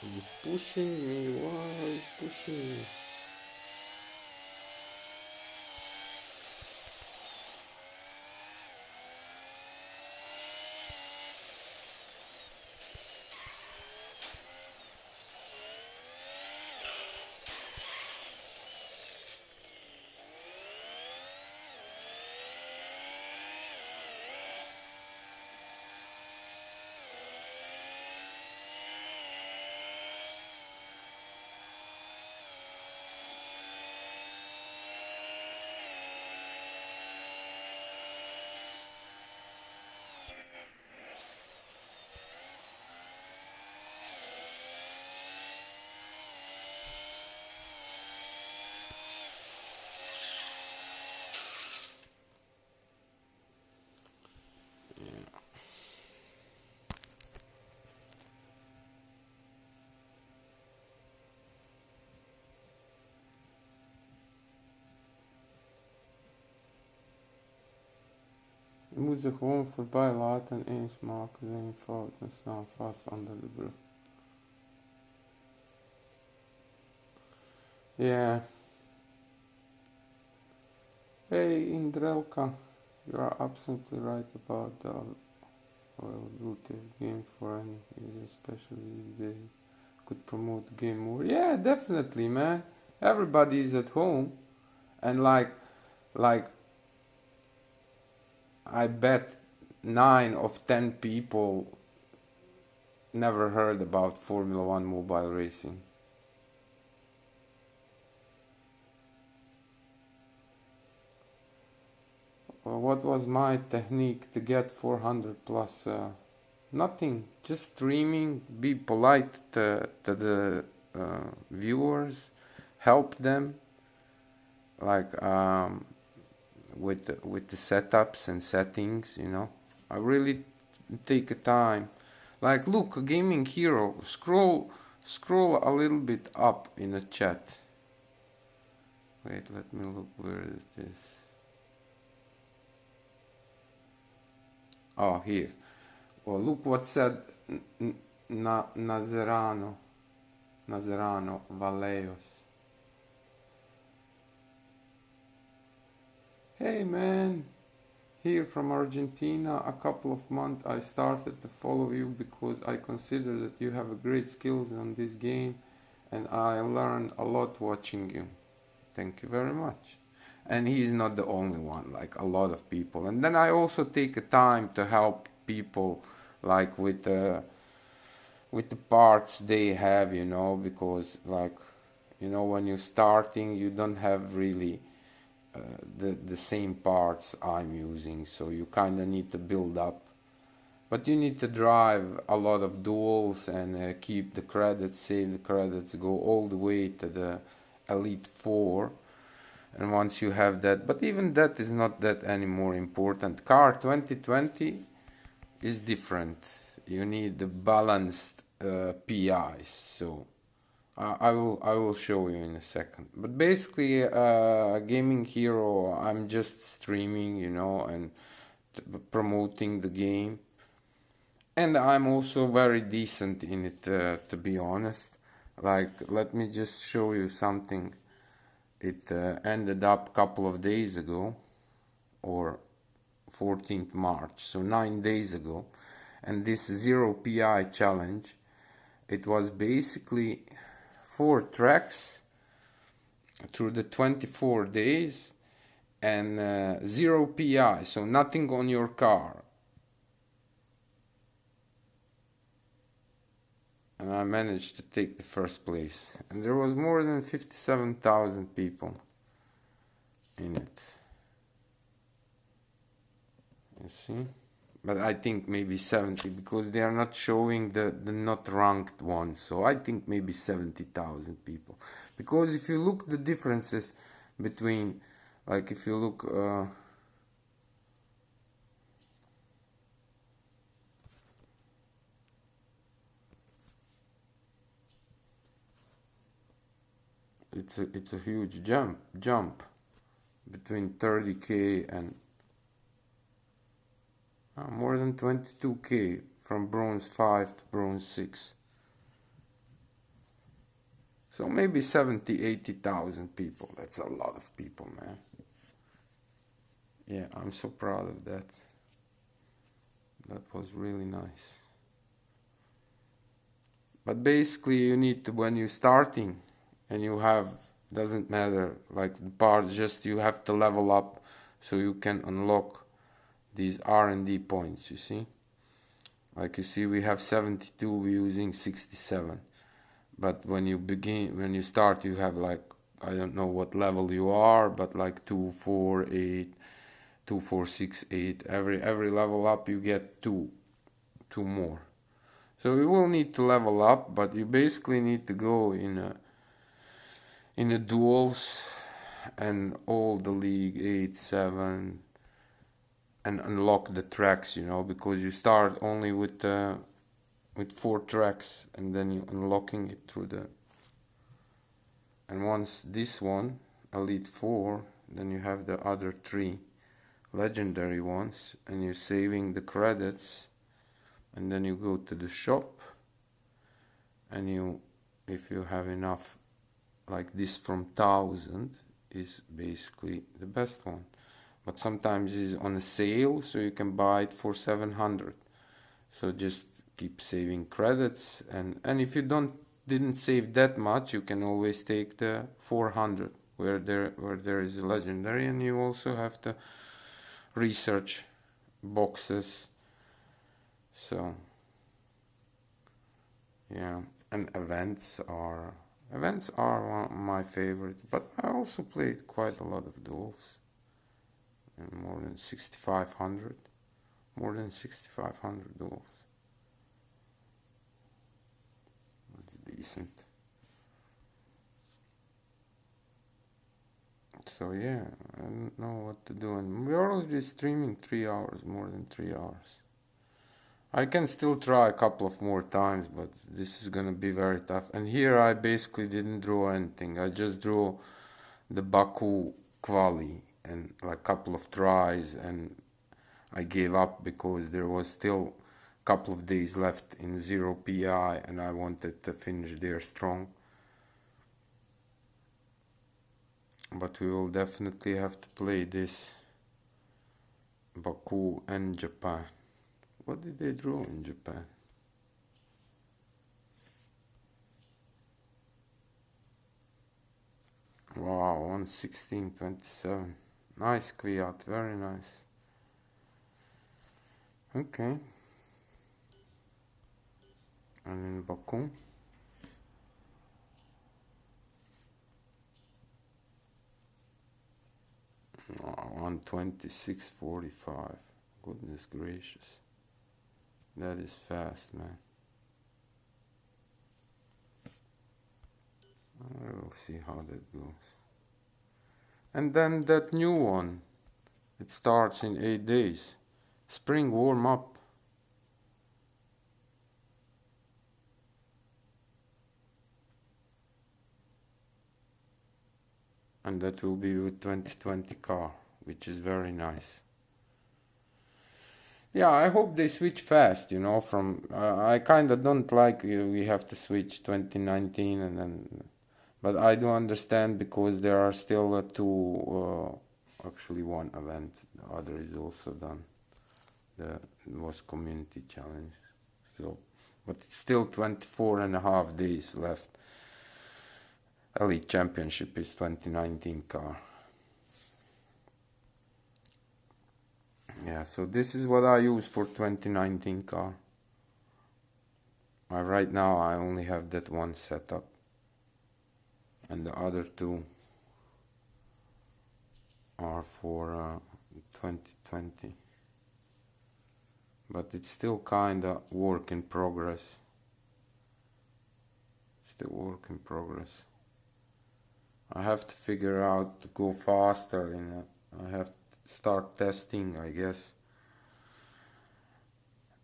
He's pushing me. Why are you pushing me? moet ze gewoon voorbij laten en eens maken ze een fout en staan vast onder de brug. Yeah. Hey Indrelka, you are absolutely right about the availability of games for any user, especially these days. Could promote the game more. Yeah, definitely, man. Everybody is at home, and like I bet 9 of 10 people never heard about Formula One mobile racing. What was my technique to get 400 plus? Nothing, just streaming, be polite to the viewers, help them, like with the setups and settings, you know. I really take a time. Like, look, Gaming Hero, scroll a little bit up in the chat. Wait, let me look where it is. Oh, here. Well, look what said Nazerano Valeos. Hey man, here from Argentina. A couple of months I started to follow you because I consider that you have a great skills on this game, and I learned a lot watching you. Thank you very much. And he's not the only one, like a lot of people. And then I also take a time to help people, like with the parts they have, you know, because like, you know, when you're starting, you don't have really the same parts I'm using, so you kind of need to build up. But you need to drive a lot of duels and keep the credits, save the credits, go all the way to the Elite 4. And once you have that, but even that is not that any more important. Car 2020 is different. You need the balanced PIs. So I will show you in a second. But basically, Gaming Hero, I'm just streaming, you know, and promoting the game. And I'm also very decent in it, to be honest. Like, let me just show you something. It ended up a couple of days ago, or 14th March, so 9 days ago. And this 0 PI challenge, it was basically 4 tracks through the 24 days and 0 PI, so nothing on your car. And I managed to take the first place. And there was more than 57,000 people in it. You see? But I think maybe 70, because they are not showing the not ranked one. So I think maybe 70,000 people. Because if you look the differences between, like if you look it's a huge jump between 30k and more than 22k from bronze 5 to bronze 6. So maybe 80,000 people. That's a lot of people, man. Yeah, I'm so proud of that. That was really nice. But basically you need to, when you're starting and you have, doesn't matter, like the part, just you have to level up so you can unlock these R&D points, you see. Like you see, we have 72, we're using 67. But when you start, you have like, I don't know what level you are, but like 2, 4, 8, 2, 4, 6, 8. Every level up you get two more. So you will need to level up, but you basically need to go in a duels and all the league 8, 7, and unlock the tracks, you know, because you start only with 4 tracks and then you unlocking it through the, and once this one Elite 4, then you have the other 3 legendary ones, and you're saving the credits, and then you go to the shop, and you, if you have enough, like this from 1000 is basically the best one, but sometimes it's on a sale, so you can buy it for 700. So just keep saving credits, and if you didn't save that much, you can always take the 400 where there is a legendary, and you also have to research boxes. So yeah, and events are one of my favorites, but I also played quite a lot of duels, and more than 6,500 duels. That's decent. So yeah, I don't know what to do, and we're already streaming 3 hours, more than 3 hours. I can still try a couple of more times, but this is gonna be very tough. And here I basically didn't draw anything. I just drew the Baku quali and like a couple of tries, and I gave up because there was still a couple of days left in 0 PI, and I wanted to finish there strong. But we will definitely have to play this Baku and Japan. What did they draw in Japan? Wow, 116.27. Nice Kviat, very nice. Okay. And in Baku? Wow, 126.45. Goodness gracious. That is fast, man. We'll see how that goes. And then that new one. It starts in 8 days. Spring warm up. And that will be with 2020 car, which is very nice. Yeah, I hope they switch fast, from I kind of don't like we have to switch 2019 and then, but I do understand because there are still actually one event, the other is also done. The was community challenge. So, but it's still 24 and a half days left. Elite Championship is 2019 car. Yeah, so this is what I use for 2019 car. Right now I only have that one setup, and the other two are for 2020. But it's still kinda work in progress. Still work in progress. I have to figure out to go faster I have to start testing, I guess.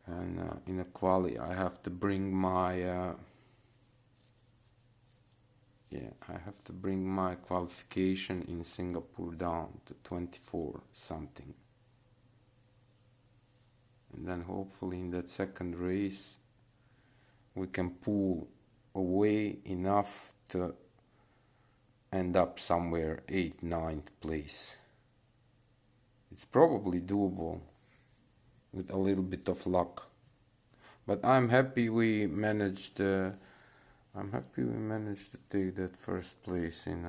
And in a quali I have to bring my I have to bring my qualification in Singapore down to 24 something. And then hopefully in that second race we can pull away enough to end up somewhere 8th, 9th place. It's probably doable with a little bit of luck. But I'm happy we managed to take that first place in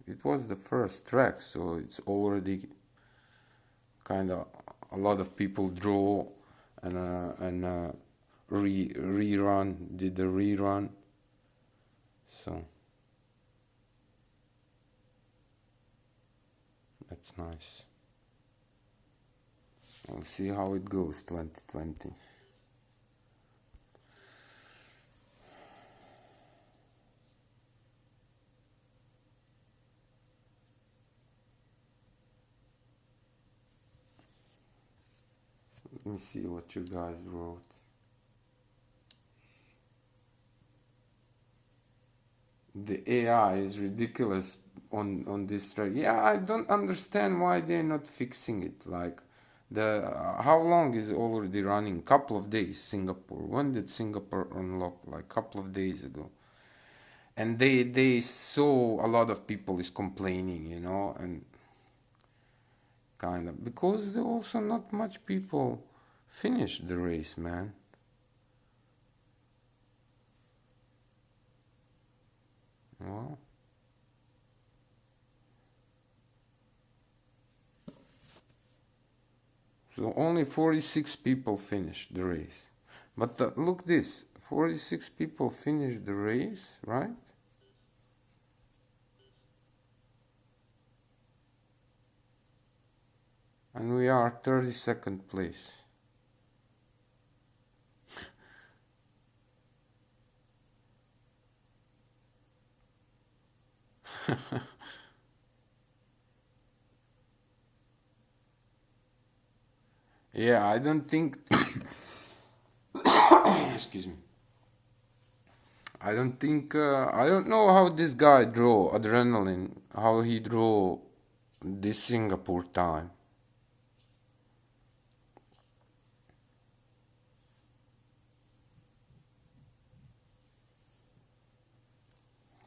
it was the first track, so it's already kind of a lot of people draw and did the rerun, so that's nice. We'll see how it goes 2020. Let me see what you guys wrote. The AI is ridiculous. on this track. Yeah, I don't understand why they're not fixing it. Like the how long is it already running? Couple of days. Singapore. When did Singapore unlock? Like couple of days ago. And they saw a lot of people is complaining, you know, and kind of because there also not much people finish the race, man. Well, so only 46 people finished the race. But look this, 46 people finished the race, right? And we are 32nd place. Yeah, I don't think excuse me. I don't think I don't know how this guy draw adrenaline, how he draw this Singapore time.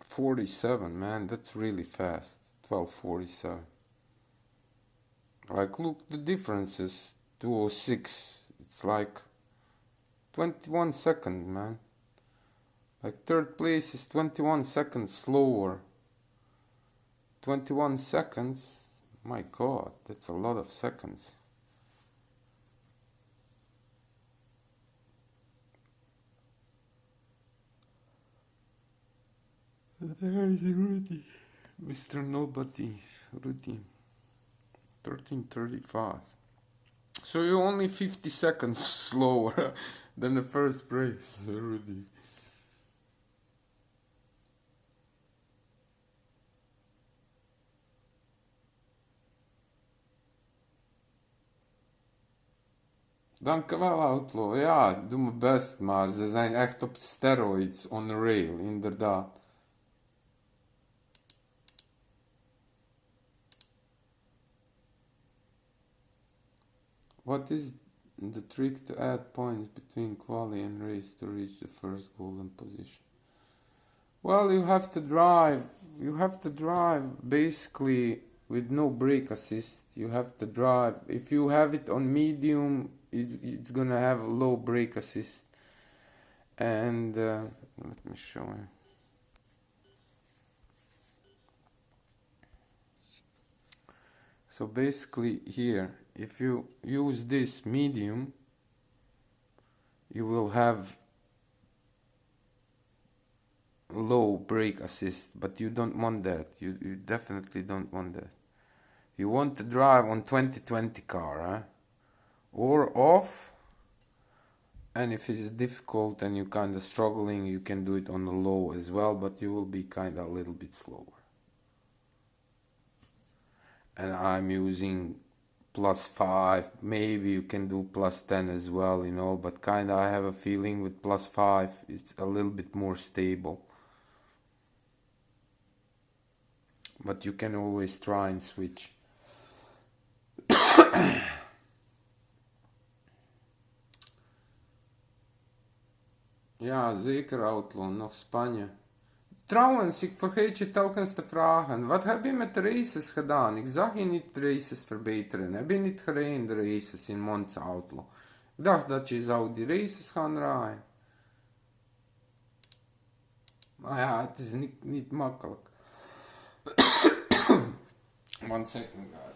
47, man, that's really fast. 12:47. Like, look, the difference is 2:06. It's like 21 seconds, man. Like, third place is 21 seconds slower. 21 seconds? My god, that's a lot of seconds. There is Rudy. Mr. Nobody. Rudy. 13:35. So you're only 50 seconds slower than the first race, Rudy. Dankjewel, Outlaw. Ja, ik doe mijn best, maar ze zijn echt op steroids on the rail, inderdaad. What is the trick to add points between quali and race to reach the first golden position? Well, you have to drive basically with no brake assist. You have to drive. If you have it on medium, it's gonna have a low brake assist. And let me show you. So basically here, if you use this medium, you will have low brake assist, but you don't want that. You definitely don't want that. You want to drive on 2020 car, huh? Or off, and if it's difficult and you're kind of struggling, you can do it on the low as well, but you will be kind of a little bit slower. And I'm using +5, maybe you can do +10 as well, you know, but kind of I have a feeling with +5 it's a little bit more stable. But you can always try and switch. Ja, zeker Outlaw, nog Spanje. Trouwens, ik vergeet je telkens te vragen, wat heb je met de races gedaan? Ik zag je niet de races verbeteren. Heb je niet gereden de races in Monza Outlaw? Ik dacht dat je zou die races gaan rijden. Maar ja, het is niet makkelijk. One second, guys.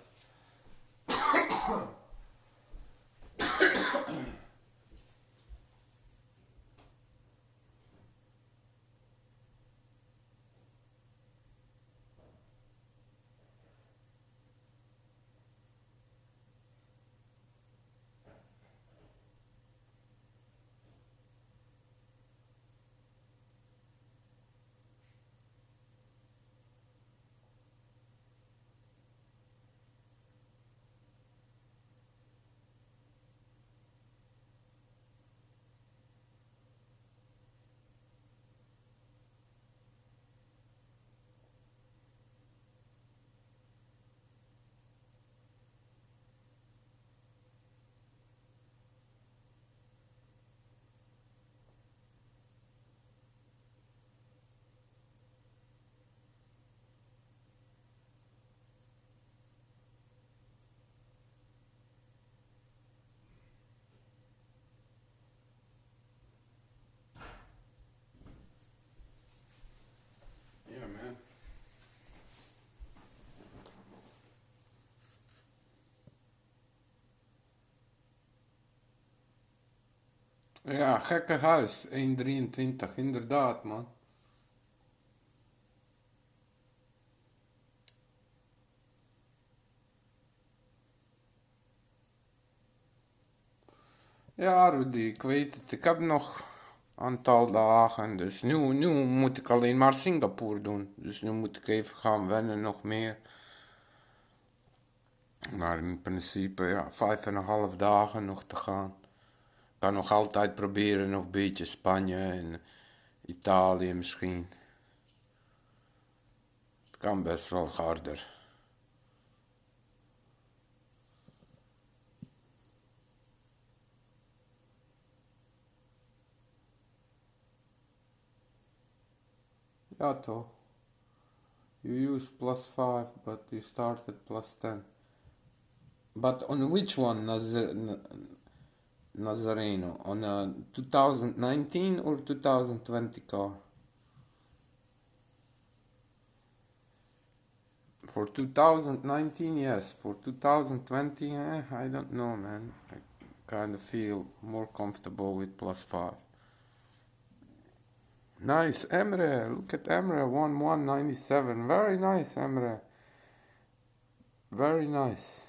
Ja, gekke huis, 1,23, inderdaad, man. Ja, Rudy, ik weet het. Ik heb nog aantal dagen. Dus nu moet ik alleen maar Singapore doen. Dus nu moet ik even gaan wennen nog meer. Maar in principe, ja, 5,5 dagen nog te gaan. Ik kan nog altijd proberen nog een beetje Spanje en Italië misschien. Het kan best wel harder. Ja, toch? You use +5, but you started +10. But on which one, Nazareno? On a 2019 or 2020 car? For 2019, yes. For 2020, I don't know, man. I kind of feel more comfortable with +5. Nice, Emre. Look at Emre, 1197. Very nice, Emre. Very nice.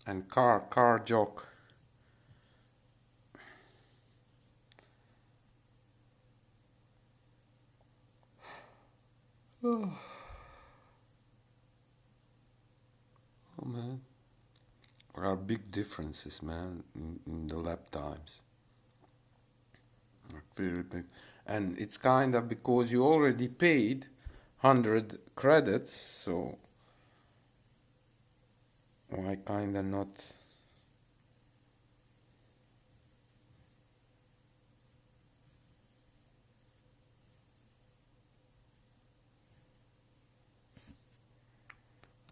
And car joke. Oh man. There are big differences, man, in the lap times. Like very big. And it's kind of because you already paid 100 credits, so why kind of not?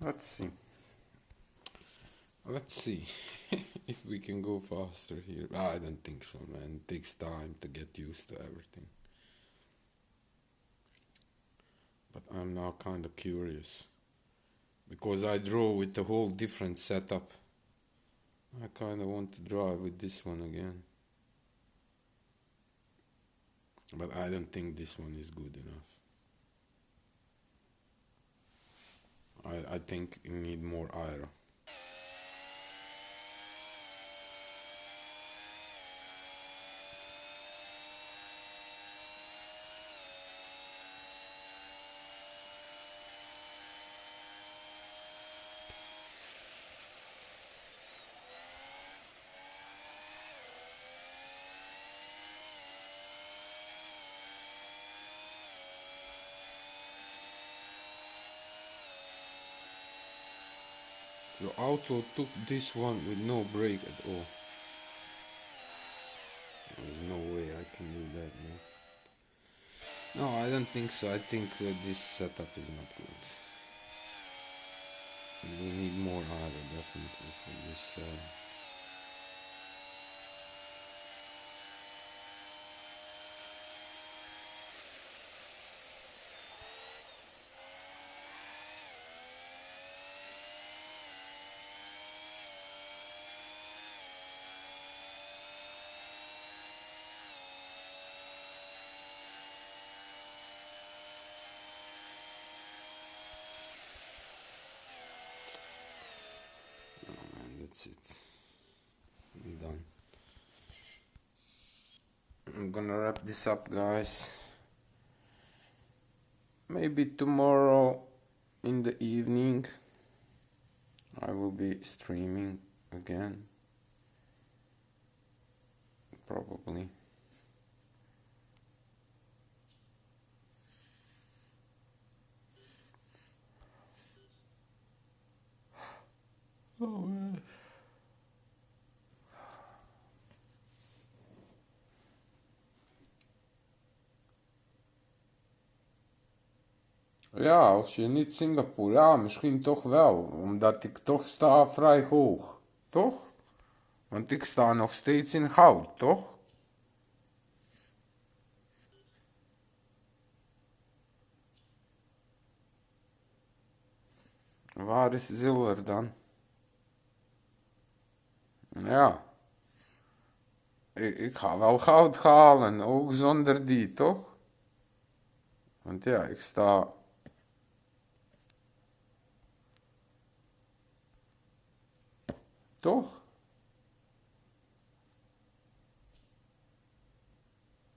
Let's see. Let's see if we can go faster here. I don't think so, man. It takes time to get used to everything. But I'm now kind of curious because I drove with a whole different setup. I kind of want to drive with this one again. But I don't think this one is good enough. I think you need more aero. The auto took this one with no brake at all. There's no way I can do that, man. No, I don't think so. I think this setup is not good. We need more aero definitely for this. Oh man, that's it. I'm done. I'm gonna wrap this up, guys. Maybe tomorrow in the evening I will be streaming again. Probably. Oh man. Ja, als je niet Singapore, ja, misschien toch wel, omdat ik toch sta vrij hoog, toch? Want ik sta nog steeds in goud, toch? Waar is zilver dan? Ja. Ik ga wel goud halen, ook zonder die, toch? Want ja, ik sta... Toch?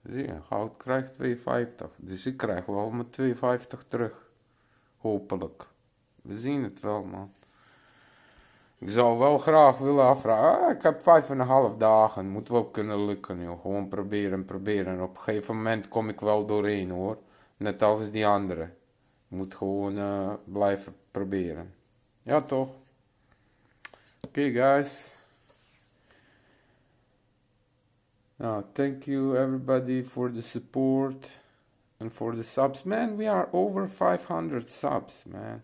Zie je, goud krijgt 2,50. Dus ik krijg wel mijn 2,50 terug. Hopelijk. We zien het wel, man. Ik zou wel graag willen afvragen. Ik heb 5,5 dagen. Moet wel kunnen lukken, joh. Gewoon proberen. Op een gegeven moment kom ik wel doorheen, hoor. Net als die anderen. Moet gewoon blijven proberen. Ja, toch? Oké, guys. Now, thank you everybody for the support and for the subs. Man, we are over 500 subs, man.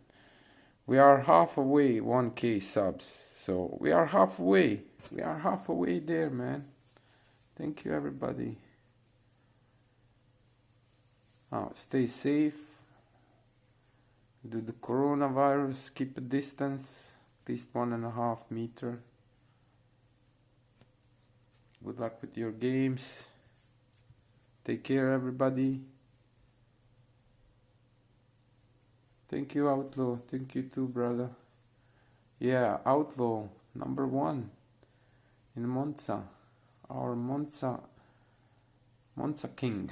We are halfway 1K subs. So we are halfway. We are halfway there, man. Thank you everybody. Now, stay safe. Do the coronavirus. Keep a distance. At least 1.5 meter. Good luck with your games. Take care, everybody. Thank you, Outlaw. Thank you too, brother. Yeah, Outlaw, #1 in Monza. Our Monza King.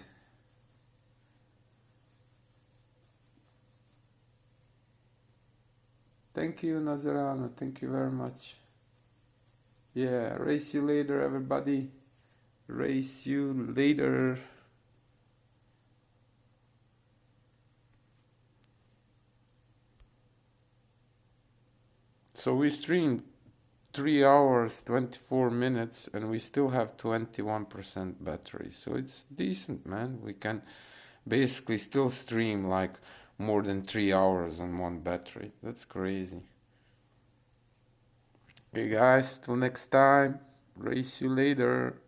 Thank you, Nazarano. Thank you very much. Yeah, race you later, everybody. Race you later. So we streamed 3 hours 24 minutes and we still have 21% battery, so it's decent, man. We can basically still stream like more than 3 hours on one battery. That's crazy. Okay, guys, till next time. Race you later.